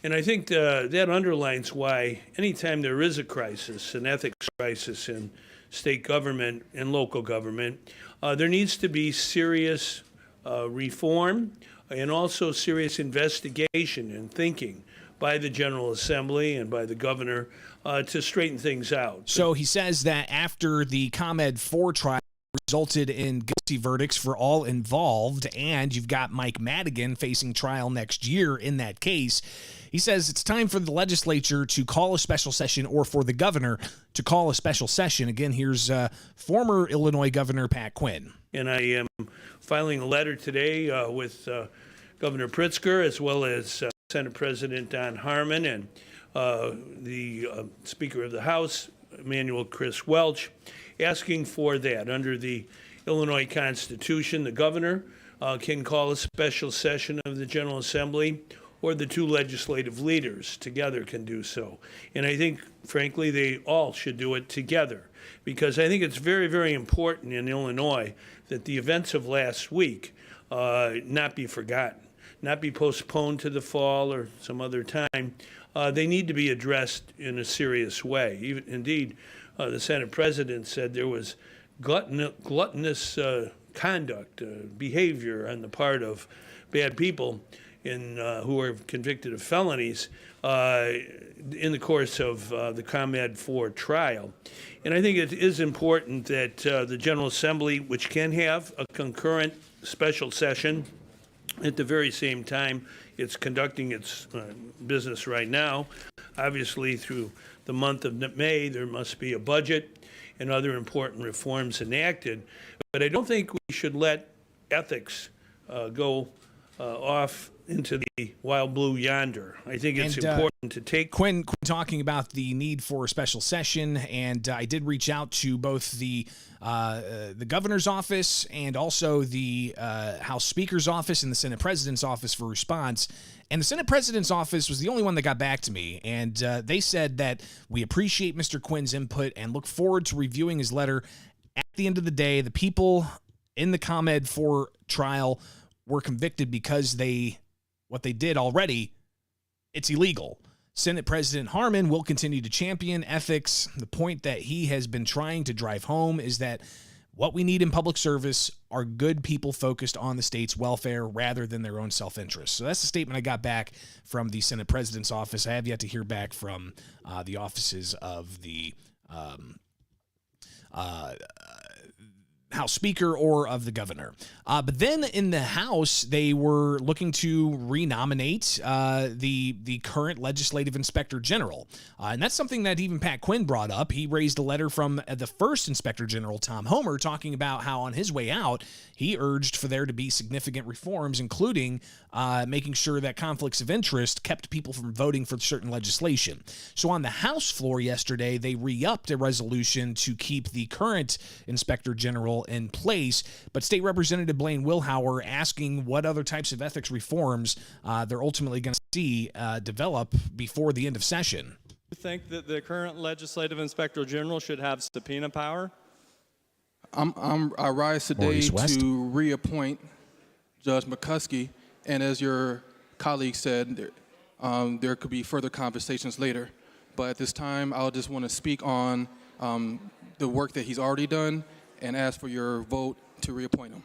And I think that underlines why anytime there is a crisis, an ethics crisis in state government and local government, there needs to be serious reform and also serious investigation and thinking by the General Assembly and by the governor to straighten things out. So he says that after the ComEd 4 trial resulted in guilty verdicts for all involved, and you've got Mike Madigan facing trial next year in that case, he says it's time for the legislature to call a special session, or for the governor to call a special session. Again, here's former Illinois Governor Pat Quinn. And I am filing a letter today with Governor Pritzker, as well as Senate President Don Harmon and the Speaker of the House, Emanuel Chris Welch, asking for that. Under the Illinois Constitution, the governor can call a special session of the General Assembly, or the two legislative leaders together can do so. And I think, frankly, they all should do it together, because I think it's very, very important in Illinois that the events of last week not be forgotten, not be postponed to the fall or some other time. They need to be addressed in a serious way. Indeed, the Senate President said there was gluttonous conduct, behavior on the part of bad people who are convicted of felonies in the course of the ComEd 4 trial. And I think it is important that the General Assembly, which can have a concurrent special session at the very same time it's conducting its business right now, obviously through the month of May, there must be a budget and other important reforms enacted. But I don't think we should let ethics go off into the wild blue yonder. I think it's important to take... Quinn talking about the need for a special session, and I did reach out to both the governor's office and also the House Speaker's office and the Senate President's office for response. And the Senate President's office was the only one that got back to me, and they said that we appreciate Mr. Quinn's input and look forward to reviewing his letter. At the end of the day, the people in the ComEd 4 trial were convicted because what they did already, it's illegal. Senate President Harmon will continue to champion ethics. The point that he has been trying to drive home is that what we need in public service are good people focused on the state's welfare rather than their own self-interest. So that's the statement I got back from the Senate President's office. I have yet to hear back from the offices of the House Speaker or of the governor. But then in the House, they were looking to renominate the current legislative inspector general. And that's something that even Pat Quinn brought up. He raised a letter from the first inspector general, Tom Homer, talking about how on his way out, he urged for there to be significant reforms, including making sure that conflicts of interest kept people from voting for certain legislation. So on the House floor yesterday, they re-upped a resolution to keep the current inspector general in place, but State Representative Blaine Wilhauer asking what other types of ethics reforms they're ultimately going to see develop before the end of session. You think that the current legislative inspector general should have subpoena power? I rise today to reappoint Judge McCuskey, and as your colleague said, there could be further conversations later. But at this time, I'll just want to speak on the work that he's already done and ask for your vote to reappoint him.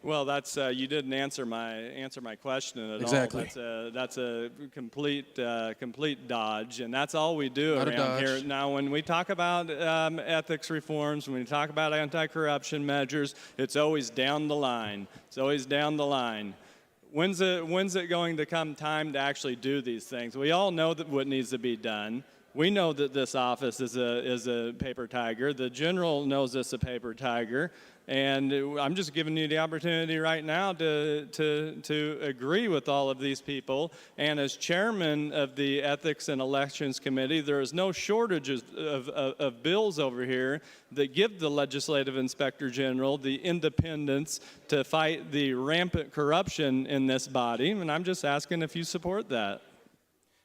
Well, that's you didn't answer my question at Exactly. all. That's a complete dodge, and that's all we do Not a around dodge. here. Now, when we talk about ethics reforms, when we talk about anti-corruption measures, it's always down the line. It's always down the line. When's it going to come time to actually do these things? We all know that what needs to be done. We know that this office is a paper tiger. The general knows it's a paper tiger. And I'm just giving you the opportunity right now to agree with all of these people. And as chairman of the Ethics and Elections Committee, there is no shortage of bills over here that give the Legislative Inspector General the independence to fight the rampant corruption in this body. And I'm just asking if you support that.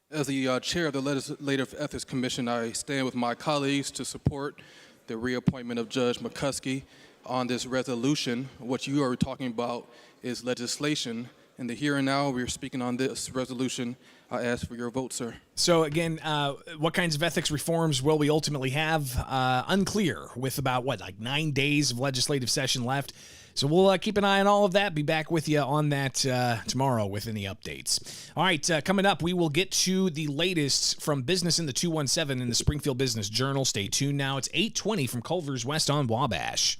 As the chair of the Legislative Ethics Commission, I stand with my colleagues to support the reappointment of Judge McCuskey on this resolution. What you are talking about is legislation. In the here and now, we're speaking on this resolution. I ask for your vote, sir. So again, what kinds of ethics reforms will we ultimately have? Unclear, with about, 9 days of legislative session left. So we'll keep an eye on all of that. Be back with you on that tomorrow with any updates. All right, coming up, we will get to the latest from Business in the 217 in the Springfield Business Journal. Stay tuned now. It's 8:20 from Culver's West on Wabash.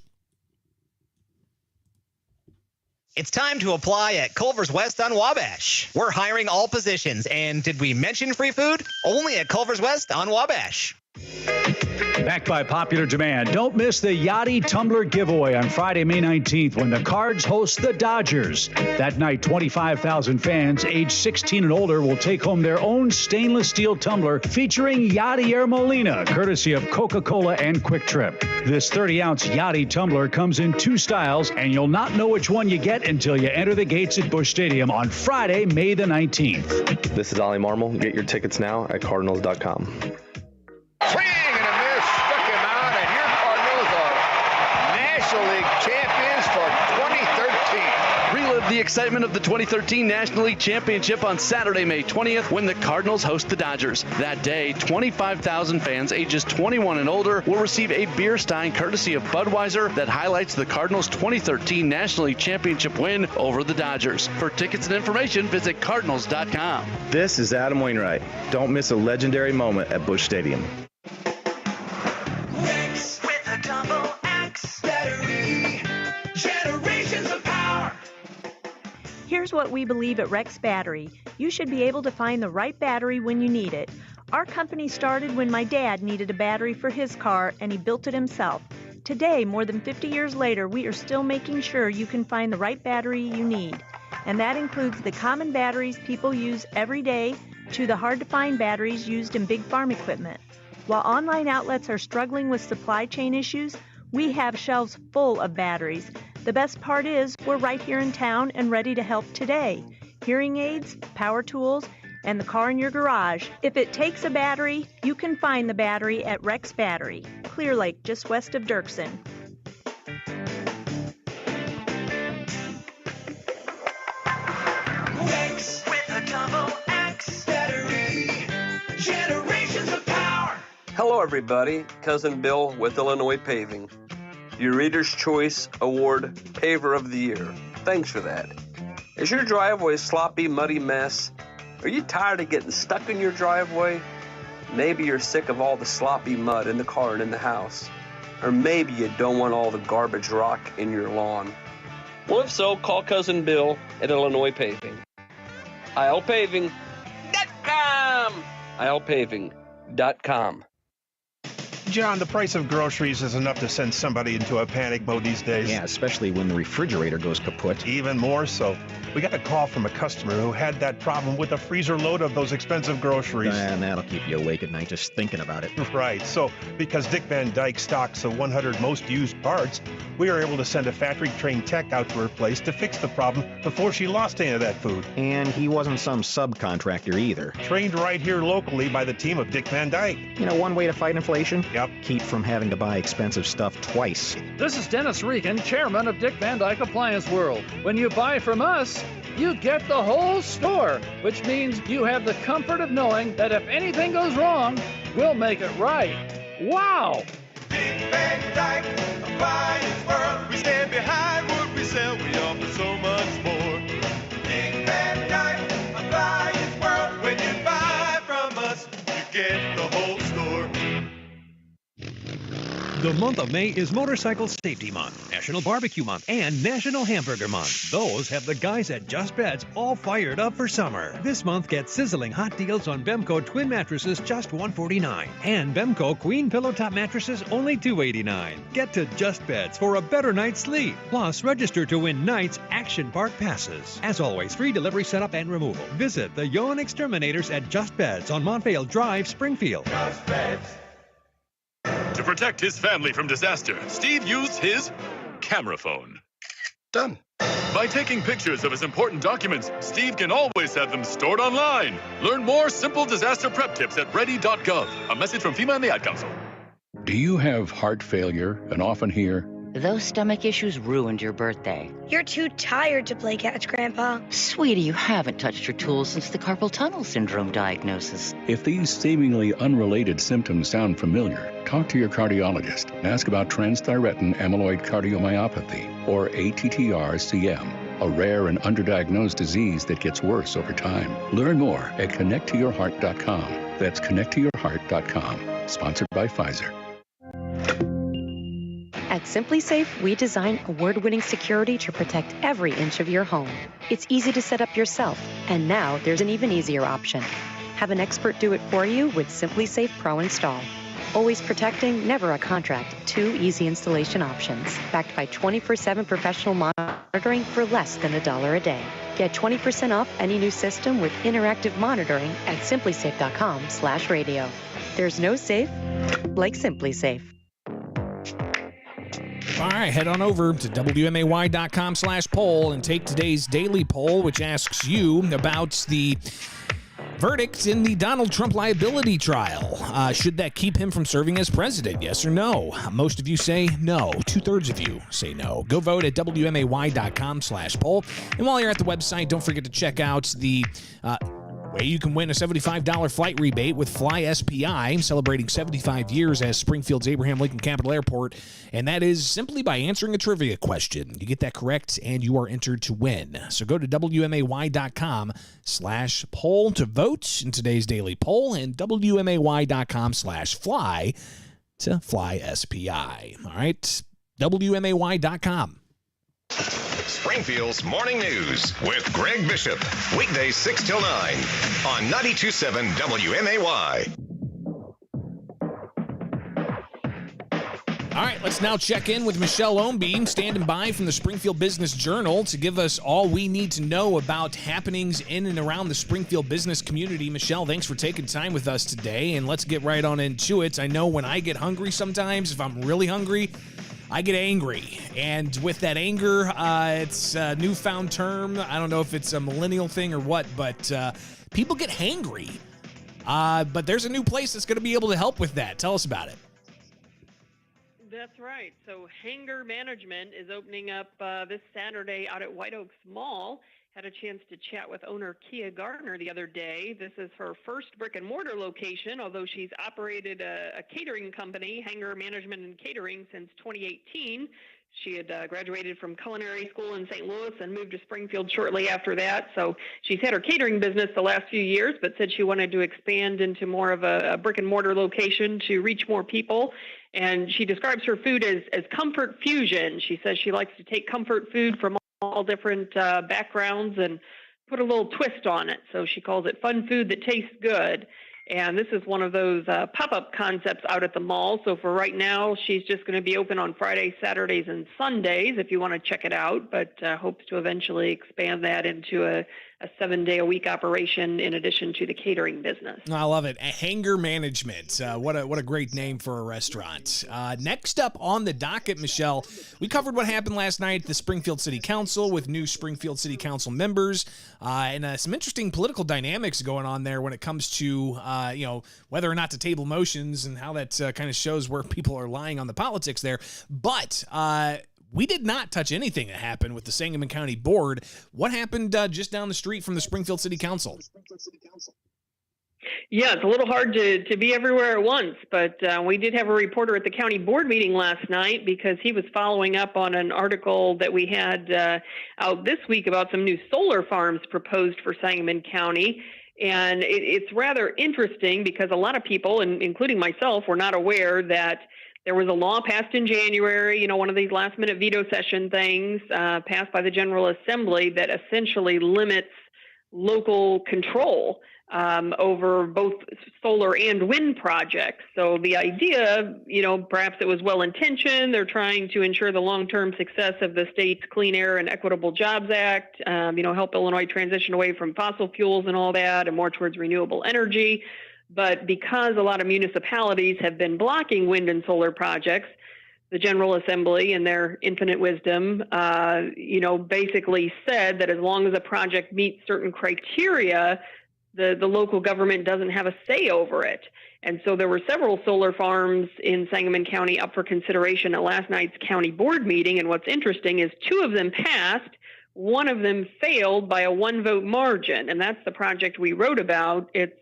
It's time to apply at Culver's West on Wabash. We're hiring all positions, and did we mention free food? Only at Culver's West on Wabash. Backed by popular demand, don't miss the Yachty Tumbler giveaway on Friday, May 19th when the Cards host the Dodgers. That night, 25,000 fans aged 16 and older will take home their own stainless steel tumbler featuring Yachty Air Molina, courtesy of Coca-Cola and Quick Trip. This 30-ounce Yachty tumbler comes in 2 styles, and you'll not know which one you get until you enter the gates at Busch Stadium on Friday, May the 19th. This is Ollie Marmol. Get your tickets now at Cardinals.com. Swing and a miss, struck him out, and your Cardinals are National League champions for 2013. Relive the excitement of the 2013 National League Championship on Saturday, May 20th, when the Cardinals host the Dodgers. That day, 25,000 fans ages 21 and older will receive a beer stein courtesy of Budweiser that highlights the Cardinals' 2013 National League Championship win over the Dodgers. For tickets and information, visit Cardinals.com. This is Adam Wainwright. Don't miss a legendary moment at Busch Stadium. With a double X battery, generations of power. Here's what we believe at Rex Battery. You should be able to find the right battery when you need it. Our company started when my dad needed a battery for his car, and he built it himself. Today, more than 50 years later, we are still making sure you can find the right battery you need. And that includes the common batteries people use every day to the hard-to-find batteries used in big farm equipment. While online outlets are struggling with supply chain issues, we have shelves full of batteries. The best part is we're right here in town and ready to help today. Hearing aids, power tools, and the car in your garage. If it takes a battery, you can find the battery at Rex Battery, Clear Lake, just west of Dirksen. Rex with a double X battery, generations of power. Hello, everybody. Cousin Bill with Illinois Paving, your Reader's Choice Award Paver of the Year. Thanks for that. Is your driveway a sloppy, muddy mess? Are you tired of getting stuck in your driveway? Maybe you're sick of all the sloppy mud in the car and in the house. Or maybe you don't want all the garbage rock in your lawn. Well, if so, call Cousin Bill at Illinois Paving. ILPaving.com! ILPaving.com. John, the price of groceries is enough to send somebody into a panic mode these days. Yeah, especially when the refrigerator goes kaput. Even more so. We got a call from a customer who had that problem with a freezer load of those expensive groceries. And that'll keep you awake at night just thinking about it. Right. So, because Dick Van Dyke stocks the 100 most used parts, we were able to send a factory-trained tech out to her place to fix the problem before she lost any of that food. And he wasn't some subcontractor either. Trained right here locally by the team of Dick Van Dyke. You know, one way to fight inflation? Yep. Keep from having to buy expensive stuff twice. This is Dennis Regan, chairman of Dick Van Dyke Appliance World. When you buy from us, you get the whole store, which means you have the comfort of knowing that if anything goes wrong, we'll make it right. Wow! Big Dick Van Dyke Appliance World. We stand behind what we sell. We offer so much more. Dick Van Dyke Appliance World. When you buy from us, you get the whole store. The month of May is Motorcycle Safety Month, National Barbecue Month, and National Hamburger Month. Those have the guys at Just Beds all fired up for summer. This month, get sizzling hot deals on Bemco twin mattresses, just $149, and Bemco queen pillow top mattresses, only $289. Get to Just Beds for a better night's sleep. Plus, register to win Knight's Action Park passes. As always, free delivery, setup, and removal. Visit the Yawn Exterminators at Just Beds on Montvale Drive, Springfield. Just Beds. To protect his family from disaster, Steve used his camera phone. Done. By taking pictures of his important documents, Steve can always have them stored online. Learn more simple disaster prep tips at ready.gov. A message from FEMA and the Ad Council. Do you have heart failure and often hear, "Those stomach issues ruined your birthday"? "You're too tired to play catch, Grandpa." Sweetie, you haven't touched your tools since the carpal tunnel syndrome diagnosis. if these seemingly unrelated symptoms sound familiar, talk to your cardiologist and ask about transthyretin amyloid cardiomyopathy, or ATTR-CM, a rare and underdiagnosed disease that gets worse over time. Learn more at connecttoyourheart.com. That's connecttoyourheart.com. Sponsored by Pfizer. At Simply Safe, we design award-winning security to protect every inch of your home. It's easy to set up yourself, and now there's an even easier option. Have an expert do it for you with Simply Safe Pro Install. Always protecting, never a contract. 2 easy installation options, backed by 24/7 professional monitoring for less than $1 a day. Get 20% off any new system with interactive monitoring at simplysafe.com/radio. There's no safe like Simply Safe. All right, head on over to WMAY.com/poll and take today's daily poll, which asks you about the verdict in the Donald Trump liability trial. Should that keep him from serving as president? Yes or no? Most of you say no. 2/3 of you say no. Go vote at WMAY.com/poll. And while you're at the website, don't forget to check out the way you can win a $75 flight rebate with Fly SPI, celebrating 75 years as Springfield's Abraham Lincoln Capital Airport. And that is simply by answering a trivia question. You get that correct, and you are entered to win. So go to WMAY.com/poll to vote in today's daily poll, and WMAY.com/fly to Fly SPI. All right, WMAY.com. Springfield's Morning News with Greg Bishop. Weekdays 6 till 9 on 92.7 WMAY. All right, let's now check in with Michelle Ownbeam, standing by from the Springfield Business Journal to give us all we need to know about happenings in and around the Springfield business community. Michelle, thanks for taking time with us today, and let's get right on into it. I know when I get hungry sometimes, if I'm really hungry, I get angry. And with that anger, it's a newfound term. I don't know if it's a millennial thing or what, but people get hangry. But there's a new place that's going to be able to help with that. Tell us about it. That's right. So Hanger Management is opening up this Saturday out at White Oaks Mall. Had a chance to chat with owner Kia Gardner the other day. This is her first brick-and-mortar location, although she's operated a catering company, Hanger Management and Catering, since 2018. She had graduated from culinary school in St. Louis and moved to Springfield shortly after that. So she's had her catering business the last few years, but said she wanted to expand into more of a brick-and-mortar location to reach more people. And she describes her food as comfort fusion. She says she likes to take comfort food from all different backgrounds and put a little twist on it. So she calls it fun food that tastes good. And this is one of those pop-up concepts out at the mall. So for right now, she's just going to be open on Fridays, Saturdays, and Sundays if you want to check it out, but hopes to eventually expand that into a 7-day-a-week operation in addition to the catering business. I love it. Hanger Management. What a great name for a restaurant. Next up on the docket, Michelle, we covered what happened last night at the Springfield City Council with new Springfield City Council members and some interesting political dynamics going on there when it comes to whether or not to table motions and how that kind of shows where people are lying on the politics there. But we did not touch anything that happened with the Sangamon County Board. What happened just down the street from the Springfield City Council? Yeah, it's a little hard to be everywhere at once, but we did have a reporter at the county board meeting last night because he was following up on an article that we had out this week about some new solar farms proposed for Sangamon County. And it's rather interesting because a lot of people, including myself, were not aware that there was a law passed in January, one of these last-minute veto session things passed by the General Assembly that essentially limits local control over both solar and wind projects. So the idea, perhaps it was well-intentioned. They're trying to ensure the long-term success of the state's Clean Air and Equitable Jobs Act, help Illinois transition away from fossil fuels and all that and more towards renewable energy. But because a lot of municipalities have been blocking wind and solar projects, the General Assembly, in their infinite wisdom, basically said that as long as a project meets certain criteria, the local government doesn't have a say over it. And so there were several solar farms in Sangamon County up for consideration at last night's county board meeting. And what's interesting is 2 of them passed. One of them failed by a 1-vote margin. And that's the project we wrote about. It's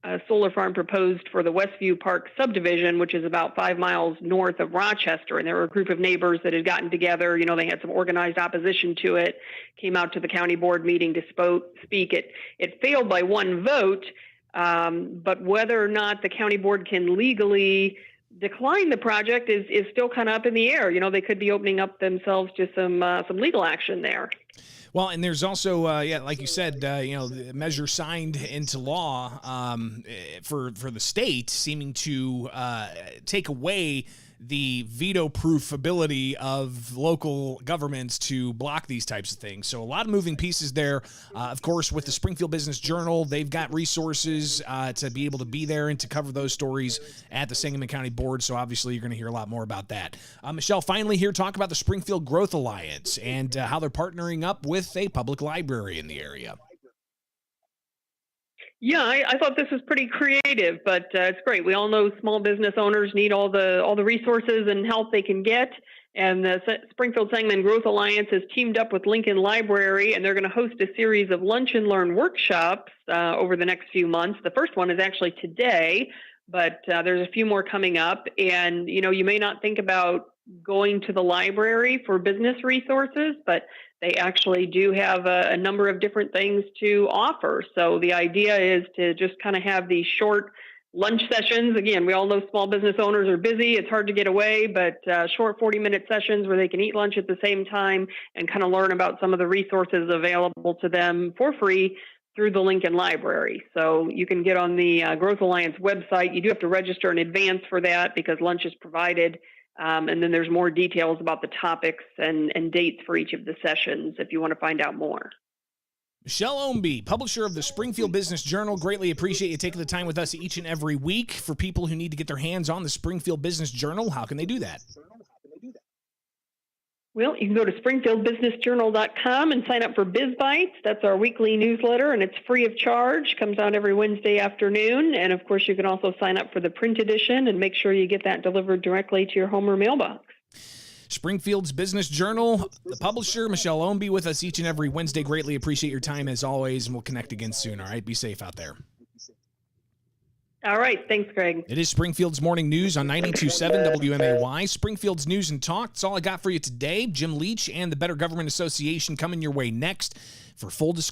a solar farm proposed for the Westview Park subdivision, which is about 5 miles north of Rochester. And there were a group of neighbors that had gotten together. They had some organized opposition to it, came out to the county board meeting to speak. It failed by 1 vote, but whether or not the county board can legally decline the project is still kind of up in the air. They could be opening up themselves to some legal action there. Well, and there's also, like you said, the measure signed into law for the state seeming to take away the veto-proof ability of local governments to block these types of things. So a lot of moving pieces there. Of course, with the Springfield Business Journal, they've got resources to be able to be there and to cover those stories at the Sangamon County Board. So obviously, you're going to hear a lot more about that. Michelle, finally here, talk about the Springfield Growth Alliance and how they're partnering up with a public library in the area. Yeah, I thought this was pretty creative, but it's great. We all know small business owners need all the resources and help they can get. And the Springfield Sangamon Growth Alliance has teamed up with Lincoln Library, and they're going to host a series of lunch and learn workshops over the next few months. The first one is actually today, but there's a few more coming up. And, you may not think about going to the library for business resources, but they actually do have a number of different things to offer. So the idea is to just kind of have these short lunch sessions. Again, we all know small business owners are busy. It's hard to get away, but short 40-minute sessions where they can eat lunch at the same time and kind of learn about some of the resources available to them for free through the Lincoln Library. So you can get on the Growth Alliance website. You do have to register in advance for that because lunch is provided. And then there's more details about the topics and dates for each of the sessions if you want to find out more. Michelle Ownby, publisher of the Springfield Business Journal, greatly appreciate you taking the time with us each and every week. For people who need to get their hands on the Springfield Business Journal, how can they do that? Well, you can go to springfieldbusinessjournal.com and sign up for Biz Bites. That's our weekly newsletter, and it's free of charge. Comes out every Wednesday afternoon. And, of course, you can also sign up for the print edition and make sure you get that delivered directly to your home or mailbox. Springfield's Business Journal, the publisher, Michelle Ownby, with us each and every Wednesday. Greatly appreciate your time, as always, and we'll connect again soon, all right? Be safe out there. All right. Thanks, Greg. It is Springfield's Morning News on 92.7 WMAY. Springfield's News and Talk. That's all I got for you today. Jim Leach and the Better Government Association coming your way next. For full disclosure,